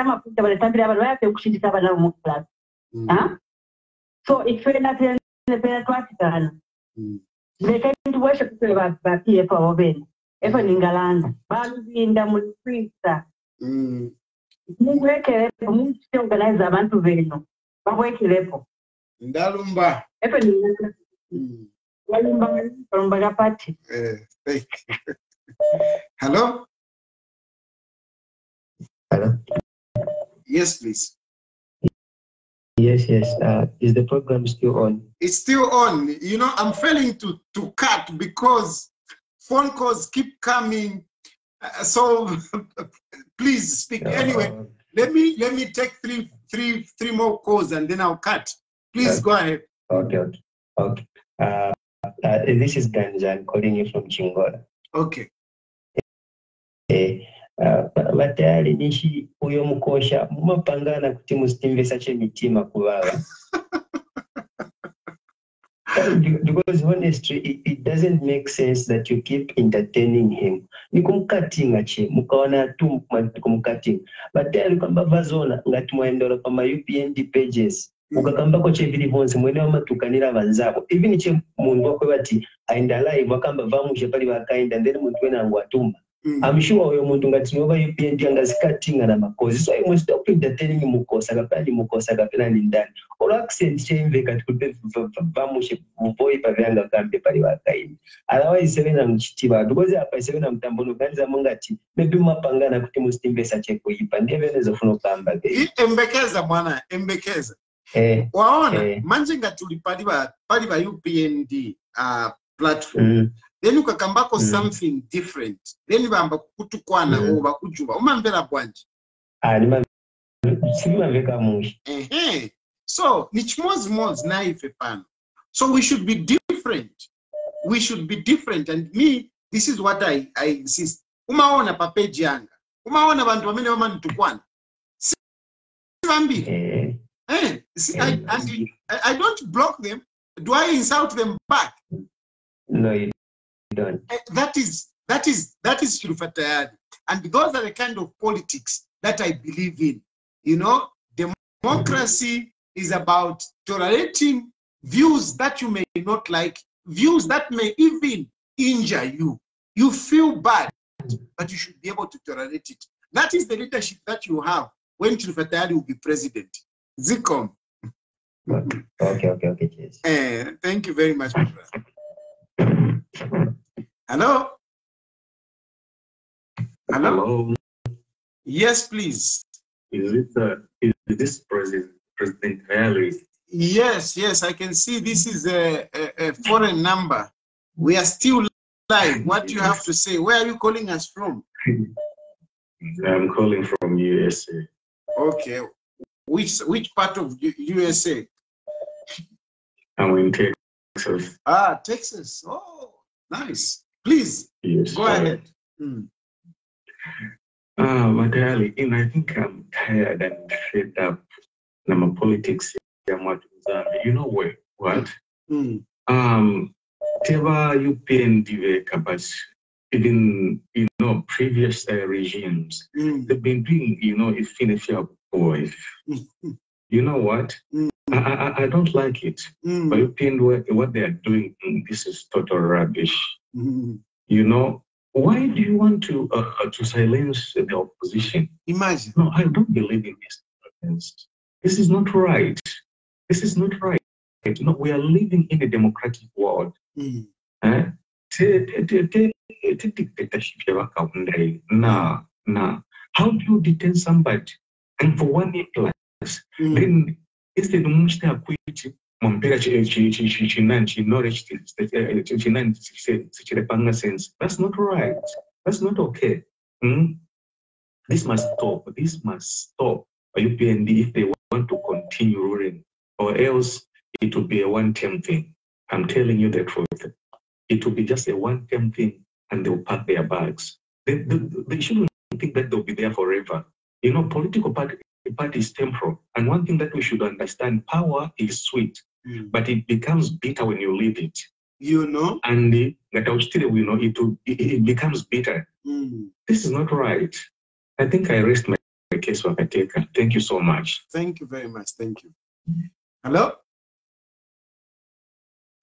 so if you're not in the they can worship about here for Ben. Even in Galand, in the Mulfrista. You work a organize a man to Veno. But wake lepo. Ndalumba. From Bagapati. Hello? Hello? Yes, please. Yes. Is the program still on? It's still on. You know, I'm failing to cut because phone calls keep coming. So please speak. Anyway, let me take three more calls and then I'll cut. Please go ahead. Okay. This is Ganjan calling you from Chingola. Okay. Batayali nishi uyo mukosha mumapangana kuti musitimvesa chemitima kuvaga. Because honestly, it doesn't make sense that you keep entertaining him. Nikumkatinga che mukaona tu kumkatinga. Batayali kwamba vazona ngati mwaendola pa UPND pages. Ukakamba ko chevili vonse mwene wamatukanira vanzako. Even che mundu wakwe bati aenda live wakamba vamushe pali Hakainde and then muntu wena angu atumba. I'm sure oyo muntu ngati nova UPND angazikatinga na makozi. So I must stop entertaining mukosa kapani mukosa kapena ni ndani. Or accent change kati kupe vamushe mvoi pavyanga kambe pali Hakainde. Otherwise sevena mchitiba. Because hapa sevena mtambono kanza mungati. Maybe mapangana kuti mustimbesa cheko ipa. Ndiye venezo funo kamba. Embekeza mwana, embekeza. Waona, manjenga tulipaliwa UPND platform. Then ukakambako something different. Then bamba kutukwana o bakujuba. Umambela bwanji. Simaveka mushi. So, nichmoz naife pano. So we should be different. We should be different. And me, this is what I insist. Umaona pa page yanga. Umaona bantu wamene wama nitukwana. Sibambi. I don't block them. Do I insult them back? No, you don't. That is Chilufya Tayali. And those are the kind of politics that I believe in. You know, democracy is about tolerating views that you may not like, views that may even injure you. You feel bad, but you should be able to tolerate it. That is the leadership that you have when Chilufya Tayali will be president. Zikom. Okay, cheers. Thank you very much, my brother. Hello? Hello? Yes, please. Is this President Tayali? Yes, I can see this is a foreign number. We are still live. What do you have to say? Where are you calling us from? I'm calling from USA. Okay. Which part of USA? I'm in Texas. Texas. Oh, nice. Please, yes, go ahead. Tayali, I think I'm tired and fed up. I'm politics. You know what? Teva UPND, but even previous regimes, they've been doing Hichilema boys. You know what? I don't like it. But UPND, what they are doing, this is total rubbish. You know, why do you want to silence the opposition? Imagine. No, I don't believe in this. This is not right. This is not right. No, we are living in a democratic world. Nah. How do you detain somebody? And for 1 year plus, then instead of that's not right. That's not okay. This must stop. This must stop. UPND, if they want to continue ruling, or else it will be a one-term thing. I'm telling you the truth. It will be just a one-term thing, and they will pack their bags. They shouldn't think that they'll be there forever. You know, political party is temporal. And one thing that we should understand, power is sweet, but it becomes bitter when you leave it. You know? And it becomes bitter. This is not right. I think I rest my case for Hakainde. Thank you so much. Thank you very much. Thank you. Hello?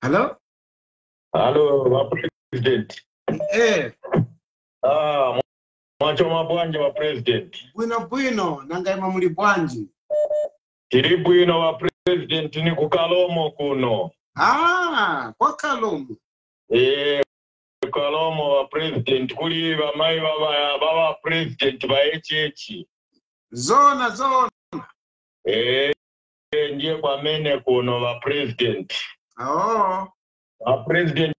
Hello? Hello, President. Mwacho mabwanje wa President. Bwino, nangaima muli bwanji. Tiri bwino wa President ni kukalomo kuno. Kwa Kalomo. Kalomo wa President kuli bamai baba President ba HH. Zona. Ndiye kwa mene kuno wa President. Wa President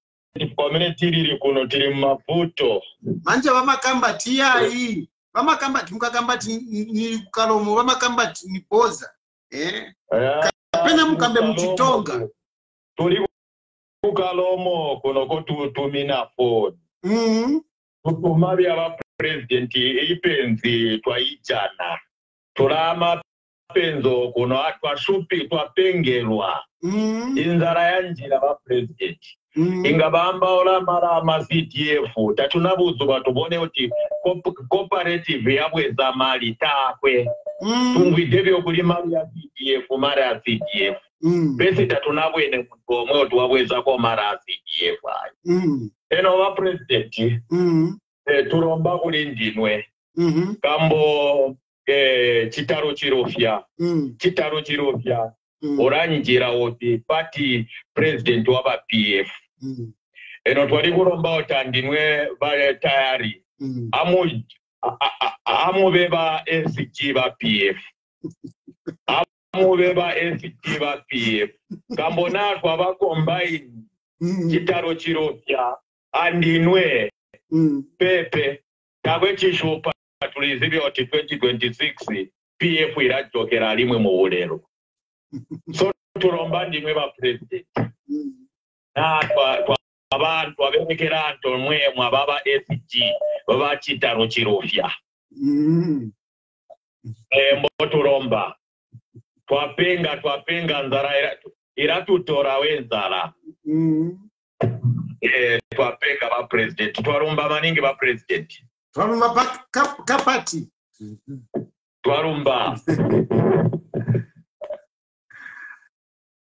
kwa mene tiriri kuno tiri maputo. Manje vamakamba Tayali. Vamakamba mukakambati ni Kalomo, vamakambati ni Boza. Kapena mukambe muchitonga. Tuli kukalomo kuno kotutumina phone. Tutumari aba President ipenzi twaijana. Turama penzo kuno atwashupi twapengelwa. Inzara yanjira ba President. Ingabamba ola mara CTF tatunabuzo batubone uti cooperative yabweza mali takwe tungwidebe okulima ya CTF mara ya CTF pese tatunabwene muntu omwe otuwabweza ko mara ya CTF eno wa President turomba kulindinwe kambo chitaro chirofya chitaro chirofya oranjira oti party president waba PF eno twali kuromba otandinwe ba tayari amu beba SG ba PF amu beba SG ba PF kambona twaba combine chitaro chirofya andinwe pepe takwe chishupa tulizibi oti 2026 PF irajokera alimwe mu bulero so turomba ndimwe ba president na abantu abekera anto mwemwe ababa SG baba chitaro chirofya mbo turomba twapenga nzara iratutora wenzara twapenga ba president twarumba maningi ba president twarumba kapati twarumba.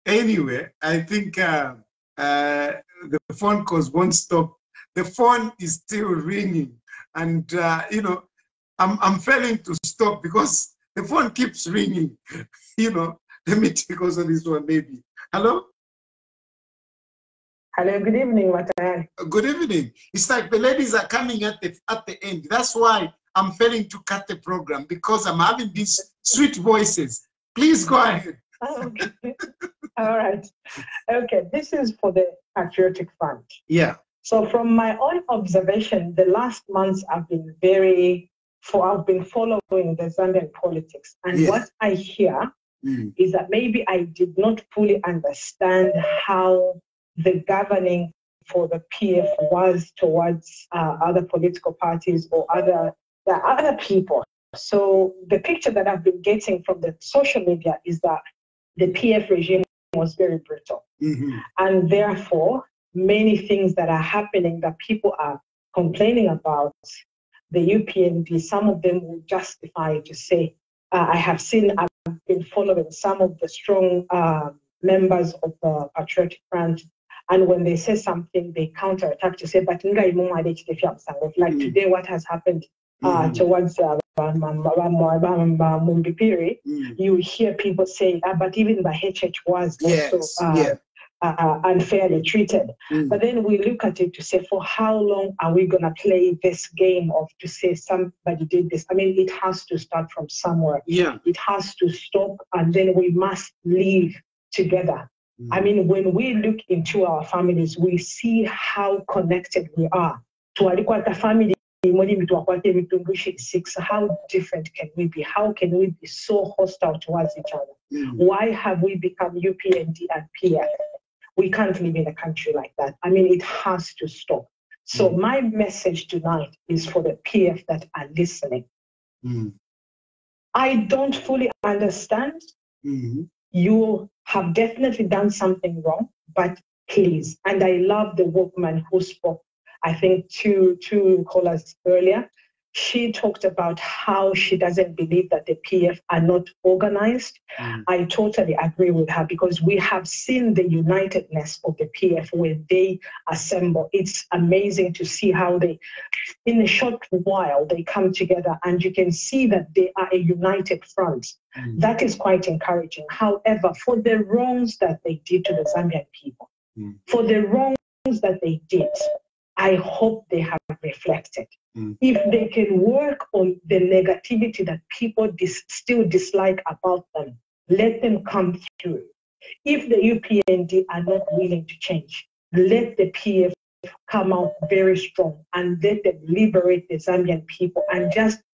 Anyway, I think the phone calls won't stop. The phone is still ringing, and you know, I'm failing to stop because the phone keeps ringing. You know, let me take also this one, maybe. Hello. Hello. Good evening, Tayali. Good evening. It's like the ladies are coming at the end. That's why I'm failing to cut the program because I'm having these sweet voices. Please go ahead. Okay. All right. Okay. This is for the Patriotic Front. Yeah. So from my own observation, the last months I've been following the Zambian politics, and what I hear is that maybe I did not fully understand how the governing for the PF was towards other political parties or other people. So the picture that I've been getting from the social media is that the PF regime was very brutal. And therefore, many things that are happening that people are complaining about the UPND, some of them will justify to say, I've been following some of the strong members of the Patriotic Front, and when they say something, they counterattack to say, but like today, what has happened towards Mumbipiri, you hear people say, but even the HH was also unfairly treated. But then we look at it to say, for how long are we going to play this game of to say somebody did this? I mean, it has to start from somewhere. It has to stop, and then we must live together. I mean, when we look into our families, we see how connected we are. To a family, how different can we be? How can we be so hostile towards each other? Why have we become UPND and PF? We can't live in a country like that. I mean, it has to stop. So my message tonight is for the PF that are listening. I don't fully understand. You have definitely done something wrong, but please, and I love the woman who spoke, I think two callers earlier. She talked about how she doesn't believe that the PF are not organized. I totally agree with her because we have seen the unitedness of the PF when they assemble. It's amazing to see how they, in a short while, they come together and you can see that they are a united front. That is quite encouraging. However, for the wrongs that they did to the Zambian people, for the wrongs that they did, I hope they have reflected. If they can work on the negativity that people still dislike about them, let them come through. If the UPND are not willing to change, let the PF come out very strong and let them liberate the Zambian people. And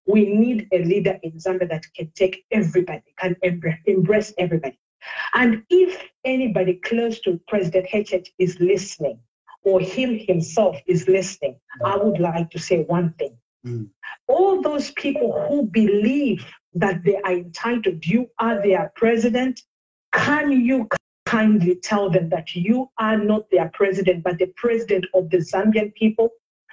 we need a leader in Zambia that can take everybody, can embrace everybody. And if anybody close to President HH is listening, or him himself is listening, I would like to say one thing. All those people who believe that they are entitled, you are their president, can you kindly tell them that you are not their president, but the president of the Zambian people,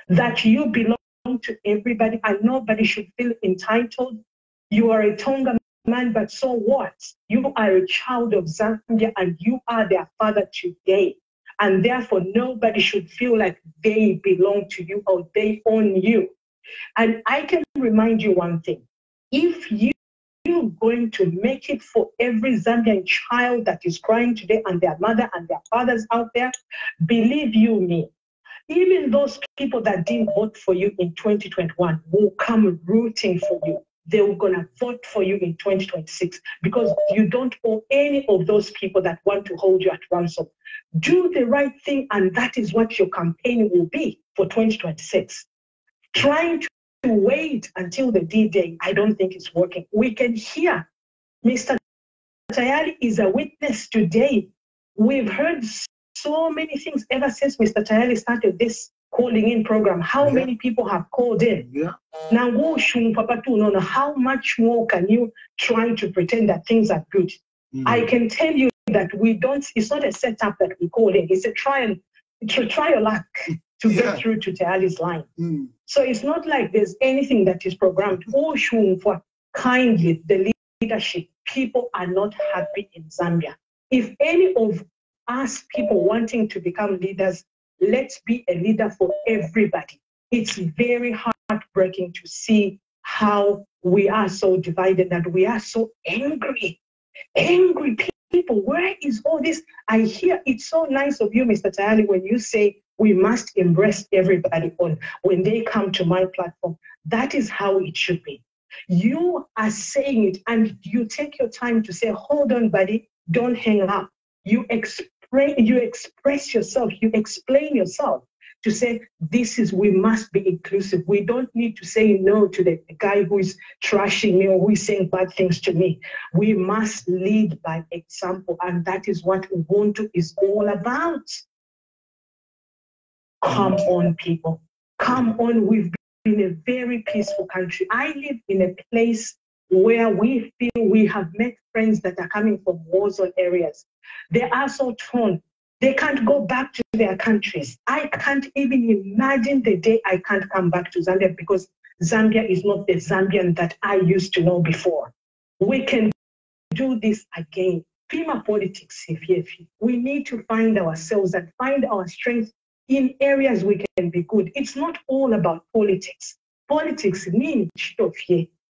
that you belong to everybody and nobody should feel entitled? You are a Tonga man, but so what? You are a child of Zambia and you are their father today. And therefore, nobody should feel like they belong to you or they own you. And I can remind you one thing. If you're going to make it for every Zambian child that is crying today and their mother and their fathers out there, believe you me, even those people that didn't vote for you in 2021 will come rooting for you. They're going to vote for you in 2026 because you don't owe any of those people that want to hold you at ransom. Do the right thing, and that is what your campaign will be for 2026. Trying to wait until the D-Day, I don't think it's working. We can hear Mr. Tayali is a witness today. We've heard so many things ever since Mr. Tayali started this calling in program. How many people have called in? Now, how much more can you try to pretend that things are good? I can tell you that we don't, it's not a setup that we call in. It's a try your luck to get through to Tayali's line. So it's not like there's anything that is programmed. Kindly, the leadership, people are not happy in Zambia. If any of us people wanting to become leaders, let's be a leader for everybody. It's very heartbreaking to see how we are so divided and we are so angry. Angry people, where is all this? I hear it's so nice of you, Mr. Tayali, when you say we must embrace everybody when they come to my platform. That is how it should be. You are saying it and you take your time to say, hold on, buddy, don't hang up. You express yourself, you explain yourself to say, we must be inclusive. We don't need to say no to the guy who is trashing me or who is saying bad things to me. We must lead by example, and that is what Ubuntu is all about. Come on, people. Come on, we've been a very peaceful country. I live in a place where we feel we have met friends that are coming from war-zone areas. They are so torn. They can't go back to their countries. I can't even imagine the day I can't come back to Zambia because Zambia is not the Zambian that I used to know before. We can do this again. FEMA politics, we need to find ourselves and find our strength in areas we can be good. It's not all about politics. Politics means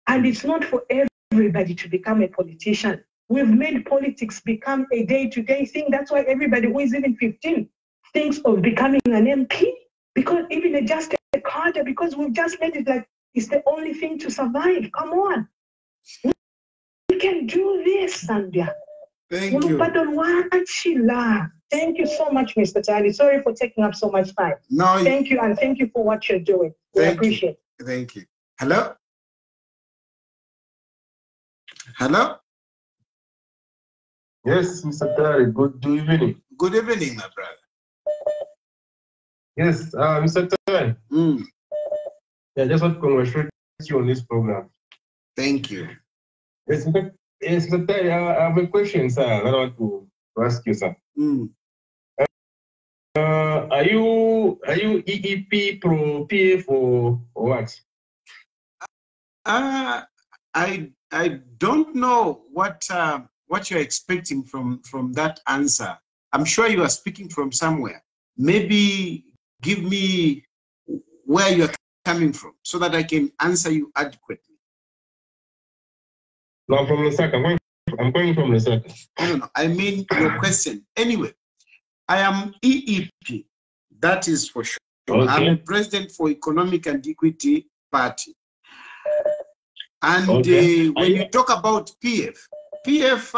and it's not for everybody to become a politician. We've made politics become a day-to-day thing. That's why everybody who is even 15 thinks of becoming an MP, because even just a Carter, because we've just made it like it's the only thing to survive. Come on. We can do this, Zambia. Thank you. Thank you so much, Mr. Tayali. Sorry for taking up so much time. No, thank you, and thank you for what you're doing. We appreciate it. Thank you. Hello? Hello? Yes, Mr. Tayali, good evening. Good evening, my brother. Yes, Mr. Tayali. I just want to congratulate you on this program. Thank you. Yes, Mr. Tayali, I have a question, sir. I want to ask you, sir. Are you EEP pro PF or what? I don't know what you're expecting from that answer. I'm sure you are speaking from somewhere. Maybe give me where you're coming from so that I can answer you adequately. No, I'm from Lusaka. I'm going from Lusaka. No, I mean your question. Anyway, I am EEP. That is for sure. Okay. I'm a president for Economic and Equity Party. And when you talk about PF, yes,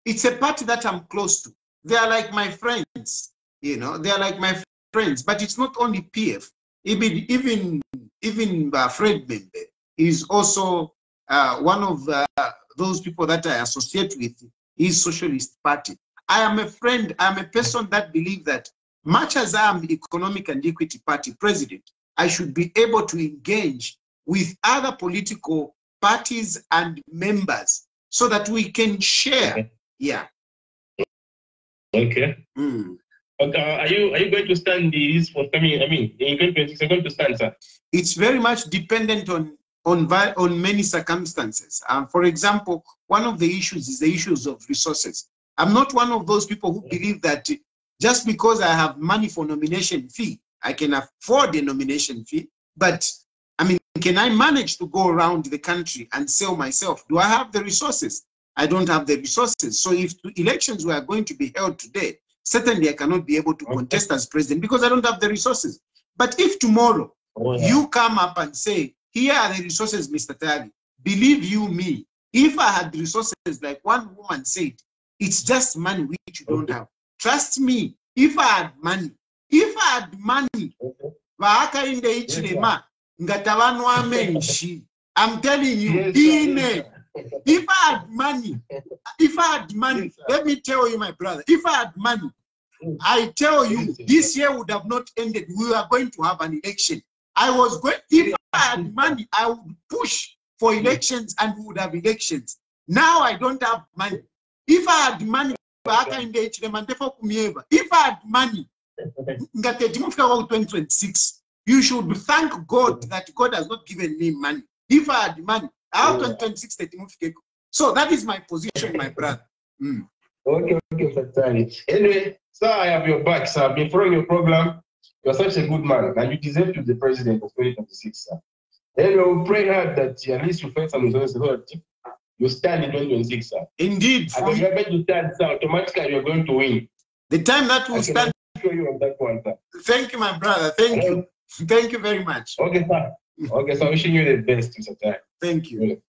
it's a party that I'm close to. They are like my friends, they are like my friends. But it's not only PF. Even Fred Membe is also one of those people that I associate with his Socialist Party. I am a friend. I'm a person that believes that much as I am the Economic and Equity Party president, I should be able to engage with other political parties and members so that we can share. Okay. Yeah. Okay. Okay. Are you going to stand this for coming? I mean, in 2026, to stand, sir? It's very much dependent on many circumstances. For example, one of the issues is the issues of resources. I'm not one of those people who believe that just because I have money for nomination fee, I can afford a nomination fee, but I mean, can I manage to go around the country and sell myself? Do I have the resources? I don't have the resources. So if elections were going to be held today, certainly I cannot be able to contest as president because I don't have the resources. But if tomorrow you come up and say, here are the resources, Mr. Tayali, believe you me, if I had resources like one woman said, it's just money which you don't have. Trust me, if I had money, Hakainde Hichilema, ngatavanwa menshi. I'm telling you, if I had money, let me tell you, my brother, if I had money, I tell you, this year would have not ended. We are going to have an election. If I had money, I would push for elections and we would have elections. Now I don't have money. If I had money, if I had money, 2026, you should thank God that God has not given me money. If I had money, I have 2026. So that is my position, my brother. Okay, Fatani. Anyway, sir, I have your back, sir. I've been following your program. You're such a good man, and you deserve to be the president of 2026, sir. Anyway, we'll pray hard that at least you find some resources so that you stand in 2026, sir. Indeed. And when you're going to stand, sir, automatically you're going to win. The time that will stand. Show you on that one, sir. Thank you, my brother. Thank you. Thank you very much. Okay, sir. Okay, so wishing you the best, Mr. Tayali. Thank you.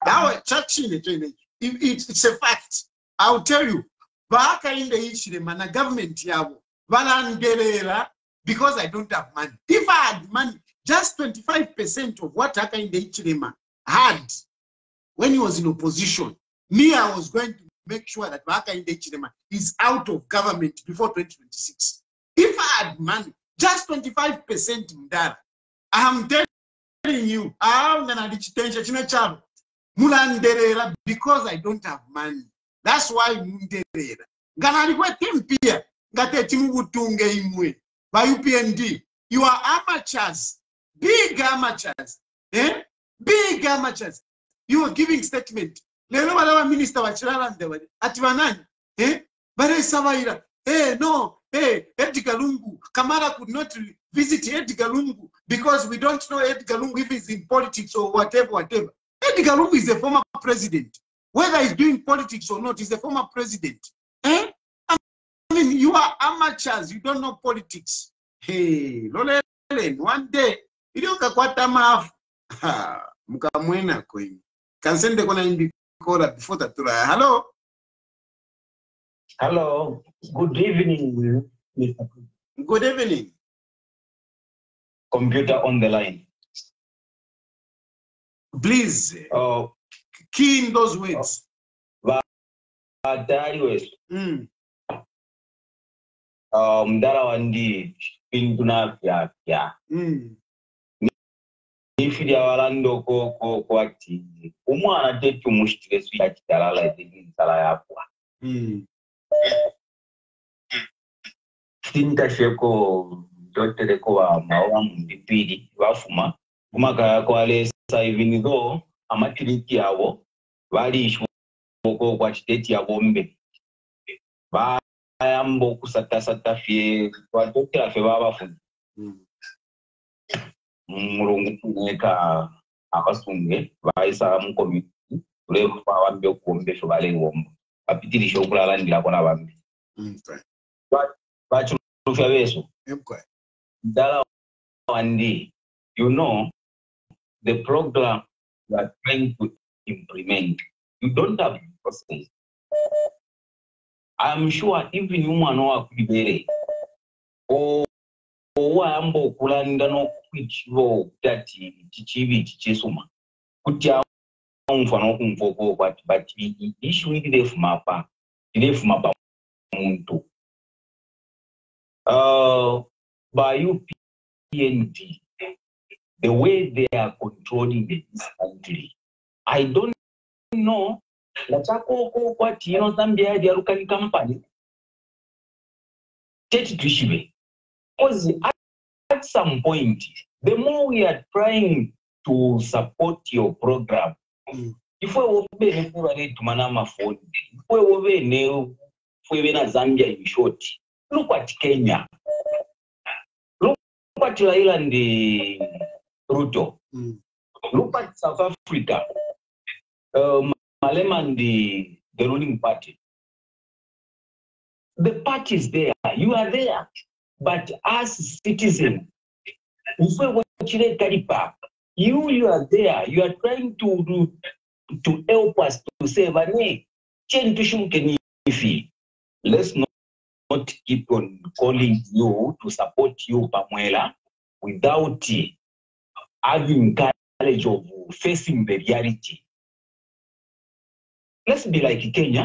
Now, it's a fact. I'll tell you. Hakainde Hichilema na government yabo balandelera because I don't have money. If I had money, just 25% of what Hakainde Hichilema had when he was in opposition, me, I was going to make sure that Hakainde Hichilema is out of government before 2026. If I had money, just 25% mdara. I'm telling you, I'm gonna reach mulanderera because I don't have money. That's why munderera. Ganarikwe tempia ngateti mubutunge imwe by UPND. You are amateurs, big amateurs, big amateurs. You are giving statement. Lero bala minister wa Chilufya ati banani bare sawaira no Edgar Lungu Kamara could not visit Edgar Lungu because we don't know Edgar Lungu if he's in politics or whatever. Edgar Lungu is a former president. Whether he's doing politics or not, he's a former president. I mean, you are amateurs. You don't know politics. Hey, one day, you don't kakwata mafu. Mukamwena kwenye. Kansende kona indi kora before tatura. Hello? Hello. Good evening, Mr. Good evening. Computer on the line. Please. Key in those words. Tayali West. Mdala wandi pintuna pya. Ifidi awalando ko ati. Umwana tetu mushitire swya kitalala eti sala yapwa. Tinta sheko dotere ko wa mawa mbipidi wafuma. Kumaka kwa lesa even though amatiriki yabo bali shoko kwa chiteti ya bombe. Bayambo kusata fie kwa dokera fe baba fu. Mulungu tuneka akasunge baisa mukomiti ule kwa wambe kuombe fo bale ngombo. Apitirisha okulala ndila kona bambi. But Chilufya beso. Dala wandi, you know the program you are trying to implement. You don't have the process. I'm sure even you know akubere o wambo kulanda no kwichivo tati chichivi chichisuma kuti amfano kumvoko kwati but issue ile fumapa muntu by UPND the way they are controlling this country, I don't know. Lachako what you know Zambia they are looking company. Because at some point, the more we are trying to support your program, if we obey to manama phone, if we obey Zambia in short, look at Kenya. at Raila and the Ruto. Look at South Africa. Malema and the ruling party. The party is there. You are there. But as citizens, you are there. You are trying to help us to say, let's not keep on calling you to support you, Pamuela, without having courage of facing the reality. Let's be like Kenya.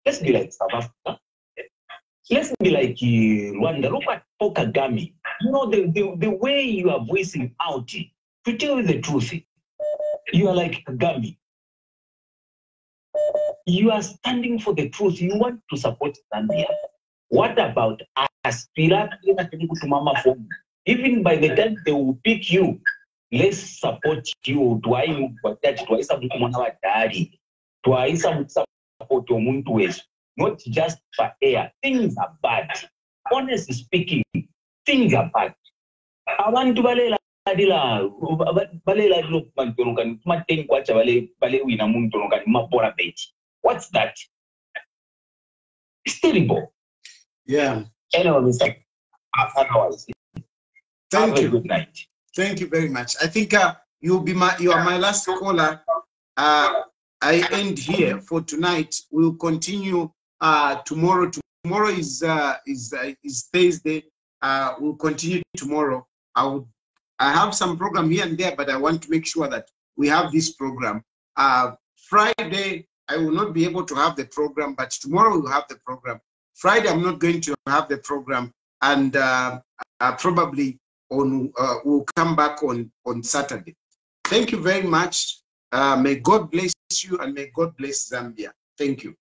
Let's be like South Africa. Let's be like Rwanda. Look at Paul Kagame. You know, the way you are voicing out, to tell you the truth, you are like Kagame. You are standing for the truth. You want to support Zambia. What about us? Even by the time they will pick you, let's support you. Not just for air. Things are bad. Honestly speaking, things are bad. Abantu balela what's that? It's terrible. Yeah. Anyway, Mr. Thank you. Good night. Thank you very much. I think you are my last caller. I end here for tonight. We'll continue tomorrow. Tomorrow is Thursday. We'll continue tomorrow. I have some program here and there, but I want to make sure that we have this program. Friday, I will not be able to have the program, but tomorrow we'll have the program. Friday, I'm not going to have the program, and probably we'll come back on Saturday. Thank you very much. May God bless you, and may God bless Zambia. Thank you.